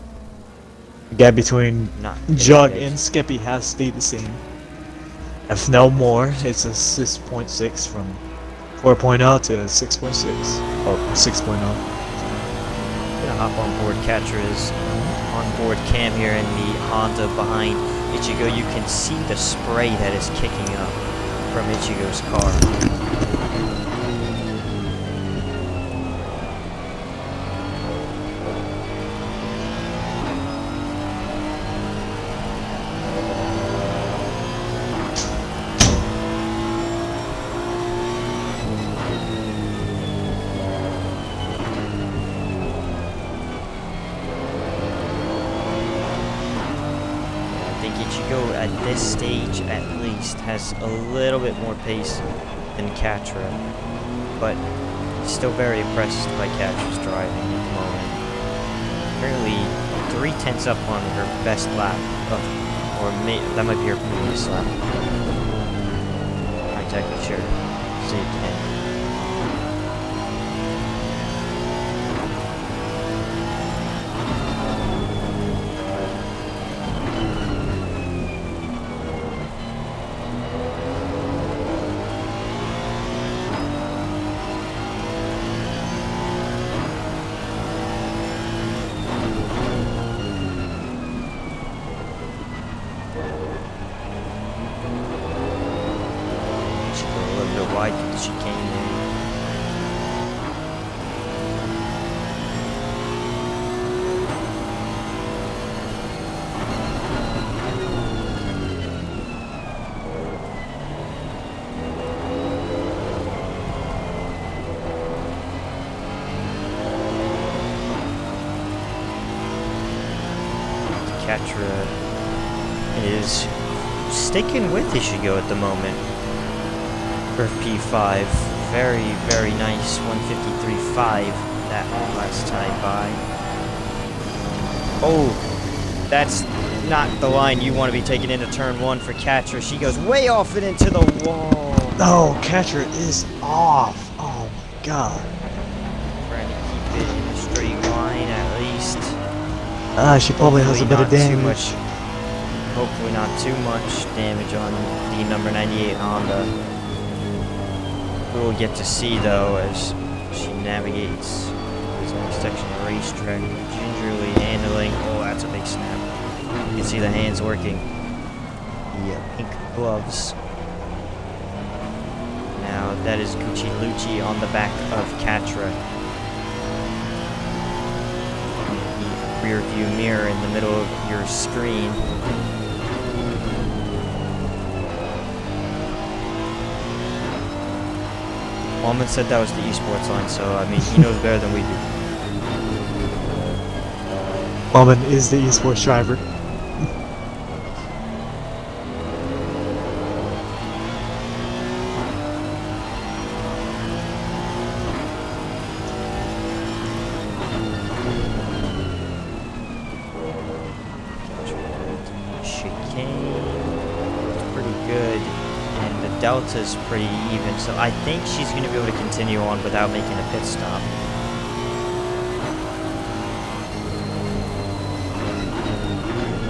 Speaker 2: The gap between
Speaker 1: Not
Speaker 2: Jug
Speaker 1: very big.
Speaker 2: and Skippy has stayed the same. If no more, it's a 6.6 from 4.0 to 6.6. Oh, 6.0.
Speaker 1: Gonna hop on board Catra's onboard cam here in the Honda behind Ichigo. You can see the spray that is kicking up from Ichigo's car. Ichigo at this stage at least has a little bit more pace than Catra, but still very impressed by Catra's driving at the moment. Apparently 3/10 up on her best lap, that might be her previous lap. Not exactly sure. See it again. Wide through the chicane there. Katra is sticking with Ishigo at the moment for P5. Very, very nice 153.5 that last time by. Oh, that's not the line you want to be taking into turn 1 for Katra. She goes way off and into the wall.
Speaker 2: No, catcher is off. Oh my god.
Speaker 1: Trying to keep it in a straight line at least.
Speaker 2: She probably has a bit of damage.
Speaker 1: Hopefully not too much damage on the number 98 Honda. We'll get to see though as she navigates this section of the racetrack, gingerly handling. Oh, that's a big snap. You can see the hands working. The pink gloves. Now that is Gucci Lucci on the back of Katra. The rear view mirror in the middle of your screen. Wallman said that was the esports line, so I mean he knows better than we do.
Speaker 2: Wallman is the esports driver.
Speaker 1: Delta's pretty even, so I think she's going to be able to continue on without making a pit stop.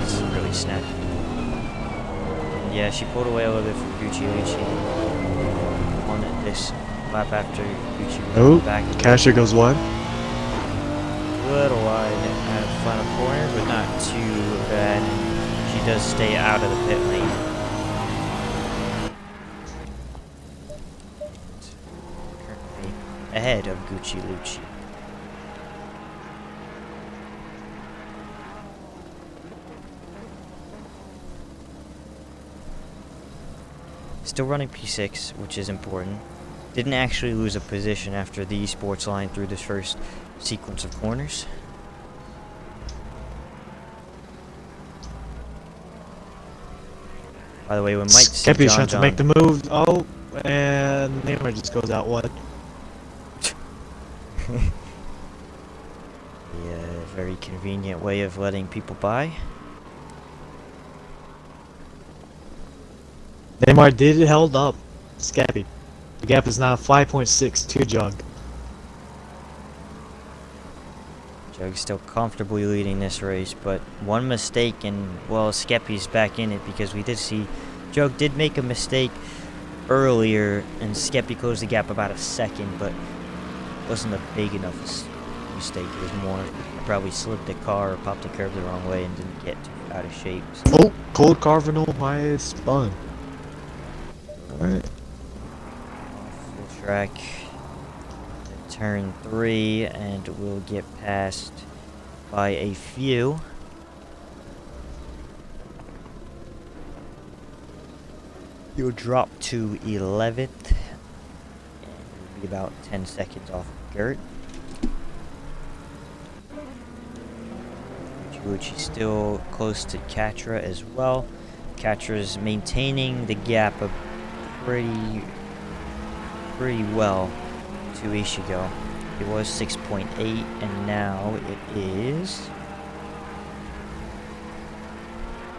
Speaker 1: It's really snappy. Yeah, she pulled away a little bit from Gucci Lucci on this lap after Gucci
Speaker 2: oh,
Speaker 1: back.
Speaker 2: Kasha goes wide.
Speaker 1: A little wide at the final corner, but not too bad. She does stay out of the pit lane. Ahead of Gucci Lucci. Still running P6, which is important. Didn't actually lose a position after the esports line through this first sequence of corners. By the way, we might see
Speaker 2: Skeppy's trying to make the move. Oh, and Neymar just goes out wide.
Speaker 1: Yeah, very convenient way of letting people by.
Speaker 2: Neymar did held up Skeppy. The gap is now 5.6 to Jug.
Speaker 1: Jug's still comfortably leading this race, but one mistake and, well, Skeppy's back in it because we did see Jug did make a mistake earlier and Skeppy closed the gap about a second, but wasn't a big enough mistake. It was more probably slipped the car or popped the curb the wrong way and didn't get too out of shape. So.
Speaker 2: Oh, Cold Carvinal by spun. Alright.
Speaker 1: Full track. Turn 3, and we'll get passed by a few. You'll drop to 11th. About 10 seconds off Gert. Gucci's still close to Katra as well. Katra's maintaining the gap pretty well to Ishigo. It was 6.8 and now it is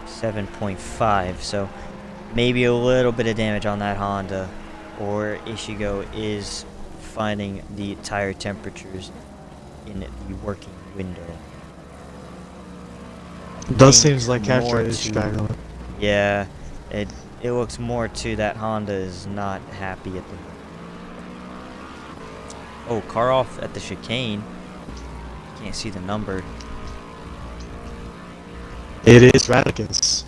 Speaker 1: 7.5. So maybe a little bit of damage on that Honda, or Ishigo is finding the tire temperatures in the working window.
Speaker 2: Does seems like Katra is struggling.
Speaker 1: Yeah, it looks more to that Honda is not happy at the moment. Oh, car off at the chicane. Can't see the number.
Speaker 2: It is Radicus.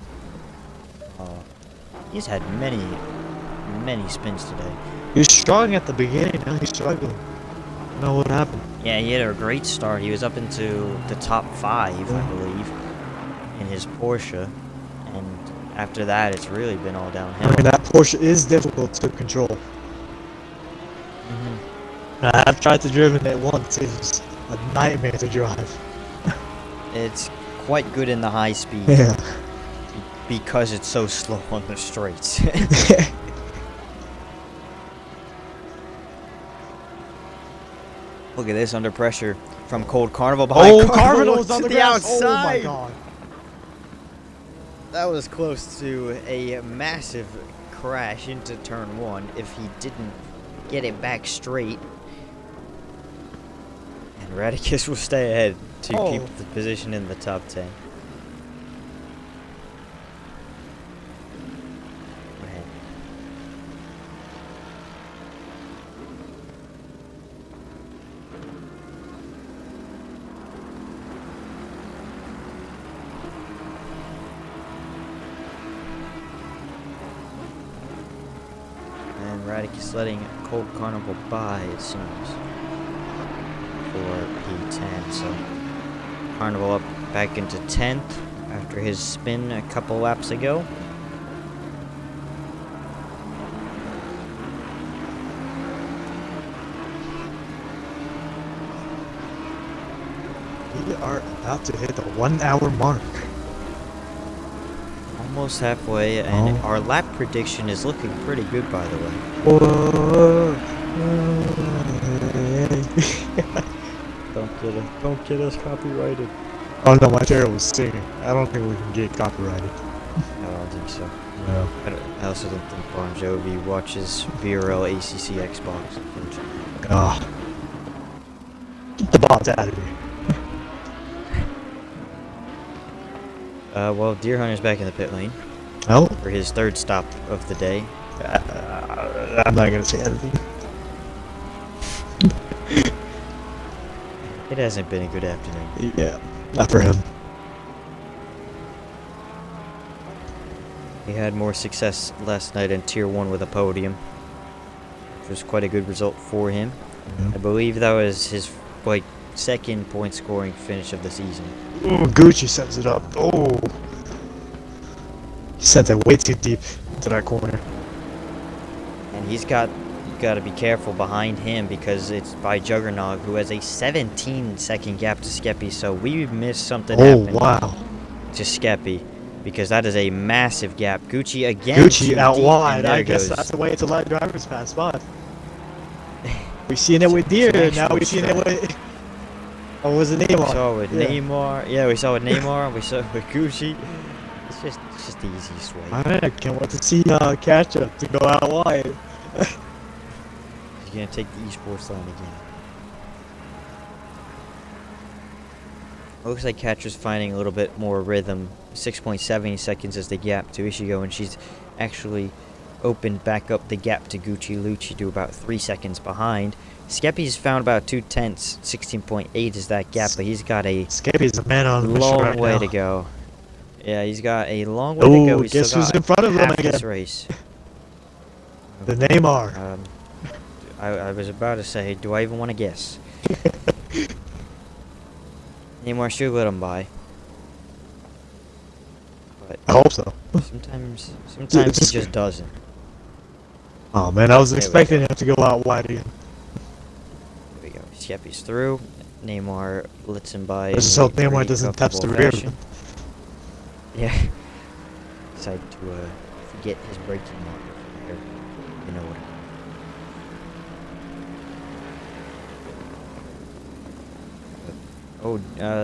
Speaker 1: He's had many spins today.
Speaker 2: He was strong at the beginning, now he's struggling. I don't know what happened.
Speaker 1: Yeah, he had a great start. He was up into the top 5, I believe, in his Porsche. And after that, it's really been all downhill.
Speaker 2: I mean, that Porsche is difficult to control. I've tried to drive it once. It's a nightmare to drive.
Speaker 1: It's quite good in the high speed.
Speaker 2: Yeah.
Speaker 1: Because it's so slow on the straights. Look at this under pressure from Cold Carnival behind
Speaker 2: Carnival's on
Speaker 1: to
Speaker 2: the
Speaker 1: the
Speaker 2: grass.
Speaker 1: outside.
Speaker 2: Oh my god.
Speaker 1: That was close to a massive crash into turn 1 if he didn't get it back straight. And Radicus will stay ahead to keep the position in the top 10. Radicus letting Cold Carnival by, it seems, for P10. So Carnival up back into 10th after his spin a couple laps ago.
Speaker 2: We are about to hit the 1 hour mark.
Speaker 1: Almost halfway, and our lap prediction is looking pretty good, by the way.
Speaker 2: Whoa.
Speaker 1: Don't get us copyrighted.
Speaker 2: Oh no, my chair was singing. I don't think we can get copyrighted.
Speaker 1: No, I don't think so.
Speaker 2: No.
Speaker 1: I also don't think Bon Jovi watches BRL ACC Xbox.
Speaker 2: Ah. Get the bots out of here.
Speaker 1: Well, Deer Hunter's back in the pit lane
Speaker 2: Oh.
Speaker 1: for his 3rd stop of the day.
Speaker 2: I'm not gonna say anything.
Speaker 1: It hasn't been a good afternoon.
Speaker 2: Yeah, not for him.
Speaker 1: He had more success last night in Tier 1 with a podium, which was quite a good result for him.
Speaker 2: Yeah.
Speaker 1: I believe that was his, 2nd point scoring finish of the season.
Speaker 2: Ooh, Gucci sends it up. Oh. He sent it way too deep into that corner.
Speaker 1: And he's got to be careful behind him because it's by Juggernog, who has a 17-second gap to Skeppy, so we missed something happening
Speaker 2: wow.
Speaker 1: to Skeppy because that is a massive gap. Gucci again.
Speaker 2: Gucci out
Speaker 1: deep,
Speaker 2: wide.
Speaker 1: and there
Speaker 2: I guess
Speaker 1: goes.
Speaker 2: that's the way to let drivers pass by. We've seen it with Deer, now we've seen it with... What was the name
Speaker 1: We
Speaker 2: on?
Speaker 1: saw it with Neymar. Yeah, we saw it with Neymar. We saw it with Gucci. It's just the easiest way.
Speaker 2: I can't wait to see catch up to go out wide.
Speaker 1: He's gonna take the esports line again. Looks like Catcher's finding a little bit more rhythm. 6.70 seconds is the gap to Ishigo, and she's actually opened back up the gap to Gucci Lucci to about 3 seconds behind. Skeppy's found about 2/10. 16.8 is that gap, but he's got a
Speaker 2: Skeppy's a man on the
Speaker 1: long
Speaker 2: right
Speaker 1: way
Speaker 2: now.
Speaker 1: to go. Yeah, he's got a long way to go. He's
Speaker 2: guess
Speaker 1: still
Speaker 2: who's
Speaker 1: got
Speaker 2: in front of him
Speaker 1: half this
Speaker 2: again?
Speaker 1: race.
Speaker 2: The Neymar.
Speaker 1: I was about to say, do I even want to guess? Neymar should let him by. But
Speaker 2: I hope so.
Speaker 1: sometimes he just doesn't.
Speaker 2: Oh man, I was
Speaker 1: There we
Speaker 2: expecting him to go out wide again.
Speaker 1: There we go. Skeppy's through. Neymar lets him by.
Speaker 2: Let's just
Speaker 1: in a
Speaker 2: hope Neymar
Speaker 1: pretty
Speaker 2: doesn't touch the
Speaker 1: comfortable
Speaker 2: rear.
Speaker 1: fashion. Yeah. Decide to forget his braking marker from there. You know what I mean.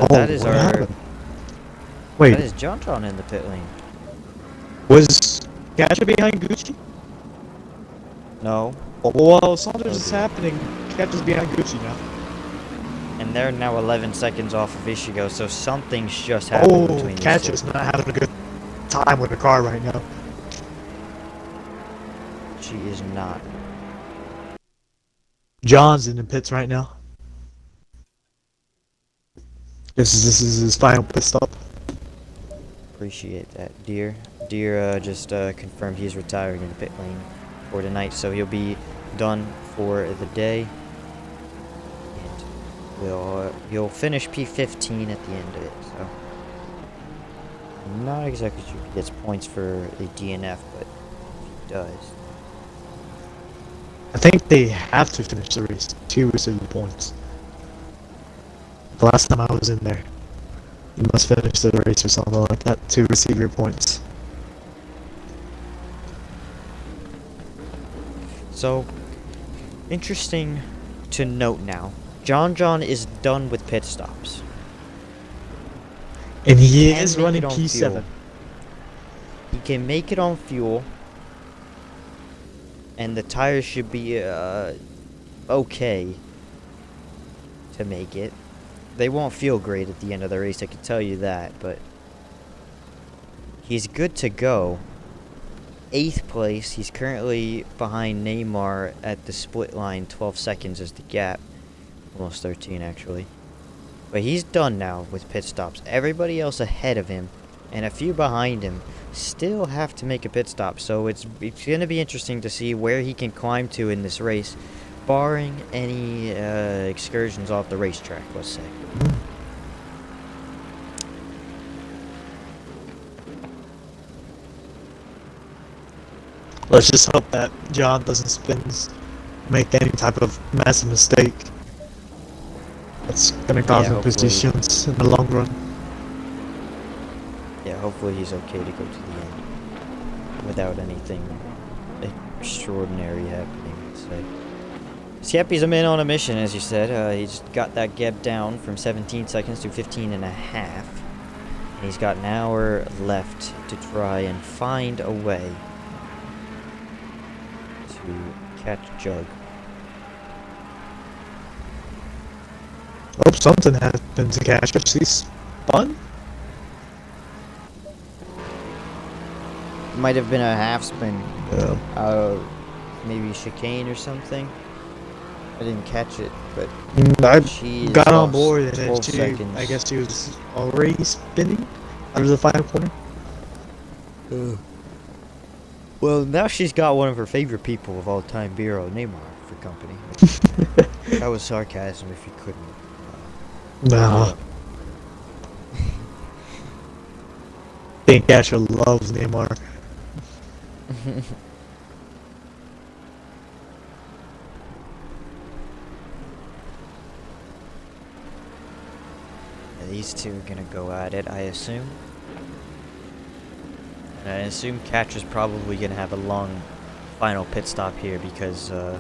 Speaker 1: That is
Speaker 2: what
Speaker 1: our.
Speaker 2: happened? Wait,
Speaker 1: That is John in the pit lane.
Speaker 2: was Catcher behind Gucci?
Speaker 1: No.
Speaker 2: Well, something is
Speaker 1: Okay.
Speaker 2: happening. Catcher's behind Gucci now.
Speaker 1: And they're now 11 seconds off of Ishigo, so something's just happened
Speaker 2: Oh,
Speaker 1: between these
Speaker 2: Catcher's
Speaker 1: two.
Speaker 2: not having a good time with the car right now.
Speaker 1: She is not.
Speaker 2: John's in the pits right now. This is his final pit stop.
Speaker 1: Appreciate that, Deer. Deer just confirmed he's retiring in the pit lane for tonight, so he'll be done for the day. And he'll finish P15 at the end of it, so. I'm not exactly sure if he gets points for the DNF, but if he does.
Speaker 2: I think they have to finish the race to receive the points. The last time I was in there. You must finish the race or something like that to receive your points.
Speaker 1: So, interesting to note now. John is done with pit stops.
Speaker 2: And he
Speaker 1: Can
Speaker 2: is
Speaker 1: make
Speaker 2: running
Speaker 1: it on
Speaker 2: P7.
Speaker 1: fuel. He can make it on fuel. And the tires should be okay to make it. They won't feel great at the end of the race, I can tell you that, but he's good to go. 8th place. He's currently behind Neymar at the split line. 12 seconds is the gap. Almost 13, actually. But he's done now with pit stops. Everybody else ahead of him and a few behind him still have to make a pit stop. So it's going to be interesting to see where he can climb to in this race, barring any excursions off the racetrack, let's say.
Speaker 2: Let's just hope that John doesn't make any type of massive mistake. That's gonna cause him positions in the long run.
Speaker 1: Yeah, hopefully he's okay to go to the end without anything extraordinary happening, I'd say. Skeppy's a man on a mission, as you said. He's got that gap down from 17 seconds to 15 and a half. And he's got an hour left to try and find a way to catch Jug.
Speaker 2: Hope something happened to Cash. He's spun?
Speaker 1: Might have been a half spin.
Speaker 2: Yeah.
Speaker 1: Maybe chicane or something. I didn't catch it, but
Speaker 2: I
Speaker 1: she
Speaker 2: got on
Speaker 1: lost
Speaker 2: board and
Speaker 1: 12
Speaker 2: then
Speaker 1: seconds.
Speaker 2: I guess she was already spinning out of the final corner.
Speaker 1: Well, now she's got one of her favorite people of all time, BRL Neymar, for company. That was sarcasm if you couldn't.
Speaker 2: Nah. I think Catcher loves Neymar.
Speaker 1: These two are gonna go at it, I assume. And I assume Catcher's probably gonna have a long final pit stop here because
Speaker 2: All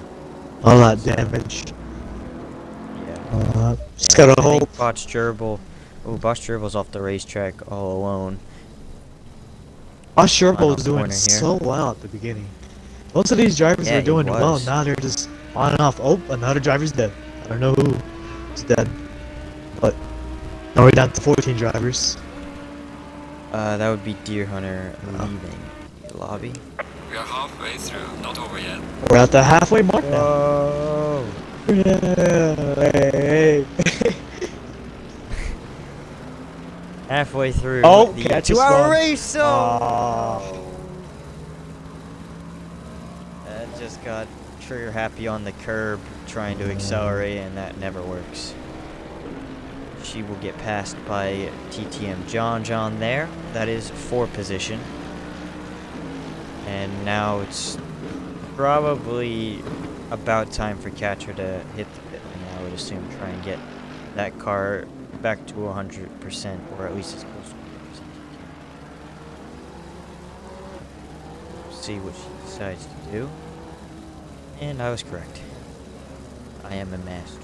Speaker 2: that damage.
Speaker 1: yeah.
Speaker 2: Just gotta hope.
Speaker 1: Botch Gerbil. Oh, Botch Gerbil's off the racetrack all alone.
Speaker 2: Sherbo was doing
Speaker 1: corner here.
Speaker 2: so well at the beginning. Most of these drivers
Speaker 1: Yeah,
Speaker 2: are doing
Speaker 1: he
Speaker 2: well.
Speaker 1: was.
Speaker 2: Now they're just on and off. Oh, another driver's dead. I don't know who is dead. But now we're down to 14 drivers.
Speaker 1: That would be Deer Hunter leaving the lobby.
Speaker 3: We are halfway through, not over yet.
Speaker 2: We're at the halfway mark now.
Speaker 1: Whoa!
Speaker 2: Yeah, hey.
Speaker 1: Halfway through
Speaker 2: Oh,
Speaker 1: the
Speaker 2: catch us
Speaker 1: 2-hour
Speaker 2: one.
Speaker 1: race.
Speaker 2: Oh.
Speaker 1: Just got trigger happy on the curb trying to accelerate, and that never works. She will get passed by TTM John there. That is 4th position. And now it's probably about time for Catcher to hit the pit lane, I would assume, try and get that car back to 100%, or at least as close to 100%. See what she decides to do. And I was correct. I am a master.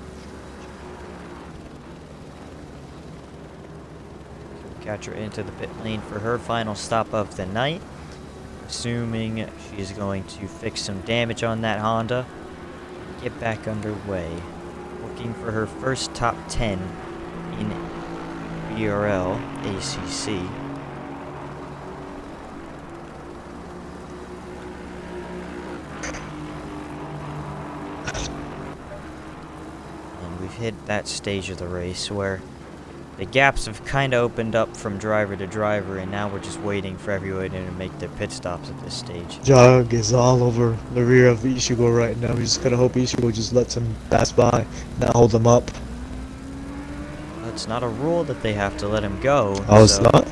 Speaker 1: Catcher into the pit lane for her final stop of the night. Assuming she's going to fix some damage on that Honda. Get back underway. Looking for her first top 10 in BRL ACC. And we've hit that stage of the race where the gaps have kind of opened up from driver to driver, and now we're just waiting for everyone to make their pit stops at this stage.
Speaker 2: Jug is all over the rear of Ichigo right now. We just gotta hope Ichigo just lets him pass by, not hold him up.
Speaker 1: It's not a rule that they have to let him go.
Speaker 2: Oh, it's not?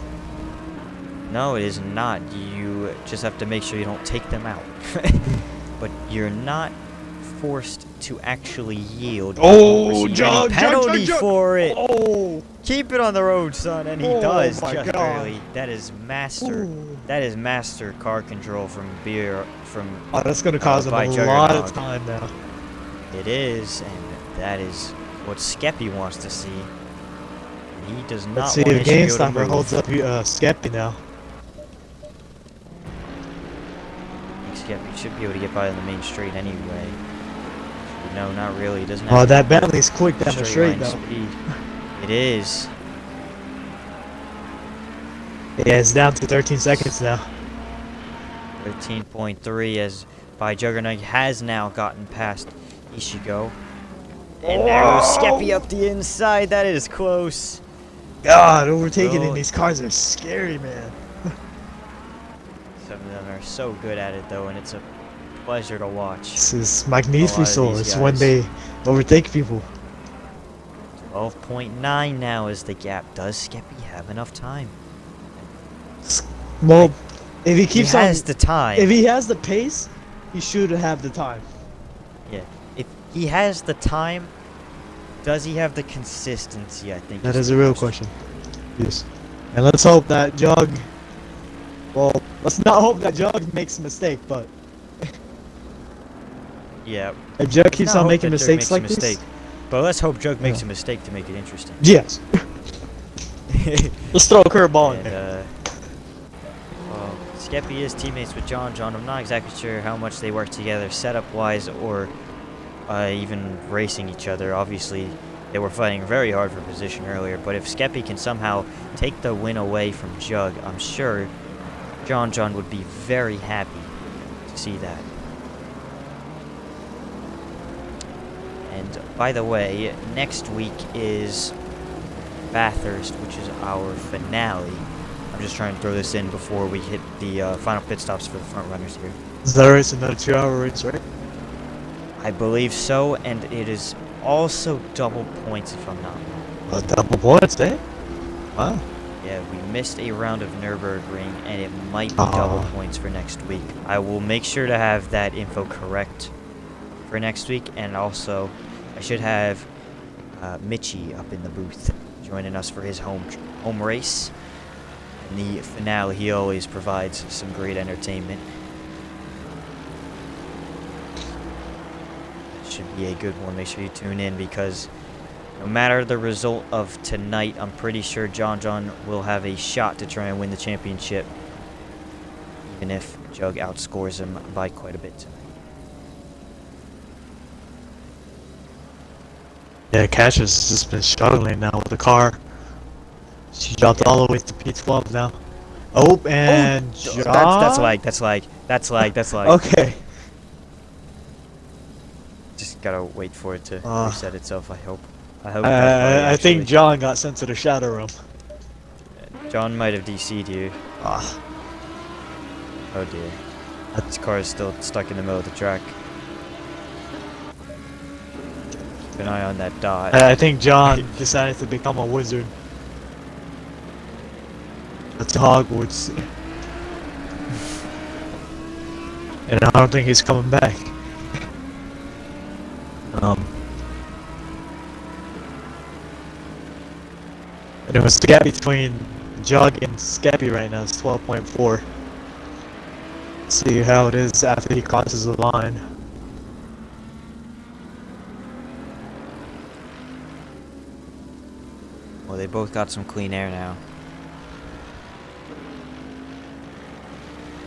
Speaker 1: No, it is not. You just have to make sure you don't take them out. But you're not forced to actually yield.
Speaker 2: Oh,
Speaker 1: Receive
Speaker 2: Jug,
Speaker 1: any penalty
Speaker 2: Jug.
Speaker 1: for it.
Speaker 2: Oh,
Speaker 1: Keep it on the road, son, and he
Speaker 2: Oh
Speaker 1: does
Speaker 2: my
Speaker 1: just
Speaker 2: God.
Speaker 1: barely. That is master.
Speaker 2: Ooh.
Speaker 1: That is master car control from
Speaker 2: Oh, that's gonna cause him
Speaker 1: by
Speaker 2: a lot of
Speaker 1: Juggernog.
Speaker 2: time now.
Speaker 1: It is, and that is what Skeppy wants to see. And he does not
Speaker 2: Let's see
Speaker 1: want
Speaker 2: if
Speaker 1: Ishio to
Speaker 2: GameStopper
Speaker 1: move.
Speaker 2: holds up Skeppy now.
Speaker 1: I think Skeppy should be able to get by on the main straight anyway. No, not really. He doesn't
Speaker 2: Oh,
Speaker 1: have
Speaker 2: that Bentley's quick down the straight
Speaker 1: line
Speaker 2: though.
Speaker 1: speed. It is.
Speaker 2: Yeah, it's down to 13 seconds now.
Speaker 1: 13.3 as by Juggernaut has now gotten past Ishigo. And now Skeppy up the inside. That is close.
Speaker 2: God, overtaking in
Speaker 1: Oh.
Speaker 2: these cars are scary, man.
Speaker 1: Some of them are so good at it though, and it's a pleasure to watch.
Speaker 2: This is
Speaker 1: A lot of
Speaker 2: magnificent.
Speaker 1: these
Speaker 2: It's when
Speaker 1: guys.
Speaker 2: they overtake people.
Speaker 1: 12.9 now is the gap. Does Skeppy have enough time?
Speaker 2: Well, if he keeps
Speaker 1: he
Speaker 2: on,
Speaker 1: has the time.
Speaker 2: if he has the pace, he should have the time.
Speaker 1: Yeah. If he has the time, does he have the consistency? I think
Speaker 2: That is a real question. Yes. And let's hope that Jug. Well, let's not hope that Jug makes a mistake, but
Speaker 1: Yeah.
Speaker 2: if Jug keeps
Speaker 1: Not
Speaker 2: on
Speaker 1: hope
Speaker 2: making
Speaker 1: that Jug
Speaker 2: mistakes
Speaker 1: makes a
Speaker 2: like
Speaker 1: mistake.
Speaker 2: this,
Speaker 1: But let's hope Jug makes
Speaker 2: Yeah.
Speaker 1: a mistake to make it interesting.
Speaker 2: yes. Let's throw a curveball in
Speaker 1: And,
Speaker 2: there.
Speaker 1: well, Skeppy is teammates with John. I'm not exactly sure how much they work together setup-wise or even racing each other. Obviously, they were fighting very hard for position earlier, but if Skeppy can somehow take the win away from Jug, I'm sure John would be very happy to see that. And by the way, next week is Bathurst, which is our finale. I'm just trying to throw this in before we hit the final pit stops for the front runners here.
Speaker 2: Is that race another 2-hour race, right?
Speaker 1: I believe so, and it is also double points if I'm not wrong.
Speaker 2: Double points, eh? Wow.
Speaker 1: Yeah, we missed a round of Nürburgring, and it might be double
Speaker 2: Aw.
Speaker 1: points for next week. I will make sure to have that info correct for next week, and also I should have Mitchie up in the booth joining us for his home race. In the finale, he always provides some great entertainment. That should be a good one. Make sure you tune in because no matter the result of tonight, I'm pretty sure John will have a shot to try and win the championship, even if Jug outscores him by quite a bit tonight.
Speaker 2: Yeah, Cash has just been struggling now with the car. She dropped all the way to P12 now. Oh, and
Speaker 1: That's like.
Speaker 2: Okay.
Speaker 1: Just gotta wait for it to
Speaker 2: Ah.
Speaker 1: reset itself. I hope. it does right,
Speaker 2: I think
Speaker 1: actually.
Speaker 2: John got sent to the shadow room.
Speaker 1: John might have DC'd you.
Speaker 2: Ah,
Speaker 1: Oh dear. This car is still stuck in the middle of the track. Keep an eye on that dot.
Speaker 2: I think John decided to become a wizard. That's Hogwarts. And I don't think he's coming back. And it was the gap between Jug and Skeppy right now. It's 12.4. See how it is after he crosses the line.
Speaker 1: Well, they both got some clean air now.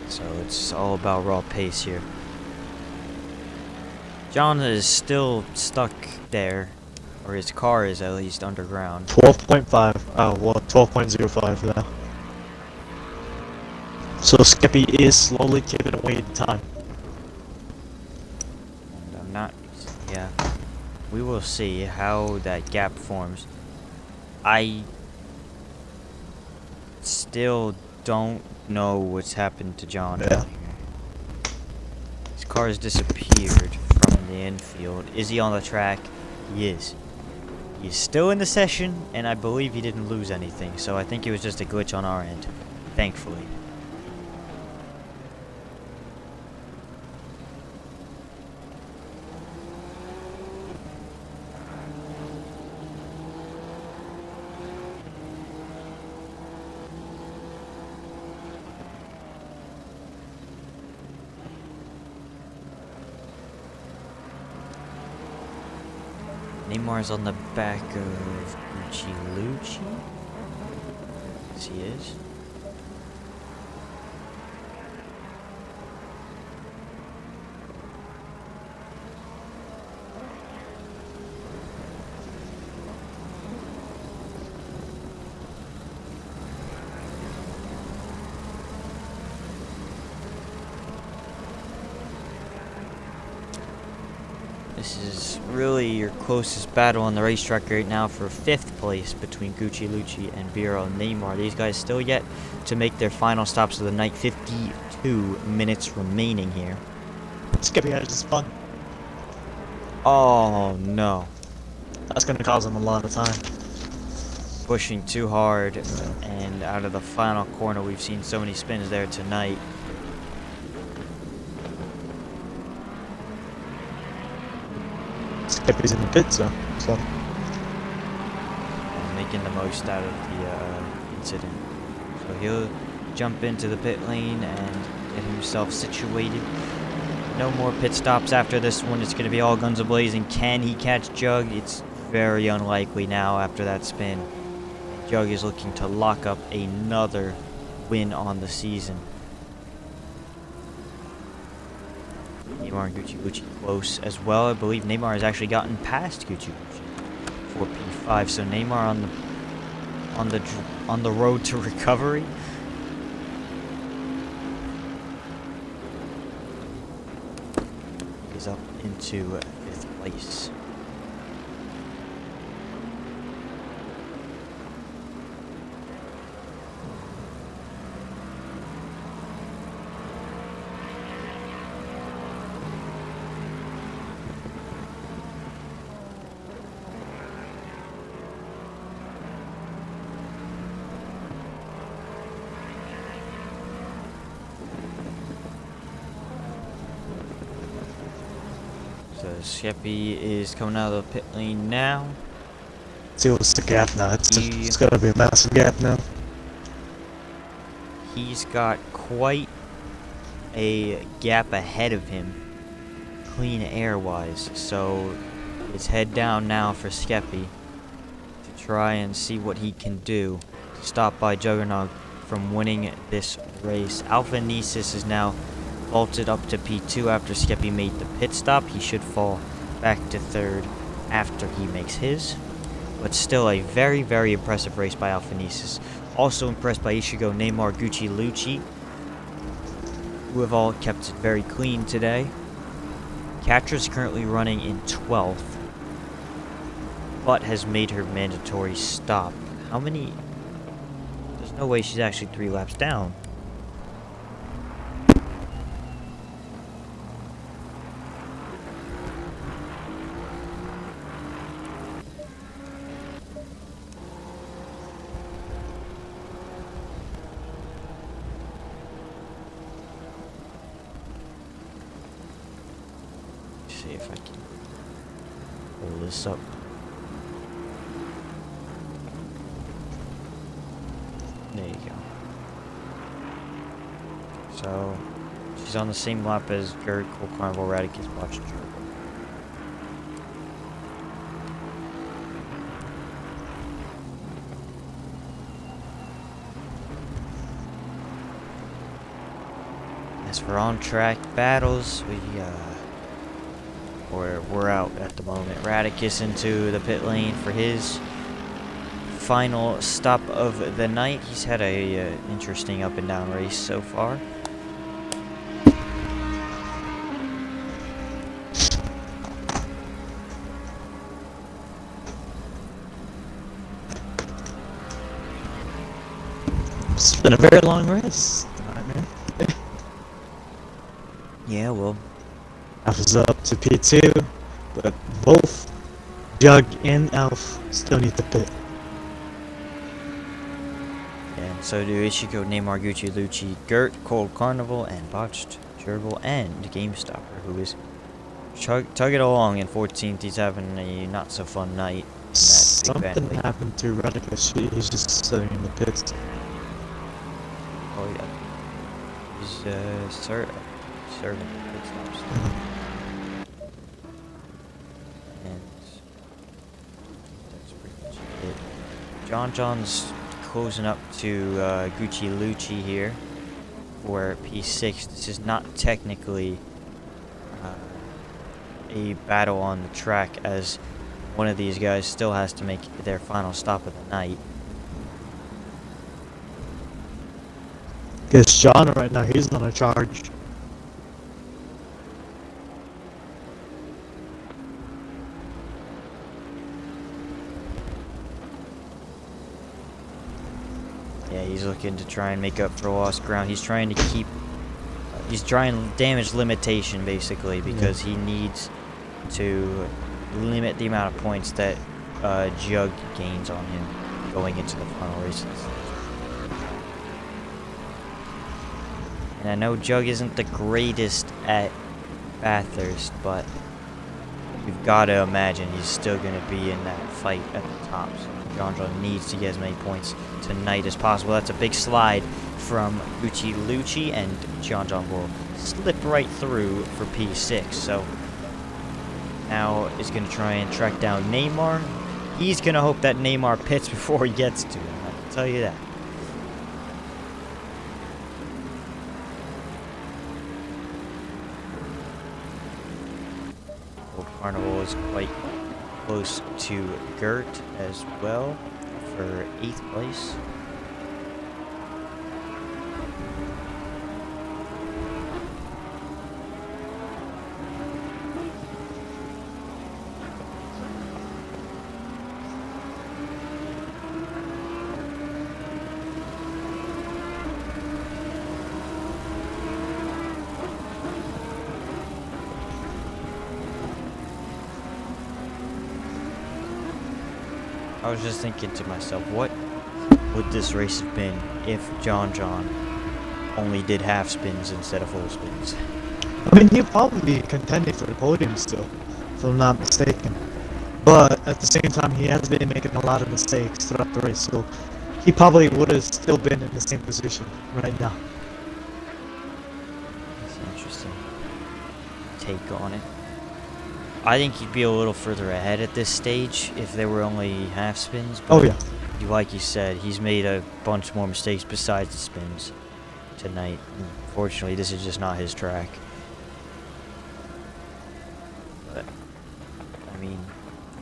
Speaker 1: So it's all about raw pace here. John is still stuck there, or his car is at least underground.
Speaker 2: 12.5. Oh, well, 12.05 now. So Skeppy is slowly chipping away at time.
Speaker 1: And I'm not. Yeah. We will see how that gap forms. I still don't know what's happened to John
Speaker 2: Yeah.
Speaker 1: down here. His car has disappeared from the infield. Is he on the track? He is. He's still in the session, and I believe he didn't lose anything, so I think it was just a glitch on our end, thankfully. Neymar's on the back of Gucci Lucci. Yes, he is. This is really your closest battle on the racetrack right now for 5th place between Gucci Lucci and BRL Neymar. These guys still yet to make their final stops of the night. 52 minutes remaining here.
Speaker 2: Skippy has his fun.
Speaker 1: Oh no.
Speaker 2: That's gonna cause him a lot of time.
Speaker 1: Pushing too hard, and out of the final corner, we've seen so many spins there tonight.
Speaker 2: Skippy's in the pit zone, so
Speaker 1: Making the most out of the incident. So he'll jump into the pit lane and get himself situated. No more pit stops after this one. It's going to be all guns a-blazing. Can he catch Jug? It's very unlikely now after that spin. Jug is looking to lock up another win on the season. Neymar and Gucci Lucci close as well. I believe Neymar has actually gotten past Gucci Lucci for P5. So Neymar on the road to recovery. He's up into 5th place. So Sheppy is coming out of the pit lane now.
Speaker 2: see what's the gap now. It's gotta be a massive gap now.
Speaker 1: He's got quite a gap ahead of him, clean air-wise. So it's head down now for Skeppy to try and see what he can do to stop by Juggernaut from winning this race. Alpha Nesis is now vaulted up to P2 after Skeppy made the pit stop. He should fall back to 3rd after he makes his. But still a very, very impressive race by Alpha Nesis. Also impressed by Ishigo, Neymar, Gucci, Lucci, who have all kept it very clean today. Katra's currently running in 12th, but has made her mandatory stop. How many? There's no way she's actually 3 laps down. See if I can pull this up. There you go. So she's on the same lap as Very Cool Carnival Radicus Watch. As for on-track battles, we're out at the moment. Radicus into the pit lane for his final stop of the night. He's had a interesting up and down race so far.
Speaker 2: It's been a very long race tonight, man.
Speaker 1: Yeah, well,
Speaker 2: Alpha's up to P2, but both Jug and Alf still need to pit.
Speaker 1: and so do Ichigo, Neymar, Gucci, Lucci, Gert, Cold Carnival, and Botched, Gerbil, and GameStopper, who is tugging along in 14th. He's having a not so fun night.
Speaker 2: Something happened to Radicus. He's just sitting in the pits.
Speaker 1: Oh yeah, he's serving pit stops. And John's closing up to Gucci Lucci here for P6. This is not technically a battle on the track, as one of these guys still has to make their final stop of the night.
Speaker 2: Guess John right now, he's on a charge.
Speaker 1: Yeah, he's looking to try and make up for lost ground. He's trying to keep... he's trying to damage limitation, basically, because he needs to limit the amount of points that Jug gains on him going into the final races. And I know Jug isn't the greatest at Bathurst, but you've got to imagine he's still going to be in that fight at the top. So John needs to get as many points tonight as possible. That's a big slide from Gucci Lucci, and John will slip right through for P6. So now is going to try and track down Neymar. He's going to hope that Neymar pits before he gets to him, I can tell you that. Carnival is quite close to Gert as well for 8th place. I was just thinking to myself, what would this race have been if John only did half spins instead of full spins?
Speaker 2: I mean, he'll probably be contending for the podium still, if I'm not mistaken. But at the same time, he has been making a lot of mistakes throughout the race, so he probably would have still been in the same position right now.
Speaker 1: That's an interesting take on it. I think he'd be a little further ahead at this stage if there were only half spins. But
Speaker 2: oh yeah.
Speaker 1: Like you said, he's made a bunch more mistakes besides the spins tonight. Unfortunately, this is just not his track. But, I mean,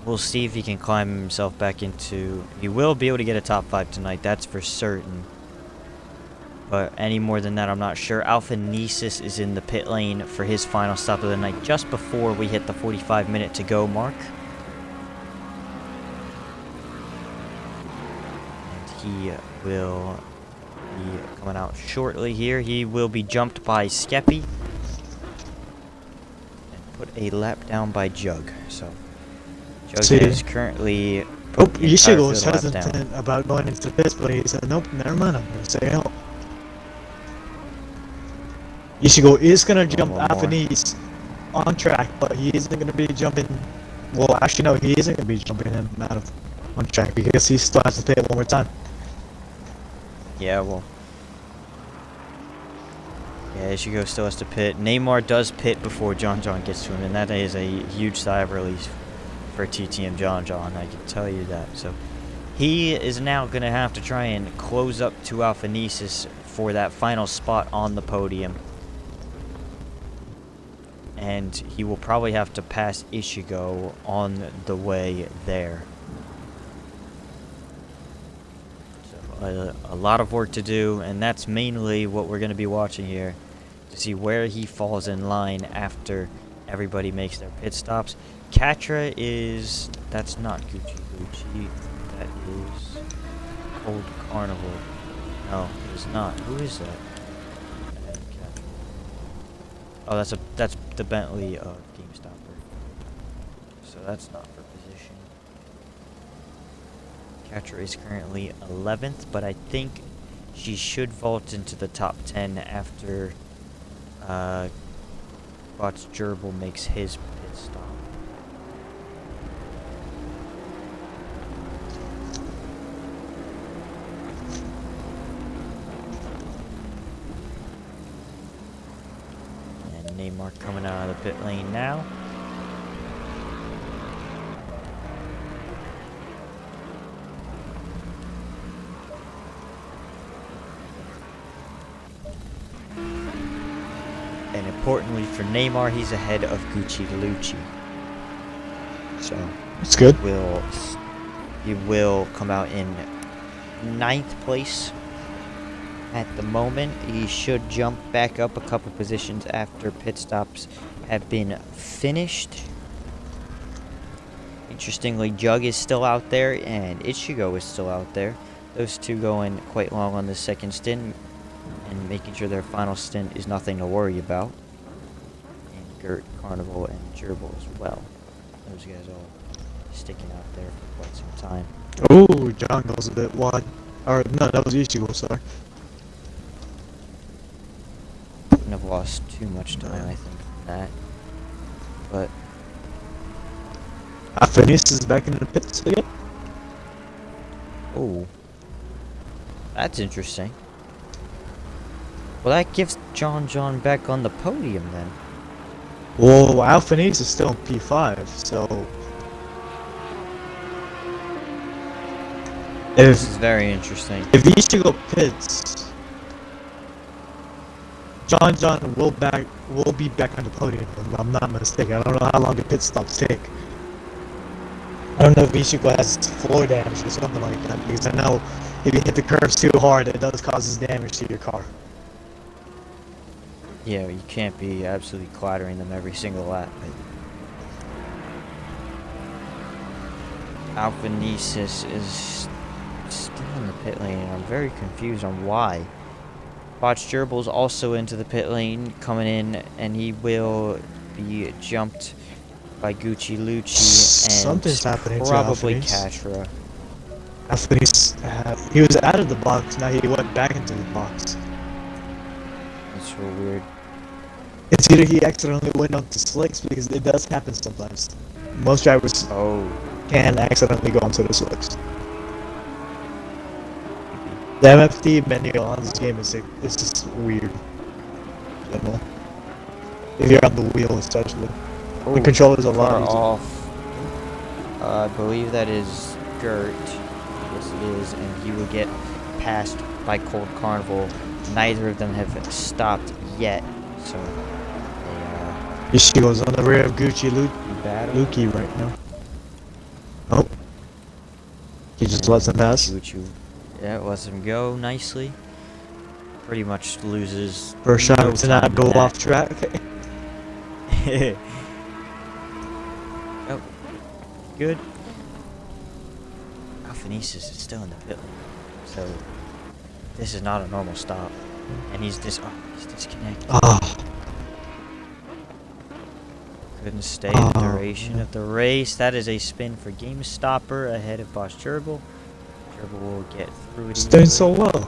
Speaker 1: we'll see if he can climb himself back into... He will be able to get a top 5 tonight, that's for certain. But any more than that, I'm not sure. Alpha Nesis is in the pit lane for his final stop of the night, just before we hit the 45-minute to go mark. And he will be coming out shortly here. He will be jumped by Skeppy and put a lap down by Jug. So Jug is currently...
Speaker 2: Oh, Yishigo was hesitant about going into the pits, but he said, nope, never mind, I'm going to stay out. Yishigo is going to jump Alphanese on track, but he isn't going to be jumping... Well, actually, no, he isn't going to be jumping him out of on track because he still has to pit one more time.
Speaker 1: Yeah, well... Yeah, Yishigo still has to pit. Neymar does pit before John gets to him, and that is a huge sigh of relief for TTM John, I can tell you that. So he is now going to have to try and close up to Alphanesis for that final spot on the podium. And he will probably have to pass Ishigo on the way there. So a lot of work to do, and that's mainly what we're going to be watching here, to see where he falls in line after everybody makes their pit stops. Katra is... That's not Gucci Gucci. That is Cold Carnival. No, it's not. Who is that? Oh, that's the Bentley GameStopper. So that's not for position. Katra is currently 11th, but I think she should vault into the top 10 after Bots Gerbil makes his pit stop. Neymar coming out of the pit lane now. importantly for Neymar, he's ahead of Gucci Lucci. So
Speaker 2: It's good.
Speaker 1: he will come out in 9th place at the moment. He should jump back up a couple positions after pit stops have been finished. Interestingly, Jug is still out there and Ichigo is still out there. Those two going quite long on the second stint and making sure their final stint is nothing to worry about. And Gert, Carnival, and Gerbil as well. Those guys all sticking out there for quite some time.
Speaker 2: Oh, John goes a bit wide. Or, no, that was Ichigo, sorry.
Speaker 1: Wouldn't have lost too much time, I think, from that. But
Speaker 2: Phineas is back in the pits again.
Speaker 1: oh, that's interesting. Well, that gives John back on the podium then.
Speaker 2: Whoa, Alphanese is still in P5, so...
Speaker 1: This is very interesting.
Speaker 2: If Ichigo pits, John will be back on the podium, if I'm not mistaken. I don't know how long the pit stops take. I don't know if Ichigo has floor damage or something like that, because I know if you hit the curves too hard, it does cause damage to your car.
Speaker 1: Yeah, you can't be absolutely clattering them every single lap. Alphanesis is still in the pit lane, and I'm very confused on why. Botch Gerbil's also into the pit lane, coming in, and he will be jumped by Gucci Lucci and
Speaker 2: Something's happening to
Speaker 1: probably
Speaker 2: Alphanese.
Speaker 1: Cashra.
Speaker 2: Alphanese, he was out of the box, now he went back into the box.
Speaker 1: That's real weird.
Speaker 2: It's either he accidentally went onto slicks, because it does happen sometimes. Most drivers can accidentally go onto the slicks. The MFT menu on this game is just weird. In general. If you're on the wheel, especially. The controllers are a lot easier.
Speaker 1: Off. I believe that is Gert. Yes, it is, and he will get passed by Cold Carnival. Neither of them have stopped yet, so they
Speaker 2: Ichigo's on the rear of Gucci Luki right now. Oh. He just lets him pass.
Speaker 1: Gucci, yeah, lets him go nicely. Pretty much loses.
Speaker 2: First shot
Speaker 1: no
Speaker 2: to not go
Speaker 1: time in
Speaker 2: off track.
Speaker 1: that. Oh, good. Alphanesis is still in the pit lane, so this is not a normal stop, and he's disconnected.
Speaker 2: Ah.
Speaker 1: Couldn't stay the duration of the race. That is a spin for Game Stopper ahead of Boss Gerbil. Gerbil will get through it.
Speaker 2: He's doing so well.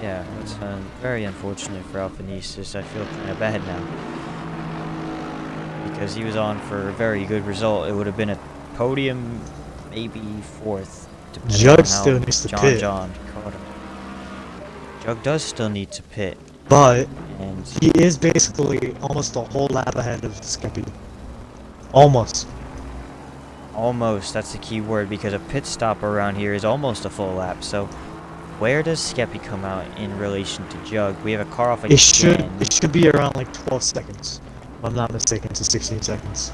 Speaker 1: Yeah, it's very unfortunate for Alphanesis. I feel kind of bad now. Because he was on for a very good result. It would have been a podium, maybe 4th.
Speaker 2: Jug still needs to pit.
Speaker 1: John caught him. Jug does still need to pit.
Speaker 2: But
Speaker 1: And
Speaker 2: he is basically almost a whole lap ahead of Skeppy. Almost.
Speaker 1: almost, that's the key word, because a pit stop around here is almost a full lap. So where does Skeppy come out in relation to Jug? We have a car off again.
Speaker 2: It should be around like 12 seconds. If I'm not mistaken, to 16 seconds.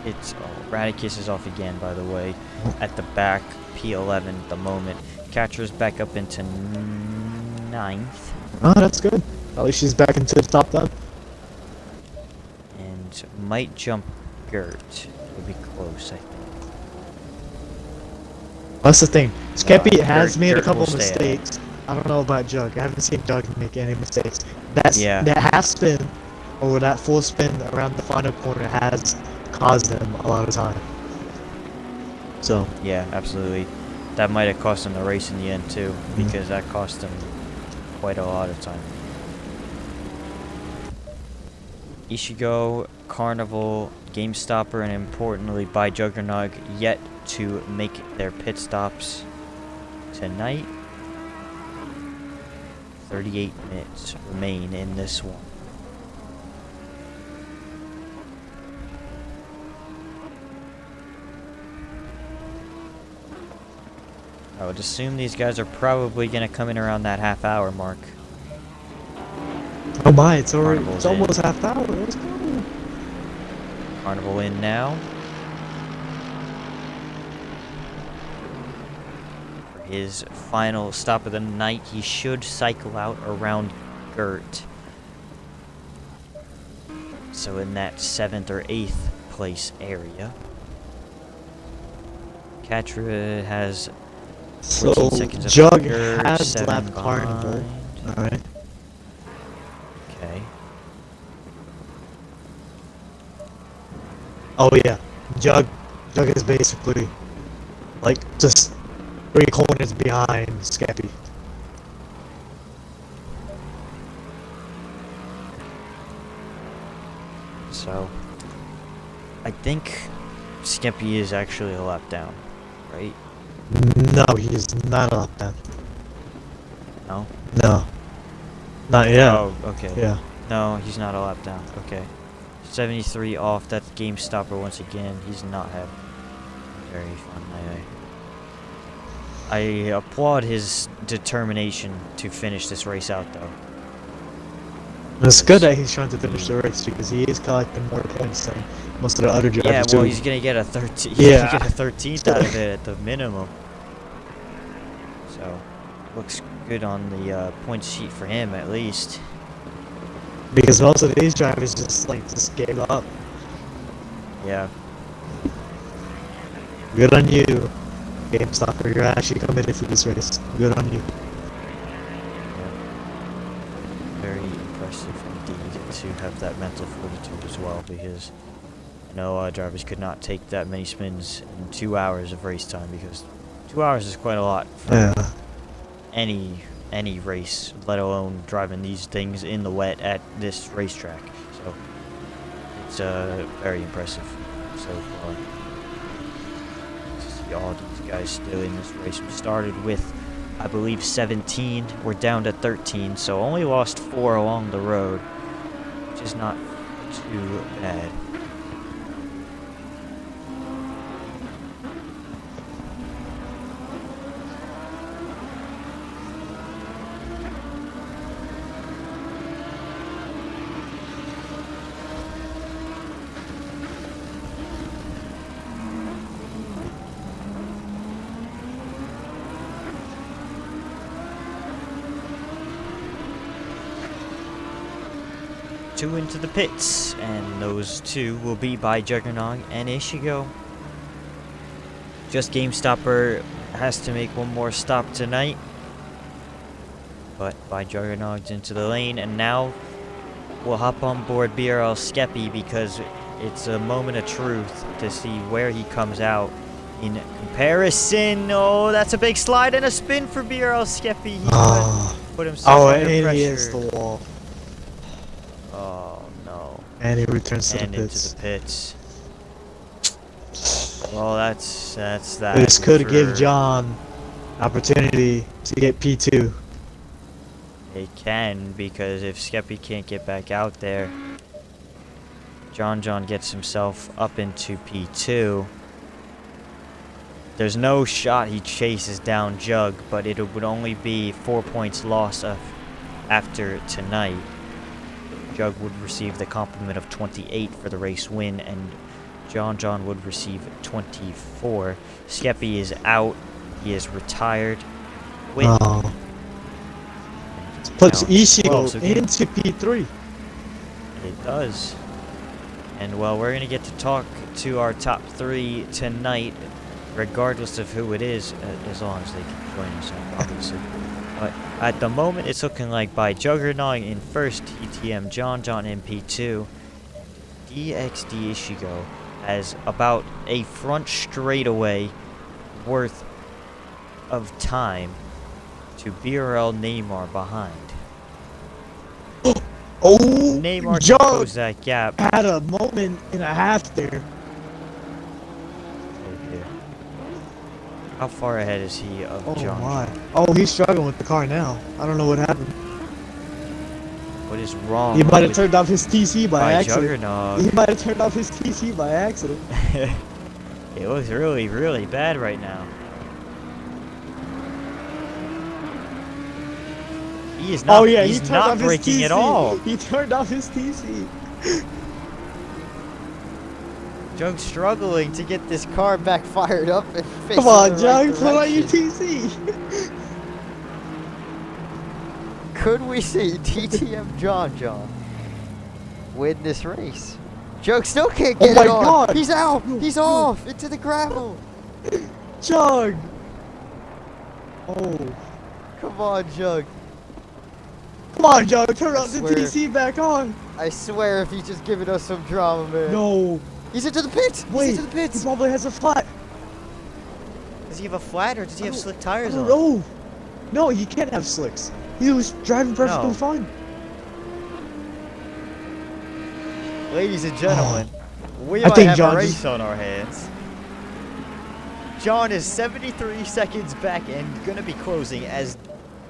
Speaker 1: It's Radicus is off again, by the way, at the back, P11 at the moment. Catcher's back up into 9th.
Speaker 2: Oh, that's good. At least she's back into the top 10.
Speaker 1: And might jump Gert. It'll be close, I think.
Speaker 2: That's the thing. Skeppy has made a
Speaker 1: Gert
Speaker 2: couple
Speaker 1: will stay
Speaker 2: mistakes. I don't know about Jug. I haven't seen Jug make any mistakes. That half spin, or that full spin around the final corner has caused him a lot of time. So
Speaker 1: Yeah, absolutely. That might have cost him the race in the end too, because that cost him quite a lot of time. Ishigo, Carnival, Game Stopper, and importantly by Juggernog yet to make their pit stops tonight. 38 minutes remain in this one. I would assume these guys are probably going to come in around that half-hour mark.
Speaker 2: Oh my, it's already,
Speaker 1: Carnival's
Speaker 2: it's almost half hour. Let's go.
Speaker 1: Carnival in now. For his final stop of the night, he should cycle out around Gert. So in that 7th or 8th place area. Katra has 14
Speaker 2: So
Speaker 1: seconds of
Speaker 2: Jug
Speaker 1: Gert,
Speaker 2: has
Speaker 1: 7
Speaker 2: left Carnival.
Speaker 1: behind.
Speaker 2: Alright.
Speaker 1: Okay.
Speaker 2: Oh yeah, Jug is basically like just 3 corners behind Skeppy.
Speaker 1: So, I think Skeppy is actually a lap down, right?
Speaker 2: No, he's not up then.
Speaker 1: No?
Speaker 2: No, not yet.
Speaker 1: Oh, okay.
Speaker 2: Yeah.
Speaker 1: No, he's not a lap down. Okay. 73 off. That's game stopper once again. He's not having very fun. I applaud his determination to finish this race out, though.
Speaker 2: It's good that he's trying to finish the race because he is collecting more points than most of the other drivers
Speaker 1: Yeah, well,
Speaker 2: too.
Speaker 1: he's gonna get a 13.
Speaker 2: Yeah.
Speaker 1: He's gonna get a 13th out of it at the minimum. So, looks good on the point sheet for him at least.
Speaker 2: Because most of these drivers just gave up.
Speaker 1: Yeah.
Speaker 2: Good on you, GameStopper. You're actually committed to this race. Good on you.
Speaker 1: Yeah. Very impressive indeed to have that mental fortitude as well, because I know drivers could not take that many spins in 2 hours of race time, because 2 hours is quite a lot for
Speaker 2: Yeah.
Speaker 1: any race, let alone driving these things in the wet at this racetrack. So it's very impressive so far to see all these guys still in this race. We started with, I believe, 17. We're down to 13, so only lost 4 along the road, which is not too bad. Two into the pits, and those 2 will be by Juggernog and Ishigo. Just GameStopper has to make one more stop tonight, but by Juggernog into the lane, and now we'll hop on board BRL Skeppy because it's a moment of truth to see where he comes out in comparison. Oh, that's a big slide and a spin for BRL Skeppy. He put himself under
Speaker 2: and
Speaker 1: pressure.
Speaker 2: he hits the wall.
Speaker 1: Oh no.
Speaker 2: And he returns to the
Speaker 1: And
Speaker 2: pits.
Speaker 1: into the pits. Well, that's that.
Speaker 2: This could give
Speaker 1: for-
Speaker 2: John opportunity to get P2.
Speaker 1: It can, because if Skeppy can't get back out there, John gets himself up into P2. There's no shot he chases down Jug, but it would only be 4 points lost after tonight. Jug would receive the compliment of 28 for the race win, and John would receive 24. Skeppy is out. He is retired. With
Speaker 2: Oh. Puts
Speaker 1: now 12,
Speaker 2: Ishigo
Speaker 1: so game-
Speaker 2: into P3.
Speaker 1: It does. And well, we're going to get to talk to our top 3 tonight, regardless of who it is, as long as they can join us, obviously. But at the moment, it's looking like by Juggernog in first, ETM John in P2, DXD Ishigo has about a front straightaway worth of time to BRL Neymar behind.
Speaker 2: Oh,
Speaker 1: Neymar can
Speaker 2: Jug
Speaker 1: close that gap.
Speaker 2: had a moment and a half there.
Speaker 1: Right here. How far ahead is he of
Speaker 2: Oh
Speaker 1: John?
Speaker 2: my. Oh, he's struggling with the car now. I don't know what happened.
Speaker 1: What is wrong?
Speaker 2: He might have
Speaker 1: with-
Speaker 2: turned off his TC by accident.
Speaker 1: Juggernog?
Speaker 2: He might have turned off his TC by accident.
Speaker 1: It looks really, really bad right now. He is not.
Speaker 2: Oh yeah,
Speaker 1: he's
Speaker 2: he turned
Speaker 1: not
Speaker 2: off his
Speaker 1: braking
Speaker 2: TC.
Speaker 1: at all.
Speaker 2: He turned off his TC.
Speaker 1: Jug's struggling to get this car back fired up and facing
Speaker 2: Come on,
Speaker 1: the right
Speaker 2: Jug, put on your
Speaker 1: direction.
Speaker 2: TC.
Speaker 1: Could we see TTM John win this race? Jug still can't
Speaker 2: Oh
Speaker 1: get
Speaker 2: my
Speaker 1: it on.
Speaker 2: God.
Speaker 1: He's out.
Speaker 2: No,
Speaker 1: He's
Speaker 2: no.
Speaker 1: off into the gravel.
Speaker 2: Jug. Oh.
Speaker 1: Come on, Jug.
Speaker 2: Come on, Jug, turn
Speaker 1: I
Speaker 2: up the
Speaker 1: swear.
Speaker 2: TC back on.
Speaker 1: I swear if he's just giving us some drama, man.
Speaker 2: No.
Speaker 1: He's into the pits.
Speaker 2: Wait,
Speaker 1: He's into the
Speaker 2: he
Speaker 1: pits.
Speaker 2: probably has a flat.
Speaker 1: Does he have a flat or does he have slick tires on?
Speaker 2: No. No, he can't have slicks. He was driving perfectly
Speaker 1: No.
Speaker 2: fine.
Speaker 1: Ladies and gentlemen, we
Speaker 2: I
Speaker 1: might
Speaker 2: think
Speaker 1: have
Speaker 2: John
Speaker 1: a
Speaker 2: just-
Speaker 1: race on our hands. John is 73 seconds back and gonna be closing as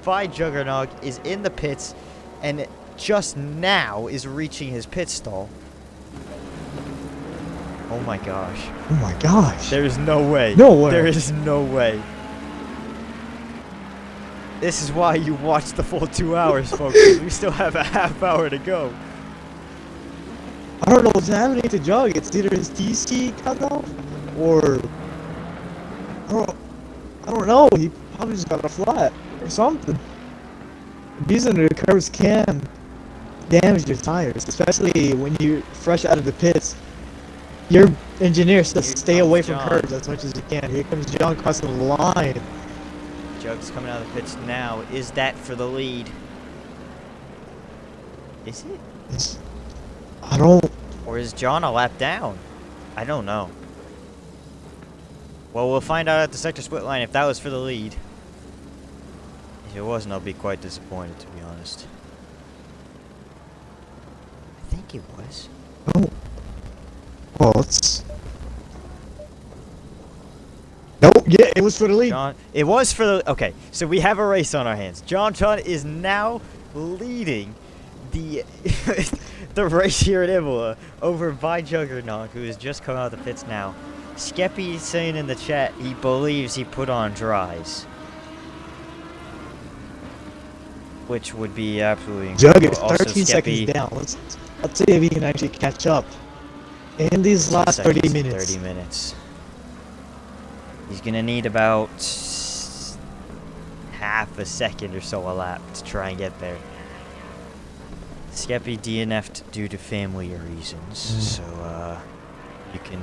Speaker 1: Vi Juggernog is in the pits and just now is reaching his pit stall. Oh my gosh.
Speaker 2: Oh my gosh.
Speaker 1: There is no way.
Speaker 2: No way.
Speaker 1: There is no way. This is why you watch the full 2 hours, folks. We still have a half hour to go.
Speaker 2: I don't know what's happening to Jug. It's either his TC cut off or I don't know. He probably just got a flat or something. These under the curves can damage your tires, especially when you're fresh out of the pits. Your engineer says
Speaker 1: Here
Speaker 2: stay
Speaker 1: comes
Speaker 2: away from
Speaker 1: John.
Speaker 2: curves as much as you can. Here comes John crossing the line.
Speaker 1: Jug's coming out of the pits now. Is that for the lead? Is it?
Speaker 2: I don't.
Speaker 1: Or is John a lap down? I don't know. Well, we'll find out at the sector split line if that was for the lead. If it wasn't, I'll be quite disappointed, to be honest. I think it was.
Speaker 2: Oh. Well, let's. Nope. Yeah, it was for the lead.
Speaker 1: John, it was for the. Okay, so we have a race on our hands. John is now leading the the race here at Imola over by Juggernog, who has just come out of the pits now. Skeppy is saying in the chat he believes he put on dries, which would be absolutely
Speaker 2: Jug
Speaker 1: incredible.
Speaker 2: is
Speaker 1: Also,
Speaker 2: 13 seconds
Speaker 1: Skeppy,
Speaker 2: down. Let's see if he can actually catch up in these last 30
Speaker 1: seconds,
Speaker 2: minutes.
Speaker 1: 30 minutes. He's gonna need about half a second or so a lap to try and get there. Skeppy DNF'd due to family reasons, so you can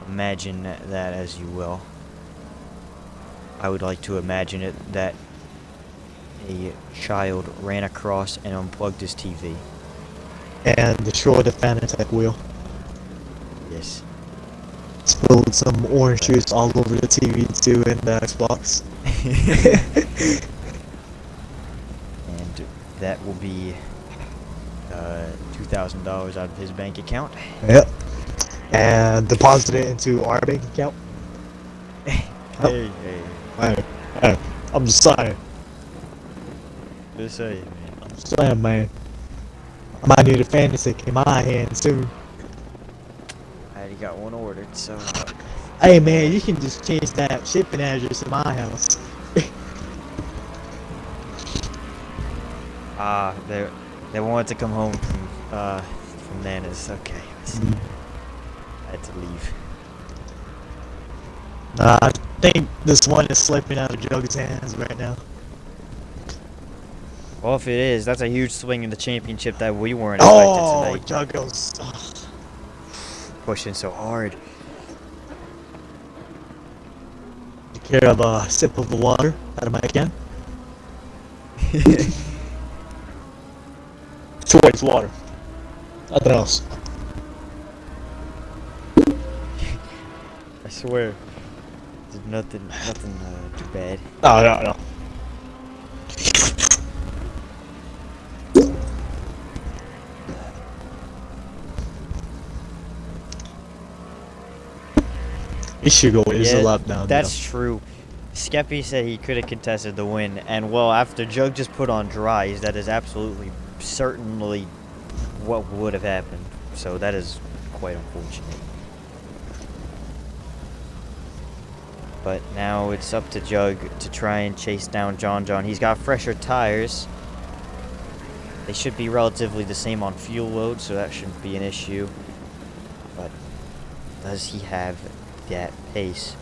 Speaker 1: imagine that as you will. I would like to imagine it that a child ran across and unplugged his TV.
Speaker 2: And destroyed the Fanatec wheel.
Speaker 1: Yes.
Speaker 2: Spilled some orange juice all over the TV too and the Xbox.
Speaker 1: And that will be $2,000 out of his bank account.
Speaker 2: Yep. And deposited it into our bank account.
Speaker 1: Hey.
Speaker 2: Hey, I'm just saying.
Speaker 1: Just saying, man.
Speaker 2: I'm just saying, man. I might need a Fanatec in my hand soon.
Speaker 1: I already got one ordered, so.
Speaker 2: Hey, man, you can just change that shipping address in my house.
Speaker 1: They wanted to come home from Nana's. Okay. I had to leave.
Speaker 2: I think this one is slipping out of Jug's hands right now.
Speaker 1: Well, if it is, that's a huge swing in the championship that we weren't expected tonight.
Speaker 2: Jug goes.
Speaker 1: Pushing so hard.
Speaker 2: Take care of a sip of the water out of my can. Towards water. Nothing else.
Speaker 1: I swear. There's nothing too bad.
Speaker 2: No. He should go is a lap down.
Speaker 1: That's true. Skeppy said he could have contested the win, and well, after Jug just put on dries, that is absolutely certainly what would have happened. So that is quite unfortunate. But now it's up to Jug to try and chase down John. He's got fresher tires, They should be relatively the same on fuel load, so that shouldn't be an issue. But does he have that pace?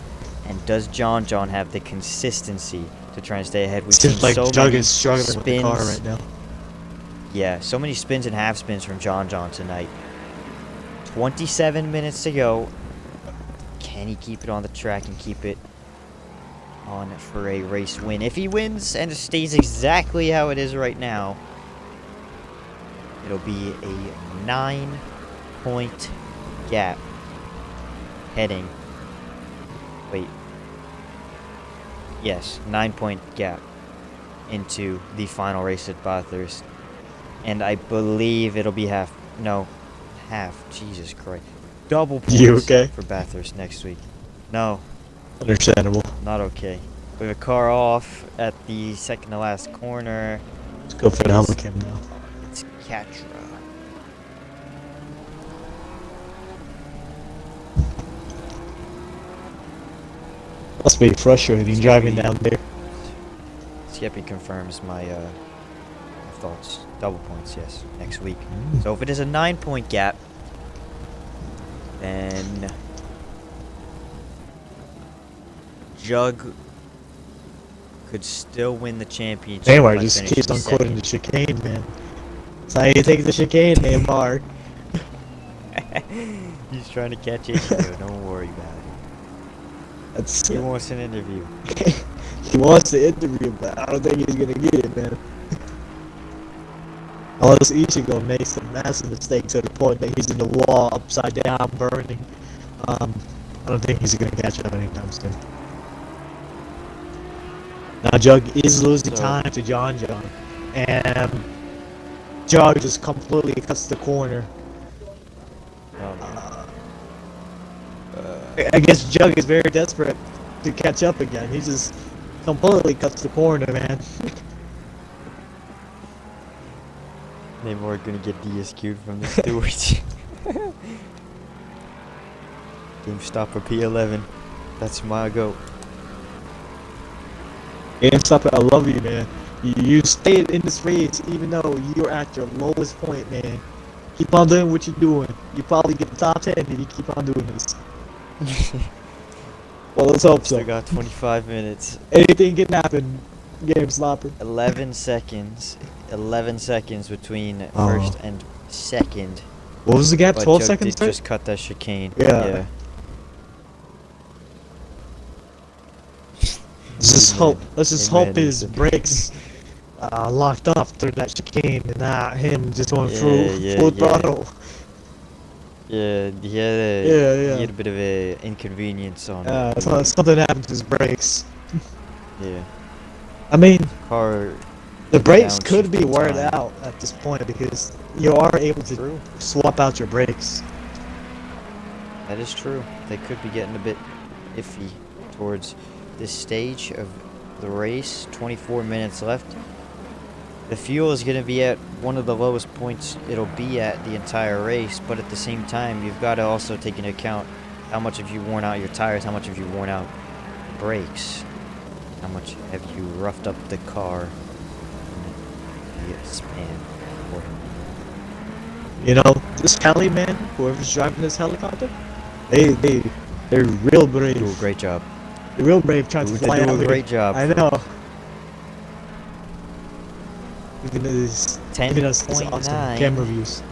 Speaker 1: And does John have the consistency to try and stay ahead? We've seen
Speaker 2: Seems like
Speaker 1: so
Speaker 2: Jug
Speaker 1: many
Speaker 2: is struggling with the car
Speaker 1: spins.
Speaker 2: right now.
Speaker 1: Yeah, so many spins and half spins from John tonight. 27 minutes to go. Can he keep it on the track and keep it on for a race win? If he wins and it stays exactly how it is right now, it'll be a 9-point gap heading. Wait. Yes, 9-point gap into the final race at Bathurst. And I believe it'll be half. No, half. Jesus Christ. Double points
Speaker 2: You okay?
Speaker 1: for Bathurst next week. No,
Speaker 2: Understandable.
Speaker 1: not okay. We have a car off at the second to last corner.
Speaker 2: Let's go for the helmet cam now.
Speaker 1: It's Catra.
Speaker 2: Must be frustrating driving down there.
Speaker 1: Skippy confirms my thoughts. Double points, yes, next week. So if it is a 9-point gap, then Jug could still win the championship.
Speaker 2: Neymar
Speaker 1: by
Speaker 2: just
Speaker 1: finishing
Speaker 2: keeps on quoting
Speaker 1: second.
Speaker 2: the chicane, man. That's how you take the chicane, Neymar.
Speaker 1: He's trying to catch Ichigo. Don't worry about it.
Speaker 2: That's
Speaker 1: He wants an interview.
Speaker 2: he wants the interview, but I don't think he's gonna get it, man. Unless Ichigo makes a massive mistake to the point that he's in the wall, upside down, burning. I don't think he's gonna catch up anytime soon. Now Jug is losing time to John, and Jug just completely cuts the corner. I guess Jug is very desperate to catch up again. He just completely cuts the corner, man.
Speaker 1: Neymar gonna get DSQ'd from the stewards. Game stop for P11. That's my go.
Speaker 2: GameStop, I love you, man. You stayed in this race even though you're at your lowest point, man. Keep on doing what you're doing. You probably get the top 10 if you keep on doing this. Well, let's hope so.
Speaker 1: Still got 25 minutes.
Speaker 2: Anything can happen, GameStopper.
Speaker 1: 11 seconds. 11 seconds between first and second.
Speaker 2: What was the gap?
Speaker 1: But
Speaker 2: 12
Speaker 1: Jug
Speaker 2: seconds,
Speaker 1: did
Speaker 2: right?
Speaker 1: just cut that chicane.
Speaker 2: Yeah. Let's just hope his brakes locked up through that chicane and not him just going full throttle.
Speaker 1: Yeah, he had a bit of a inconvenience on
Speaker 2: something happened to his brakes.
Speaker 1: Yeah.
Speaker 2: I mean,
Speaker 1: Car.
Speaker 2: the brakes could
Speaker 1: downshift
Speaker 2: be
Speaker 1: in
Speaker 2: worn
Speaker 1: time.
Speaker 2: out at this point because you are able to swap out your brakes.
Speaker 1: That is true. They could be getting a bit iffy towards this stage of the race. 24 minutes left. The fuel is going to be at one of the lowest points it'll be at the entire race, but at the same time, you've got to also take into account how much have you worn out your tires, how much have you worn out brakes, how much have you roughed up the car in the span.
Speaker 2: You know, this heli, man, whoever's driving this helicopter, they're real brave.
Speaker 1: Do a great job.
Speaker 2: They're real brave trying to fly out
Speaker 1: do a
Speaker 2: here.
Speaker 1: great job.
Speaker 2: I know. Giving us these awesome camera views.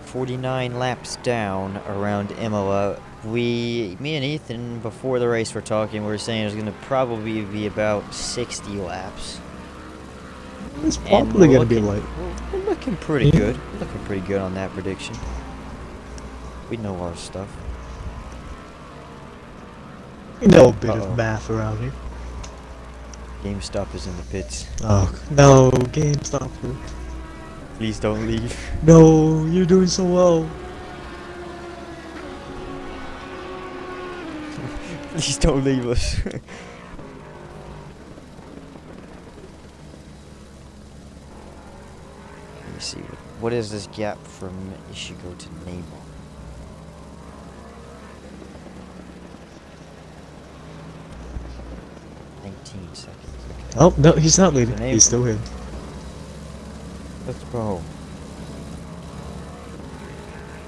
Speaker 1: 49 laps down around Imola. Me and Ethan, before the race, were talking. We were saying it was going to probably be about 60 laps.
Speaker 2: It's probably going to be
Speaker 1: late. We're looking pretty good. Looking pretty good on that prediction. We know our stuff.
Speaker 2: We know a bit of math around here.
Speaker 1: GameStop is in the pits.
Speaker 2: Oh, no, GameStop.
Speaker 1: Please don't leave.
Speaker 2: No, you're doing so well.
Speaker 1: Please don't leave us. Let me see. What is this gap from Ishigo to Neymar? 19 seconds. Okay.
Speaker 2: Oh, no, he's not leading.
Speaker 1: Name-
Speaker 2: He's still here.
Speaker 1: Let's go.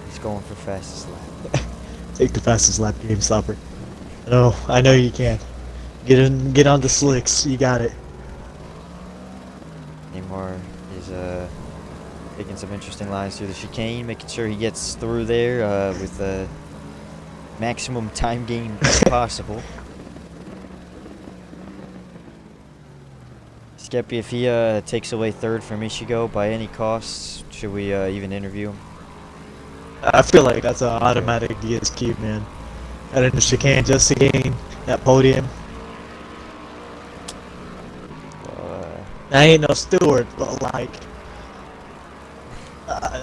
Speaker 1: He's going for fastest lap.
Speaker 2: Take the fastest lap, game stopper. No, I know you can. Get on the slicks. You got it.
Speaker 1: Neymar is taking some interesting lines through the chicane, making sure he gets through there with the maximum time gain possible. Skeppy, if he takes away third from Ishigo by any costs, should we even interview him?
Speaker 2: I feel like that's an automatic DS keep, man. Out in the chicane just to gain that podium. I ain't no steward, but like,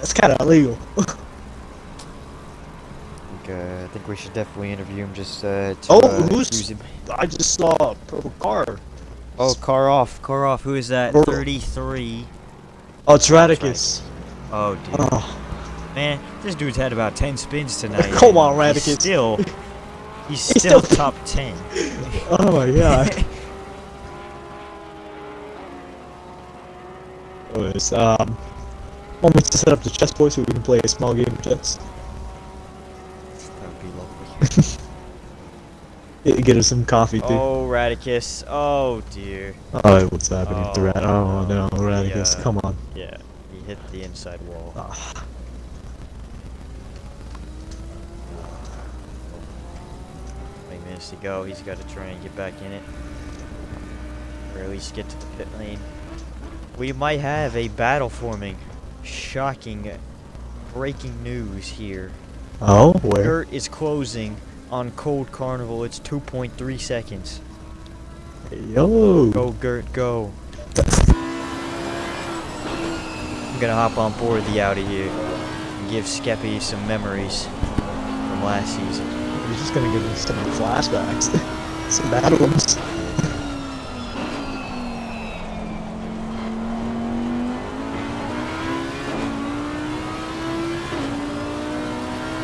Speaker 2: it's kind of illegal.
Speaker 1: I think we should definitely interview him just to
Speaker 2: who's?
Speaker 1: use him.
Speaker 2: I just saw a purple car.
Speaker 1: Oh, car off. Who is that?
Speaker 2: Purple.
Speaker 1: 33.
Speaker 2: Oh, it's Radicus.
Speaker 1: Oh, dude.
Speaker 2: Oh.
Speaker 1: Man, this dude's had about 10 spins tonight.
Speaker 2: Come on, Radicus.
Speaker 1: He's still top 10.
Speaker 2: Oh my god. Anyways, want me to set up the chess board so we can play a small game of chess?
Speaker 1: That would be lovely.
Speaker 2: Get us some coffee, too.
Speaker 1: Oh, Radicus. Oh, dear.
Speaker 2: Oh, what's happening to Rat? Oh no, Radicus,
Speaker 1: Yeah.
Speaker 2: come on.
Speaker 1: Yeah, he hit the inside wall.
Speaker 2: Ah.
Speaker 1: 20 minutes to go. He's got to try and get back in it. Or at least get to the pit lane. We might have a battle forming. Shocking, breaking news here.
Speaker 2: Oh, where?
Speaker 1: Gert is closing on Cold Carnival. It's 2.3 seconds.
Speaker 2: Yo.
Speaker 1: Go, Gert, go. I'm gonna hop on board the Audi here and give Skeppy some memories from last season.
Speaker 2: You're just gonna give us some flashbacks. Some bad ones.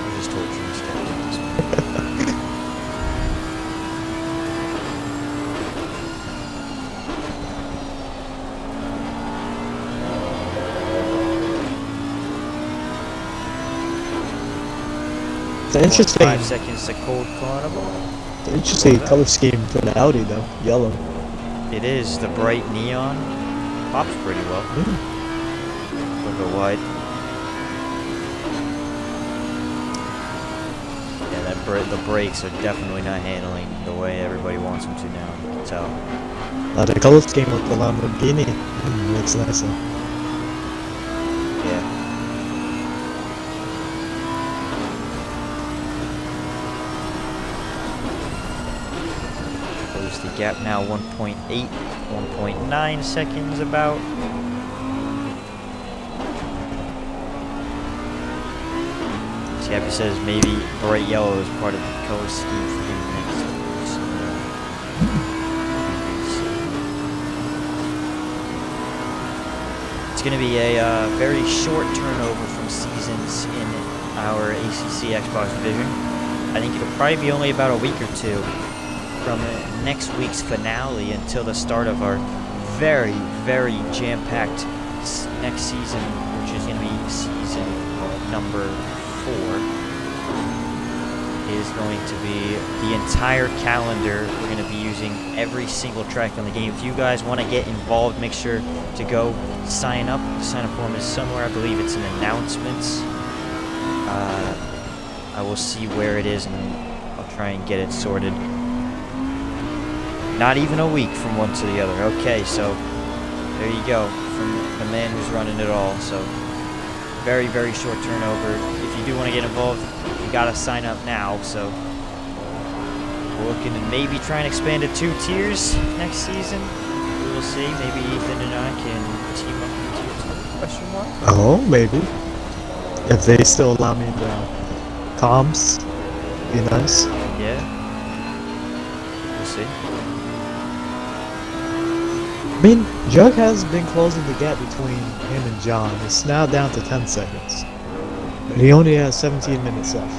Speaker 1: We're just torturing Skeppy at this point.
Speaker 2: It's an interesting,
Speaker 1: 5 seconds to Cold Carnival.
Speaker 2: interesting color scheme for the Audi though. Yellow.
Speaker 1: It is the bright neon. Pops pretty well. A little bit wide. Yeah, the brakes are definitely not handling the way everybody wants them to now. You can tell.
Speaker 2: The color scheme with the Lamborghini looks nicer.
Speaker 1: Yeah. Close the gap now. 1.8, 1.9 seconds about. Scappy says maybe bright yellow is part of the color scheme for him next. So, it's going to be a very short turnover from seasons in our ACC Xbox division. I think it'll probably be only about a week or two from next week's finale until the start of our very, very jam-packed next season, which is going to be season number 4, is going to be the entire calendar. We're going to be using every single track on the game. If you guys want to get involved, make sure to go sign up. The sign-up form is somewhere. I believe it's in announcements. I will see where it is, and I'll try and get it sorted. Not even a week from one to the other. Okay, so there you go, from the man who's running it all. So very, very short turnover. If you do want to get involved, you gotta sign up now. So we're looking to maybe try and expand to 2 tiers next season. We will see. Maybe Ethan and I can team up in tier 2? Question mark.
Speaker 2: Oh, maybe. If they still allow me the comms, be nice.
Speaker 1: Yeah. We'll see.
Speaker 2: I mean, Jug has been closing the gap between him and John. It's now down to 10 seconds. But he only has 17 minutes left.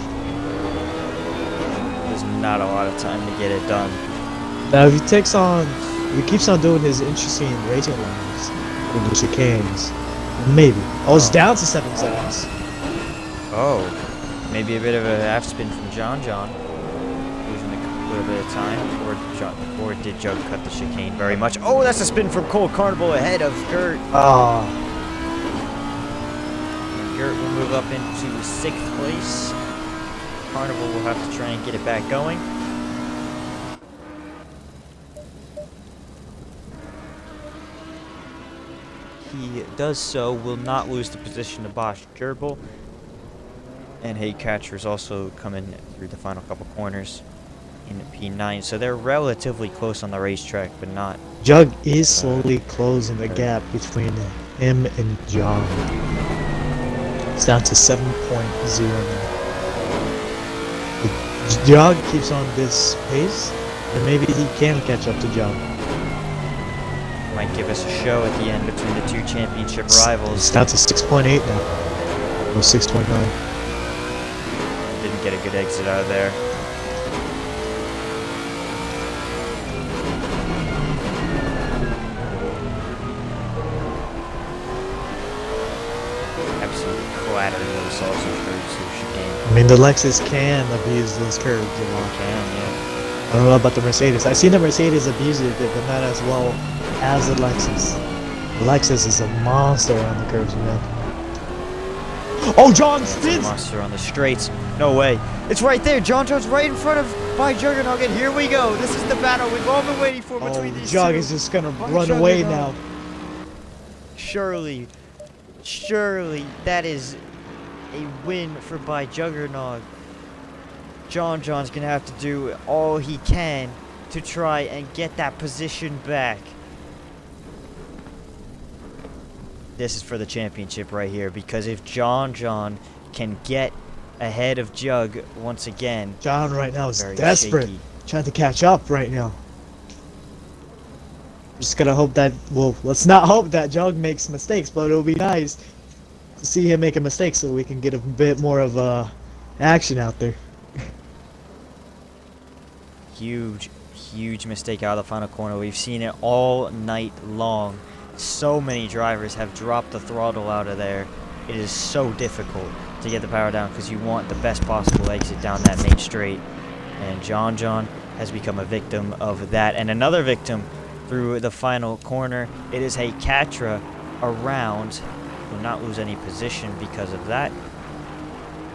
Speaker 1: There's not a lot of time to get it done.
Speaker 2: Now, if he takes on he keeps on doing his interesting racing lines with the chicanes. Maybe. Oh, it's down to 7 seconds.
Speaker 1: Oh, maybe a bit of a half spin from John, losing a little bit of time, or did Jug cut the chicane very much? Oh, that's a spin from Cole Carnival ahead of Gert.
Speaker 2: Ah.
Speaker 1: Gert will move up into 6th place. Carnival will have to try and get it back going. He does so, will not lose the position to Bosch Gerbil. And Hey Catcher is also coming through the final couple corners in P9. So they're relatively close on the racetrack, but not.
Speaker 2: Jug is slowly closing the gap between him and John. It's down to 7.0 now. If Jug keeps on this pace, then maybe he can catch up to Jug.
Speaker 1: Might give us a show at the end between the two championship rivals.
Speaker 2: It's down to 6.8 now. Or 6.9.
Speaker 1: Didn't get a good exit out of there. Absolutely clattering those salsa curves through chicane.
Speaker 2: I mean, the Lexus can abuse those curves a lot.
Speaker 1: Can, yeah.
Speaker 2: I don't know about the Mercedes. I've seen the Mercedes abuse it, but not as well as the Lexus. The Lexus is a monster on the curves, man. Oh, John spins!
Speaker 1: Monster on the straights. No way. It's right there. John's right in front of by Juggernaut. And here we go. This is the battle we've all been waiting for between these
Speaker 2: Jug
Speaker 1: two.
Speaker 2: is just gonna
Speaker 1: By
Speaker 2: run away
Speaker 1: Juggernaut.
Speaker 2: now.
Speaker 1: Surely, that is a win for by Juggernaut. John's gonna have to do all he can to try and get that position back. This is for the championship right here, because if John can get ahead of Jug once again.
Speaker 2: John right now is
Speaker 1: Very
Speaker 2: desperate,
Speaker 1: shaky.
Speaker 2: trying to catch up right now. Just gonna hope that, well, let's not hope that Jug makes mistakes, but it'll be nice to see him make a mistake so we can get a bit more of action out there. Huge mistake out of the final corner. We've seen it all night long. So many drivers have dropped the throttle out of there. It is so difficult to get the power down because you want the best possible exit down that main straight. And John has become a victim of that. And another victim through the final corner. It is Hey Catra around. Will not lose any position because of that.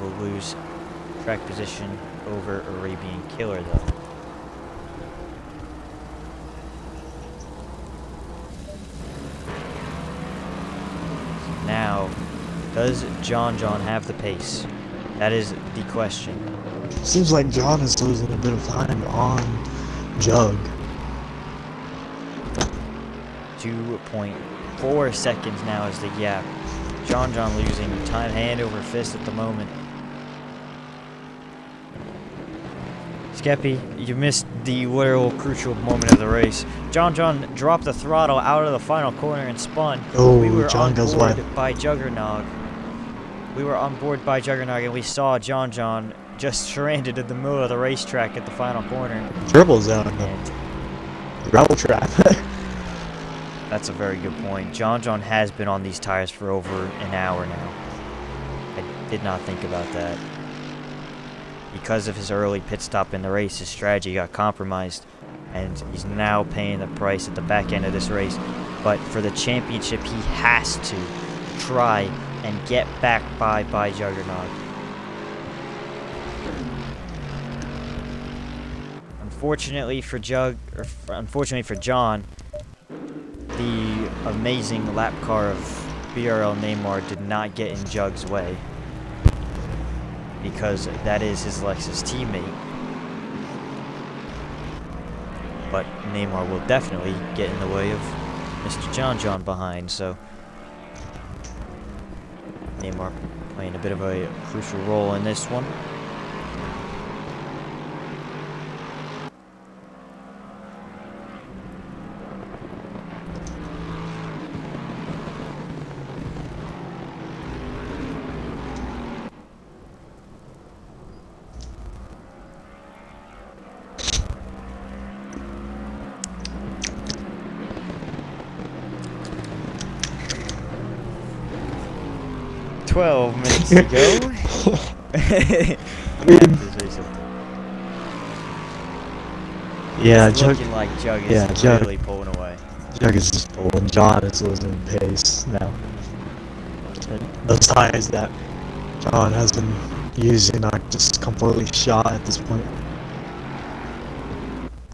Speaker 2: Will lose track position over Arabian Killer though. Now, does John have the pace? That is the question. Seems like John is losing a bit of time on Jug.
Speaker 1: 2.4 seconds now is the gap. John losing time hand over fist at the moment. Skeppy, you missed the literal crucial moment of the race. John dropped the throttle out of the final corner and spun.
Speaker 2: Oh,
Speaker 1: we were
Speaker 2: John
Speaker 1: on
Speaker 2: goes
Speaker 1: board
Speaker 2: wide.
Speaker 1: by Juggernog. We were on board by Juggernog, and we saw John just stranded in the middle of the racetrack at the final corner.
Speaker 2: Dribbles out in
Speaker 1: And
Speaker 2: the gravel trap.
Speaker 1: that's a very good point. John has been on these tires for over an hour now. I did not think about that. Because of his early pit stop in the race, his strategy got compromised, and he's now paying the price at the back end of this race. But for the championship, he has to try and get back by Juggernaut. Unfortunately for John, the amazing lap car of BRL Neymar did not get in Jug's way, because that is his Lexus teammate. But Neymar will definitely get in the way of Mr. John behind, so Neymar playing a bit of a crucial role in this one. 12 minutes to go.
Speaker 2: I mean, yeah,
Speaker 1: it's
Speaker 2: Jug,
Speaker 1: looking like Jug is
Speaker 2: yeah, Jug.
Speaker 1: really pulling away.
Speaker 2: Jug is just pulling. John is losing pace now. Those tires that John has been using are just completely shot at this point.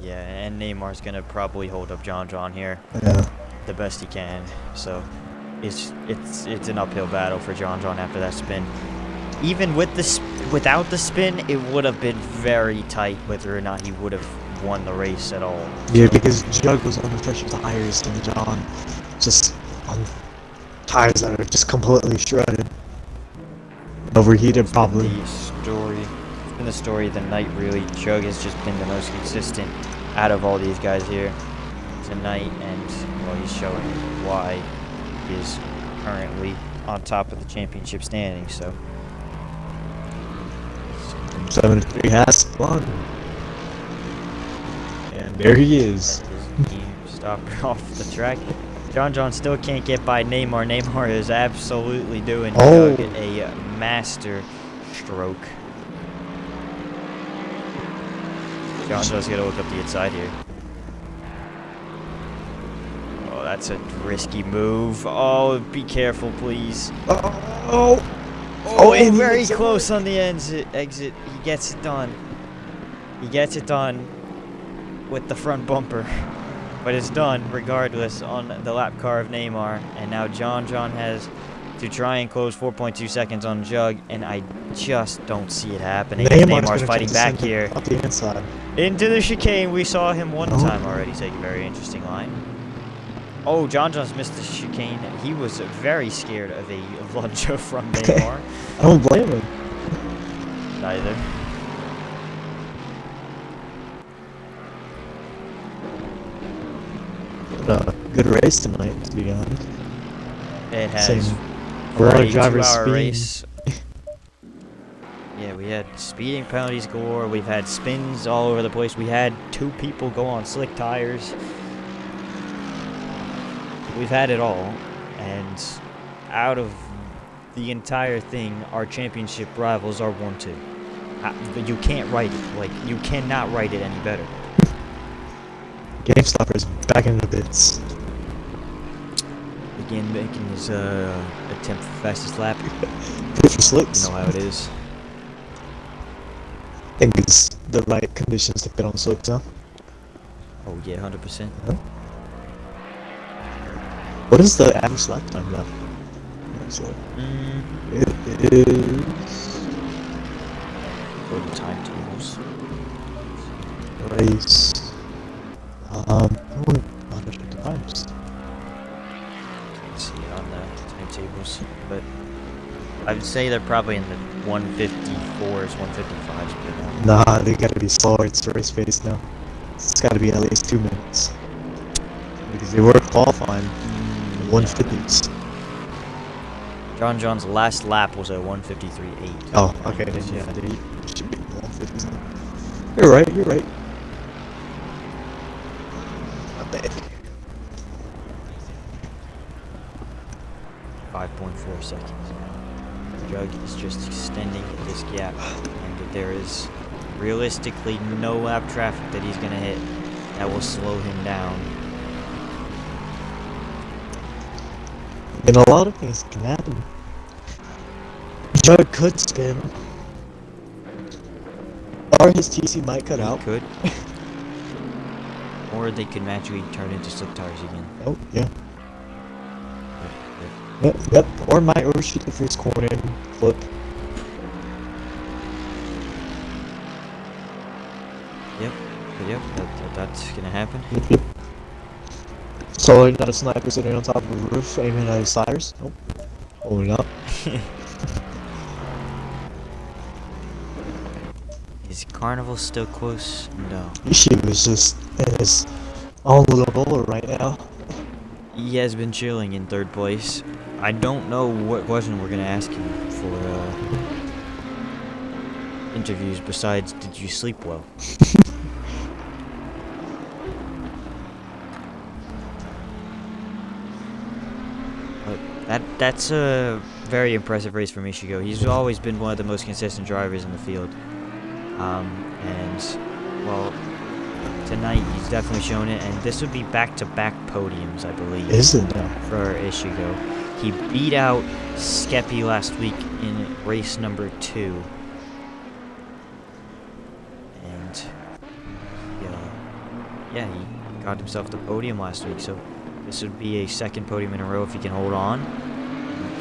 Speaker 1: Yeah, and Neymar's gonna probably hold up John here
Speaker 2: Yeah.
Speaker 1: the best he can. So it's an uphill battle for John after that spin. Even with without the spin, it would have been very tight whether or not he would have won the race at all.
Speaker 2: Yeah, because Jug was on the fresher tires and John just on tires that are just completely shredded. Overheated probably.
Speaker 1: It's been the story of the night really. Jug has just been the most consistent out of all these guys here tonight, and well, he's showing why he is currently on top of the championship standing. So
Speaker 2: 7-3 has won. And there he is.
Speaker 1: he stopped off the track. John still can't get by Neymar. Neymar is absolutely doing Jug a master stroke. John's gonna look up the inside here. Oh, that's a risky move. Oh, be careful, please. Oh,
Speaker 2: and
Speaker 1: very close on the exit. He gets it done. He gets it done with the front bumper. But it's done regardless on the lap car of Neymar. And now John has to try and close 4.2 seconds on Jug, and I just don't see it happening. Neymar's fighting back here.
Speaker 2: Up the inside.
Speaker 1: Into the chicane. We saw him one time already take a very interesting line. Oh, John's missed the chicane. He was very scared of a lunge from Neymar.
Speaker 2: I don't blame him.
Speaker 1: Neither.
Speaker 2: But, good race tonight, to be honest.
Speaker 1: It has
Speaker 2: Same.
Speaker 1: a
Speaker 2: lot of drivers
Speaker 1: 2-hour
Speaker 2: speeding.
Speaker 1: race. Yeah, we had speeding penalties galore. We've had spins all over the place. We had 2 people go on slick tires. We've had it all. And out of the entire thing, our championship rivals are 1-2. You can't write it. Like, you cannot write it any better.
Speaker 2: Game Stopper's back in the bits.
Speaker 1: Again, making his attempt for fastest lap.
Speaker 2: Good for slicks.
Speaker 1: You know how it is.
Speaker 2: I think it's the right conditions to fit on slicks, huh?
Speaker 1: Oh, yeah, 100%.
Speaker 2: What is the average lap time now? It is
Speaker 1: Go to timetables.
Speaker 2: race. I want to check the times.
Speaker 1: Can't see it on the timetables, but I would say they're probably in the 154s, 155s right now.
Speaker 2: Nah, they gotta be slower. It's race pace now. It's gotta be at least 2 minutes. Because they were qualifying 150s.
Speaker 1: John's last lap was a 153.8.
Speaker 2: Oh, okay. Then yeah, they should be 150s now. You're right. Not bad.
Speaker 1: 5.4 seconds. Jug is just extending this gap, and there is realistically no lap traffic that he's going to hit that will slow him down.
Speaker 2: And a lot of things can happen. Jug could spin. Or his TC might cut out.
Speaker 1: Could. Or they could magically turn into slick tires again.
Speaker 2: Oh, yeah. Yep. Or might overshoot the first corner and flip.
Speaker 1: Yep, that's gonna happen.
Speaker 2: Yep. So not a sniper sitting on top of the roof aiming at his tires? Nope. Holding up.
Speaker 1: Is Carnival still close? No.
Speaker 2: She was just in his own little bubble right now.
Speaker 1: He has been chilling in 3rd place. I don't know what question we're gonna ask him for interviews besides, did you sleep well? But that's a very impressive race from Ishigo. He's always been one of the most consistent drivers in the field. And, well, tonight he's definitely shown it, and this would be back-to-back podiums, I believe.
Speaker 2: Is it now?
Speaker 1: For Ishigo. He beat out Skeppy last week in race number 2. And, yeah, he got himself the podium last week, so this would be a second podium in a row if he can hold on.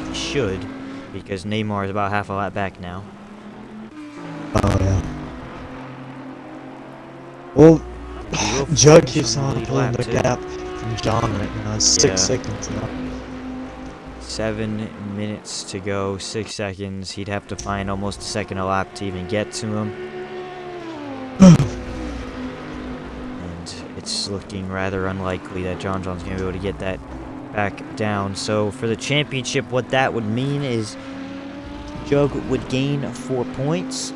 Speaker 1: He should, because Neymar is about half a lap back now.
Speaker 2: Oh, yeah. Well, Jug keeps on pulling the gap from John right now. It's 6 seconds now.
Speaker 1: 7 minutes to go, 6 seconds. He'd have to find almost a second a lap to even get to him. And it's looking rather unlikely that John's going to be able to get that back down. So for the championship, what that would mean is Jug would gain 4 points,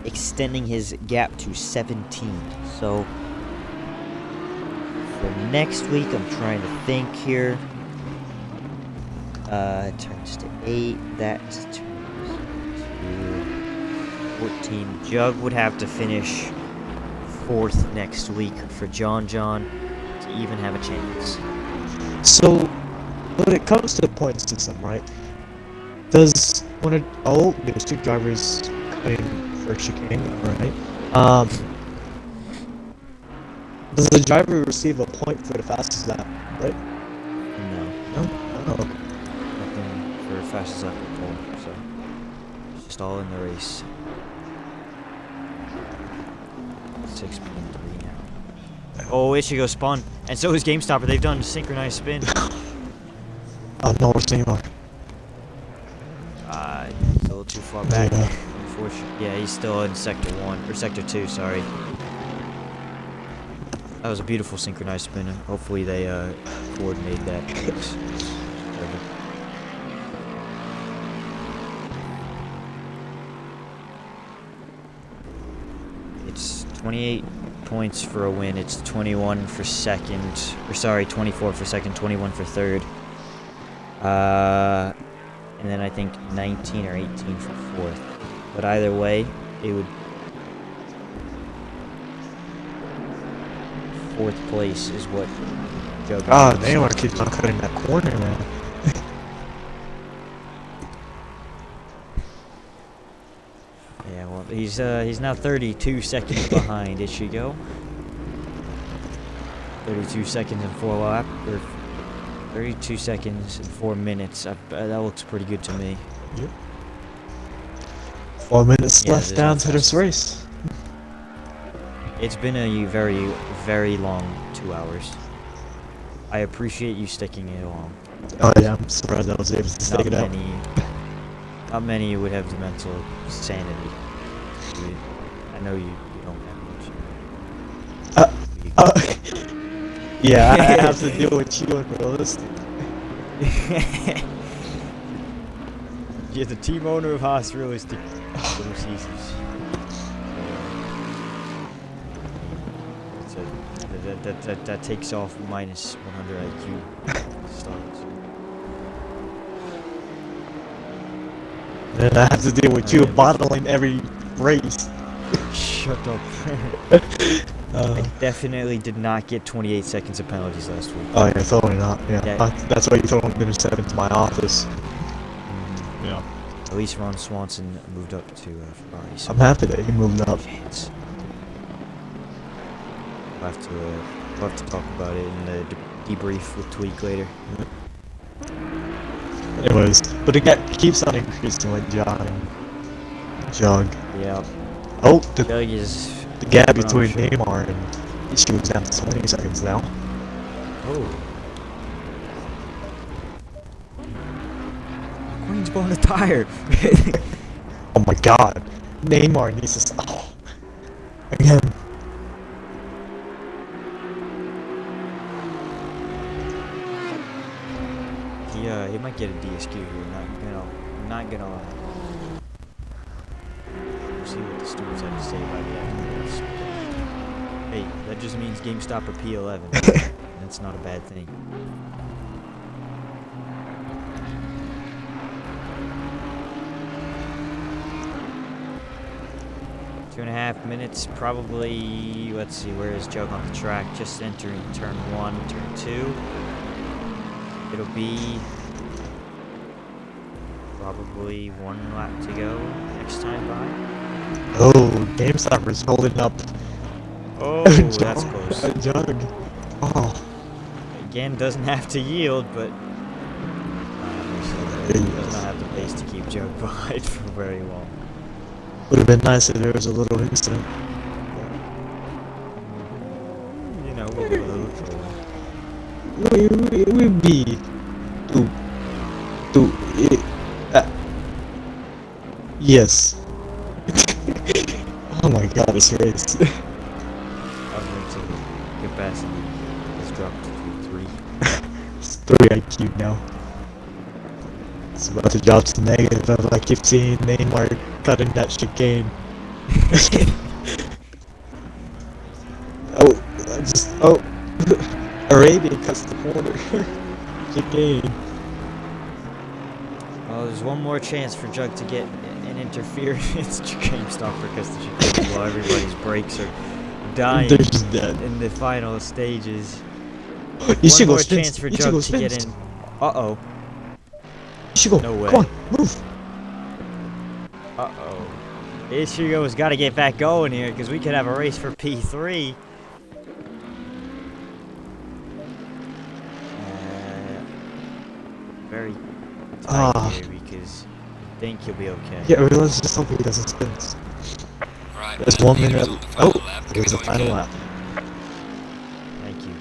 Speaker 1: extending his gap to 17. So for next week, I'm trying to think here. It turns to 8. That turns to 14. Jug would have to finish 4th next week for John to even have a chance.
Speaker 2: So when it comes to the point system, right? There's 2 drivers coming for chicane, right? Does the driver receive a point for the fastest lap, right?
Speaker 1: No.
Speaker 2: No? Oh.
Speaker 1: Nothing for fastest lap or pole, so it's just all in the race. 6.3 now. Oh, Ishigo spun, and so is GameStopper. They've done synchronized spin.
Speaker 2: Oh no, we're Neymar.
Speaker 1: He's a little too far back.
Speaker 2: Yeah.
Speaker 1: Unfortunately, yeah, he's still in sector 1 or sector 2. Sorry. That was a beautiful synchronized spin. Hopefully they coordinated that. It's 28 points for a win. It's 21 for second, or sorry, 24 for second, 21 for third. And then I think 19 or 18 for 4th. But either way, it would 4th place is what Joe got.
Speaker 2: Ah, Neymar keeps on cutting that corner, man.
Speaker 1: Yeah, well, he's now 32 seconds behind Ishigo. 32 seconds and 4 lap, or 32 seconds and 4 minutes. That looks pretty good to me.
Speaker 2: Yep. 4 minutes
Speaker 1: Yeah,
Speaker 2: left down to this race.
Speaker 1: It's been a very, very long 2 hours. I appreciate you sticking it along.
Speaker 2: Oh yeah, I'm surprised I was able to stick it out.
Speaker 1: Not many would have the mental sanity. I know you don't have much.
Speaker 2: Yeah, I have to deal with you and realistic.
Speaker 1: You're the team owner of Haas Realistic Little Caesars. That takes off minus 100 IQ starts.
Speaker 2: And I have to deal with you bottling every race.
Speaker 1: Shut up. I definitely did not get 28 seconds of penalties last week.
Speaker 2: Oh yeah, totally not. Yeah,
Speaker 1: Yeah.
Speaker 2: that's why you told him to step into my office. Yeah.
Speaker 1: At least Ron Swanson moved up to Ferrari. So
Speaker 2: I'm happy that he moved up.
Speaker 1: chance. We'll have to talk about it in the debrief with Tweak later.
Speaker 2: Anyways, but it keeps on increasing with Jug.
Speaker 1: Yeah.
Speaker 2: Oh, the
Speaker 1: Jug is
Speaker 2: gap between Neymar and she was down to 20 seconds now.
Speaker 1: Oh. Queen's blown a tire.
Speaker 2: Oh my god. Neymar needs to stop. Oh. Again.
Speaker 1: He might get a DSQ here. Not gonna lie. We'll see what the stewards have to say about the afterwards. Hey, that just means GameStop or P11. That's not a bad thing. 2.5 minutes, probably. Let's see, where is Jug on the track? Just entering turn 1, turn 2. It'll be probably 1 lap to go next time by.
Speaker 2: Oh, GameStopper's holding up.
Speaker 1: Oh, that's close.
Speaker 2: Jug. Oh.
Speaker 1: Again, doesn't have to yield, but does not have the pace to keep Jug behind for very long.
Speaker 2: Would have been nice if there was a little incident.
Speaker 1: You know, we'll do a little trolling.
Speaker 2: We be. Yes. Oh my god, this race.
Speaker 1: Our mental capacity has dropped to 3.
Speaker 2: It's 3 IQ now. It's about to drop to negative if I keep seeing Neymar cutting that chicane. Arabian cuts the corner. Chicane.
Speaker 1: Well, there's one more chance for Jug to get an interference. Chicane stopper because the chicane while everybody's brakes are dying
Speaker 2: They're just dead.
Speaker 1: in the final stages.
Speaker 2: You should
Speaker 1: One
Speaker 2: go
Speaker 1: more
Speaker 2: spin.
Speaker 1: chance for
Speaker 2: You should
Speaker 1: Jug
Speaker 2: go
Speaker 1: to get
Speaker 2: spin.
Speaker 1: in. Uh-oh.
Speaker 2: You should go.
Speaker 1: No way.
Speaker 2: Come on, move.
Speaker 1: Uh-oh. Ishigo's got to get back going here because we could have a race for P3. Very tight here because I think he'll be okay.
Speaker 2: Yeah, let's just hope he doesn't spin.
Speaker 3: Right.
Speaker 2: There's 1
Speaker 3: leaders
Speaker 2: minute.
Speaker 3: on the final
Speaker 2: Oh,
Speaker 3: lap.
Speaker 2: there's the
Speaker 3: Going
Speaker 2: final
Speaker 3: good.
Speaker 2: lap.
Speaker 1: Thank you.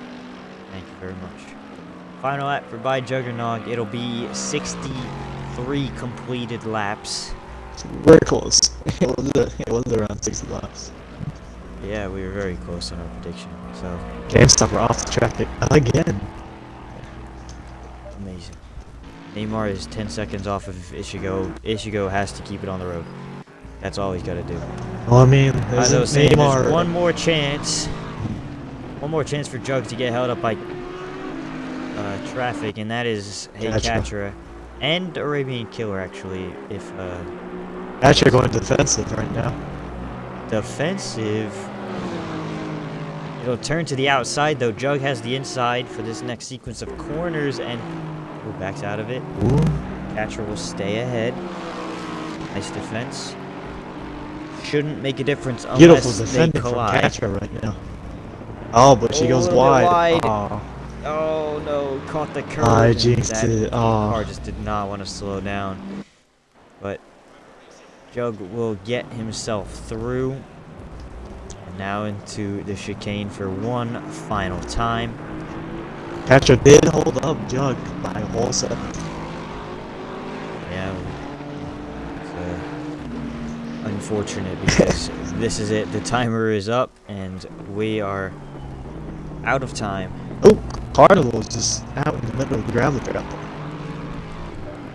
Speaker 1: Thank you very much. Final lap for By Juggernog. It'll be 63 completed laps.
Speaker 2: We're close. It was around 60 laps.
Speaker 1: Yeah, we were very close on our prediction. So,
Speaker 2: GameStopper off the track again.
Speaker 1: amazing. Neymar is 10 seconds off of Ishigo. Ishigo has to keep it on the road. That's all he's got to do.
Speaker 2: Well, I mean,
Speaker 1: As I was saying,
Speaker 2: Neymar.
Speaker 1: there's one more chance. One more chance for Jug to get held up by traffic, and that is Katra and Arabian Killer, actually, if...
Speaker 2: Actually going defensive right now.
Speaker 1: defensive. It'll turn to the outside, though. Jug has the inside for this next sequence of corners, and backs out of it.
Speaker 2: Ooh.
Speaker 1: Catcher will stay ahead. Nice defense. Shouldn't make a difference
Speaker 2: Beautiful
Speaker 1: unless they
Speaker 2: defending from
Speaker 1: collide.
Speaker 2: Katra right now. Oh, but she
Speaker 1: Oh,
Speaker 2: goes
Speaker 1: a little bit
Speaker 2: wide.
Speaker 1: wide.
Speaker 2: Oh.
Speaker 1: Oh no, caught the curve.
Speaker 2: I
Speaker 1: and
Speaker 2: jinxed
Speaker 1: that
Speaker 2: it.
Speaker 1: car
Speaker 2: Oh.
Speaker 1: just did not want to slow down. But Jug will get himself through. And now into the chicane for one final time.
Speaker 2: Katra did hold up Jug by a whole second.
Speaker 1: Yeah, it's unfortunate because this is it. The timer is up and we are out of time.
Speaker 2: Oh, Carnival is just out in the middle of the gravel trap.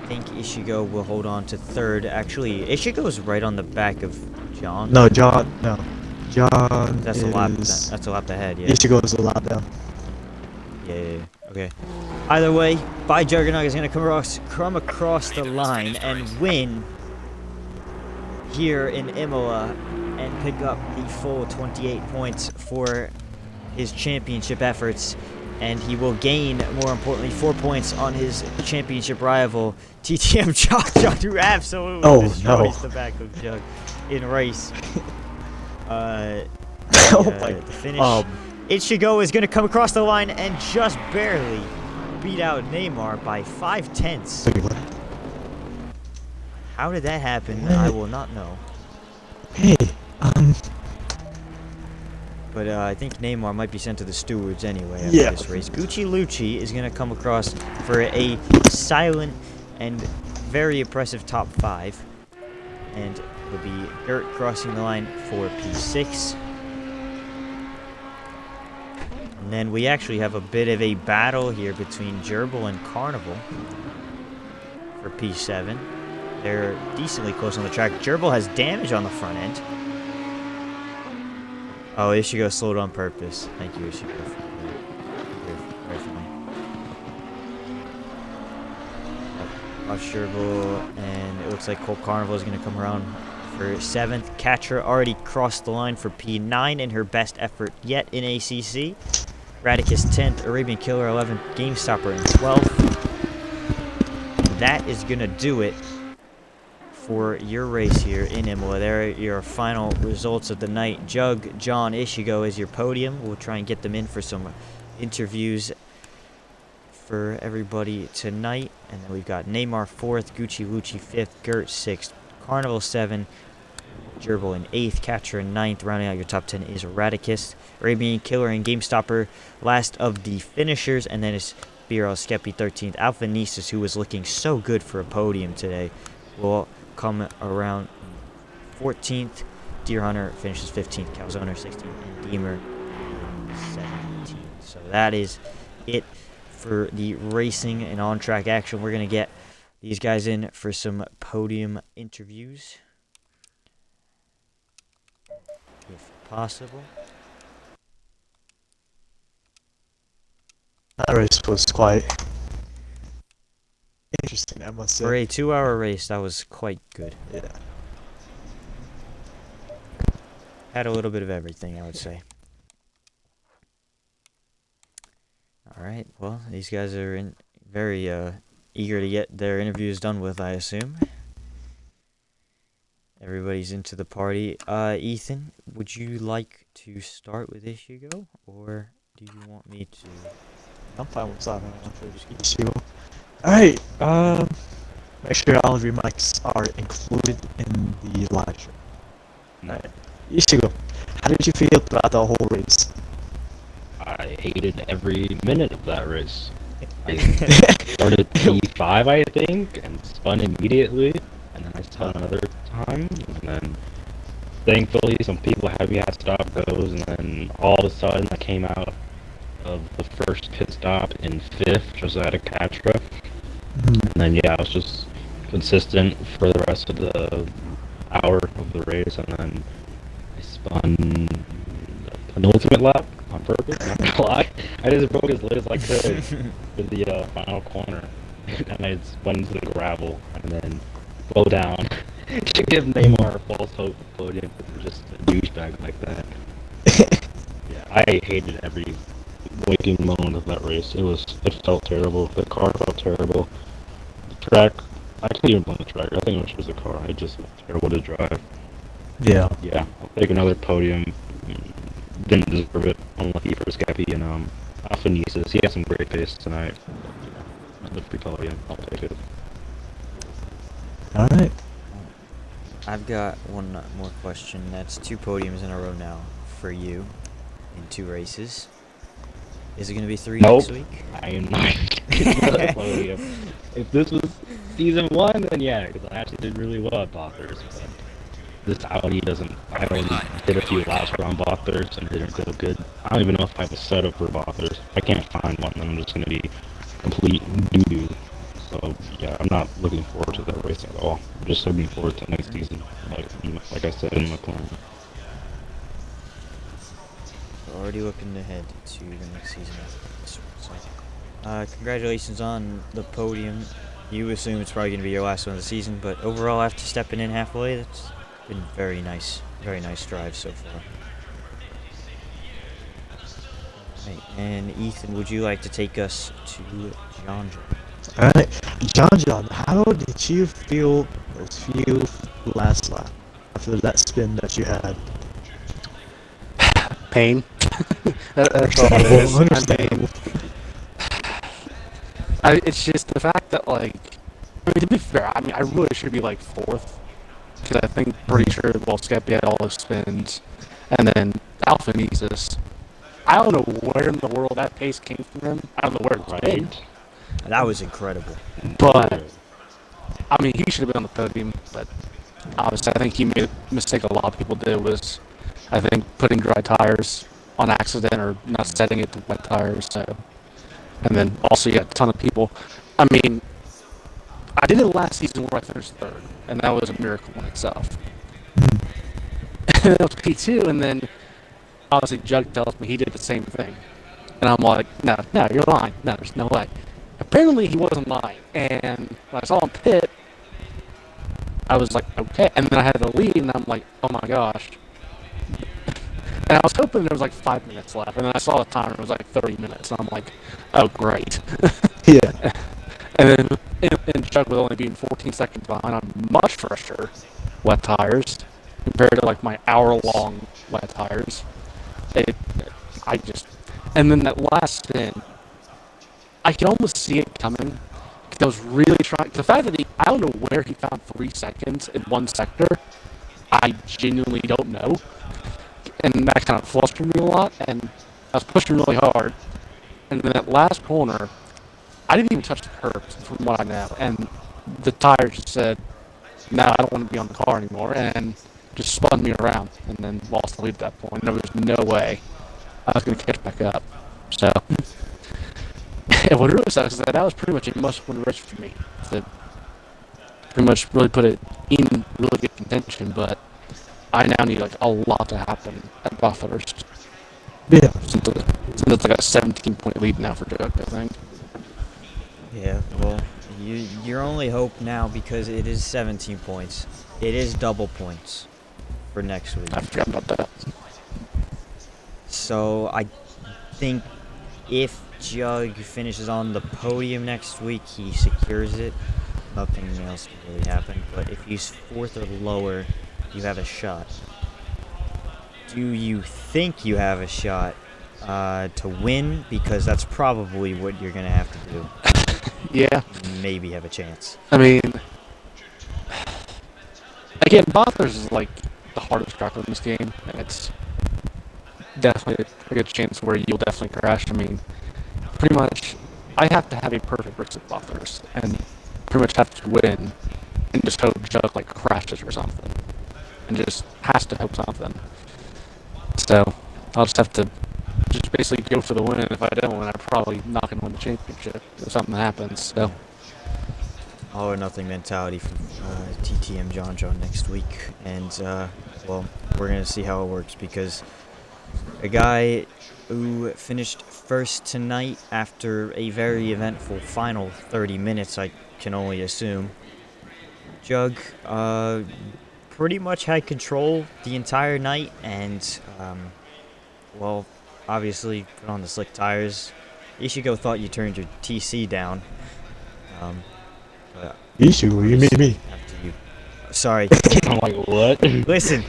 Speaker 1: I think Ishigo will hold on to third. Actually, Ishigo is right on the back of John.
Speaker 2: No, John. John
Speaker 1: That's
Speaker 2: is...
Speaker 1: a lap. That's a lap ahead. Yeah.
Speaker 2: Ichigo is a lap down.
Speaker 1: Yeah. Okay. Either way, By Juggernog is going to come across the line and win here in Imola and pick up the full 28 points for his championship efforts. And he will gain, more importantly, 4 points on his championship rival, TTM Jug, who absolutely destroys the back of Jug in race.
Speaker 2: Oh my...
Speaker 1: The finish. Ichigo is going to come across the line and just barely beat out Neymar by 5/10.
Speaker 2: Wait, what?
Speaker 1: How did that happen?
Speaker 2: What?
Speaker 1: I will not know.
Speaker 2: Hey,
Speaker 1: But I think Neymar might be sent to the stewards anyway after this race. Gucci Lucci is going to come across for a silent and very impressive top 5. And will be Gert crossing the line for P6. And then we actually have a bit of a battle here between Gerbil and Carnival for P7. They're decently close on the track. Gerbil has damage on the front end. Oh, Ishigo slowed on purpose. Thank you, Ishigo. Very funny. Gerbil, and it looks like Colt Carnival is going to come around for 7th. Katra already crossed the line for P9 in her best effort yet in ACC. Radicus 10th, Arabian Killer 11th, Game Stopper in 12th. That is going to do it for your race here in Imola. There are your final results of the night. Jug, John, Ishigo is your podium. We'll try and get them in for some interviews for everybody tonight. And then we've got Neymar 4th, Gucci Lucci 5th, Gert 6th, Carnival 7, Gerbil in 8th, Catcher in 9th. Rounding out your top 10 is Radicus, Arabian Killer, and Game Stopper, last of the finishers. And then it's BRL Skeppy 13th. Alpha Nisus, who was looking so good for a podium today, will come around 14th. Deer Hunter finishes 15th, Calzone 16th, and Deemer 17th. So that is it for the racing and on-track action. We're going to get these guys in for some podium interviews, if possible.
Speaker 2: That race was quite interesting, I must say.
Speaker 1: For a 2-hour race, that was quite good.
Speaker 2: Yeah.
Speaker 1: Had a little bit of everything, I would say. Alright, well, these guys are very eager to get their interviews done with, I assume. Everybody's into the party. Ethan, would you like to start with Ishigo, or do you want me to?
Speaker 2: I'm fine with that. Alright, make sure all of your mics are included in the live stream. Alright, Ishigo, how did you feel throughout the whole race?
Speaker 4: I hated every minute of that race. I started P5, I think, and spun immediately, and then I spun another time, and then thankfully some people had me at stop goes, and then all of a sudden I came out of the first pit stop in 5th, just out of Katra. And then yeah, I was just consistent for the rest of the hour of the race, and then I spun the penultimate lap on purpose, not gonna lie. I just broke as late as I could for the final corner, and I spun into the gravel, and then slow down to give Neymar a false hope of podium, because I'm just a douchebag like that. Yeah, I hated every waking moment of that race. It felt terrible. The car felt terrible. The track, I couldn't even blame the track. I think it was just the car. It just felt terrible to drive.
Speaker 2: Yeah.
Speaker 4: Yeah, I'll take another podium. Didn't deserve it. Unlucky for Scappy and Alpha Nisus. He had some great pace tonight. The free podium. I'll take it.
Speaker 2: Alright.
Speaker 1: I've got one more question. That's 2 podiums in a row now for you in 2 races. Is it going to be 3
Speaker 4: Nope.
Speaker 1: next week?
Speaker 4: I am not getting another podium. If this was season 1, then yeah, because I actually did really well at Bothers. But this Audi doesn't. I already did a few laps around Bothers and it didn't go good. I don't even know if I have a setup for Bothers. If I can't find one, then I'm just going to be complete doo-doo. So yeah, I'm not looking forward to that race at all. I'm just looking forward to next season, like I said in my plan.
Speaker 1: Already looking ahead to the next season after this one. So, congratulations on the podium. You assume it's probably going to be your last one of the season, but overall, after stepping in halfway, that's been very nice drive so far. Right, and Ethan, would you like to take us to John?
Speaker 2: Alright, John, how did you feel those few last lap after that spin that you had?
Speaker 5: Pain. That's all it is.
Speaker 2: Understandable.
Speaker 5: It's just the fact that, like, I mean, to be fair, I mean, I really should be, like, 4th. Because I think, pretty sure, well, Skeppy had all his spins. And then Alpha Nisus. I don't know where in the world that pace came from him. I don't know where it's been.
Speaker 1: That was incredible.
Speaker 5: But, I mean, he should have been on the podium. But, obviously, I think he made a mistake a lot of people did was, I think, putting dry tires on accident or not setting it to wet tires. So, and then also you had a ton of people. I mean, I did it last season where I finished 3rd, and that was a miracle in itself. And that was P2, and then obviously Jug tells me he did the same thing. And I'm like, no, you're lying. No, there's no way. Apparently he wasn't lying. And when I saw him pit, I was like, okay. And then I had the lead, and I'm like, oh my gosh. And I was hoping there was like 5 minutes left, and then I saw the timer, it was like 30 minutes, and I'm like, oh, great.
Speaker 2: Yeah.
Speaker 5: And then and Chuck was only being 14 seconds behind on much fresher wet tires compared to like my hour-long wet tires. I just, and then that last spin, I could almost see it coming. I was really trying. The fact that I don't know where he found 3 seconds in one sector, I genuinely don't know. And that kind of flustered me a lot, and I was pushing really hard. And then that last corner, I didn't even touch the curbs, from what I know. And the tire just said, no, I don't want to be on the car anymore, and just spun me around, and then lost the lead at that point. There was no way I was going to catch back up. So, and what really sucks is that was pretty much a must-win race for me. To pretty much really put it in really good contention, but I now need like a lot to happen at Bathurst.
Speaker 2: Yeah.
Speaker 5: Since it's like a 17-point lead now for Doug, I think.
Speaker 1: Yeah, well, your only hope now, because it is 17 points, it is double points for next week.
Speaker 5: I forgot about that.
Speaker 1: So I think if Jug finishes on the podium next week, he secures it. Nothing else can really happen. But if he's 4th or lower, you have a shot. Do you think you have a shot to win? Because that's probably what you're going to have to do.
Speaker 5: Yeah.
Speaker 1: Maybe have a chance.
Speaker 5: I mean, again, Bathurst is like the hardest track in this game, and it's definitely a good chance where you'll definitely crash. I mean, pretty much, I have to have a perfect race at Bathurst, and pretty much have to win, and just hope Jug like crashes or something, and just has to hope something. So I'll just have to just basically go for the win. If I don't win, I'm probably not going to win the championship if something happens. So.
Speaker 1: All or nothing mentality from TTM John next week, and well, we're gonna see how it works, because a guy who finished first tonight after a very eventful final 30 minutes, I can only assume, Jug pretty much had control the entire night, and well, obviously put on the slick tires. Ishigo thought you turned your TC down.
Speaker 2: Issue? You mean me?
Speaker 1: Sorry.
Speaker 4: I'm like, what?
Speaker 1: Listen,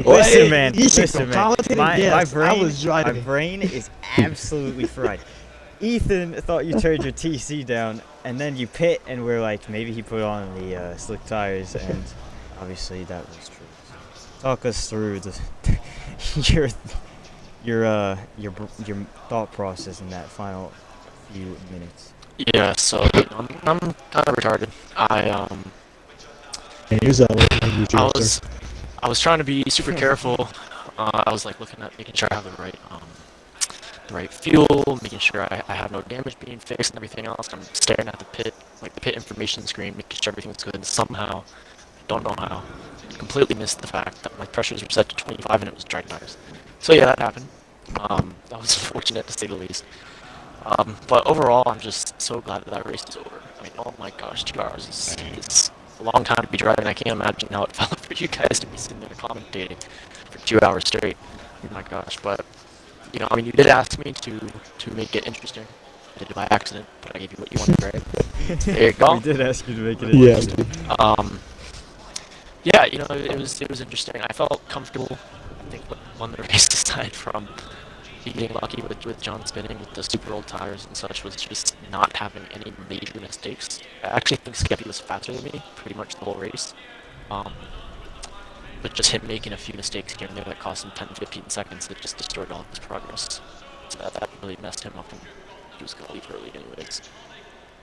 Speaker 1: man. Listen, man. My brain is absolutely fried. Ethan thought you turned your TC down, and then you pit, and we're like, maybe he put on the slick tires, and obviously that was true. So talk us through your thought process in that final few minutes.
Speaker 3: Yeah, so I'm kind of retarded. I was trying to be super careful. I was like looking at making sure I have the right fuel, making sure I have no damage being fixed and everything else. I'm staring at the pit information screen, making sure everything's good. And somehow, don't know how, completely missed the fact that my pressures were set to 25 and it was dry tires. So yeah, that happened. That was fortunate to say the least. But overall, I'm just so glad that race is over. I mean, oh my gosh, 2 hours is a long time to be driving. I can't imagine how it felt for you guys to be sitting there commentating for 2 hours straight. Oh my gosh, but, you know, I mean, you did ask me to make it interesting. I did it by accident, but I gave you what you wanted, right? There you go.
Speaker 1: We did ask you to make it interesting.
Speaker 3: Yeah, you know, it was interesting. I felt comfortable. I think what won the race aside from being lucky with John spinning with the super old tires and such was just not having any major mistakes. I actually think Skeppy was faster than me pretty much the whole race. But just him making a few mistakes here and there that cost him 10-15 seconds that just destroyed all of his progress. So that really messed him up, and he was going to leave early anyways.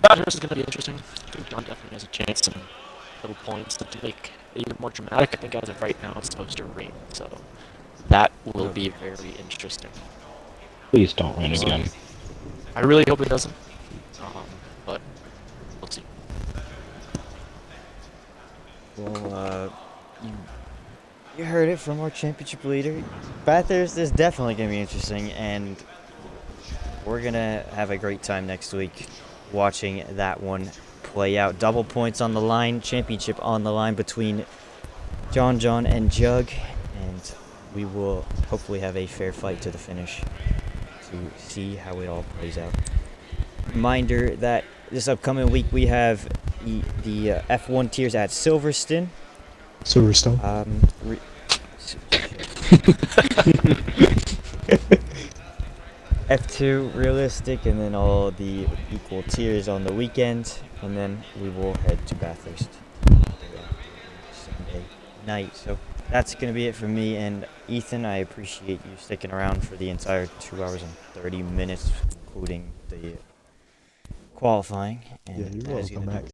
Speaker 3: Bathurst is going to be interesting. I think John definitely has a chance and little points to make it even more dramatic. I think as of right now it's supposed to rain, so that will be very interesting.
Speaker 4: Please don't rain again.
Speaker 3: I really hope it doesn't, but we'll see.
Speaker 1: Well, you heard it from our championship leader. Bathurst is definitely going to be interesting, and we're going to have a great time next week watching that one play out. Double points on the line, championship on the line between John, and Jug, and we will hopefully have a fair fight to the finish to see how it all plays out. Reminder that this upcoming week we have the F1 tiers at Silverstone.
Speaker 2: Silverstone.
Speaker 1: F2 realistic, and then all the equal tiers on the weekend, and then we will head to Bathurst Sunday night. So that's going to be it for me and Ethan. I appreciate you sticking around for the entire 2 hours and 30 minutes, including the qualifying. And
Speaker 2: Yeah, you're
Speaker 1: that is
Speaker 2: welcome,
Speaker 1: gonna
Speaker 2: Max.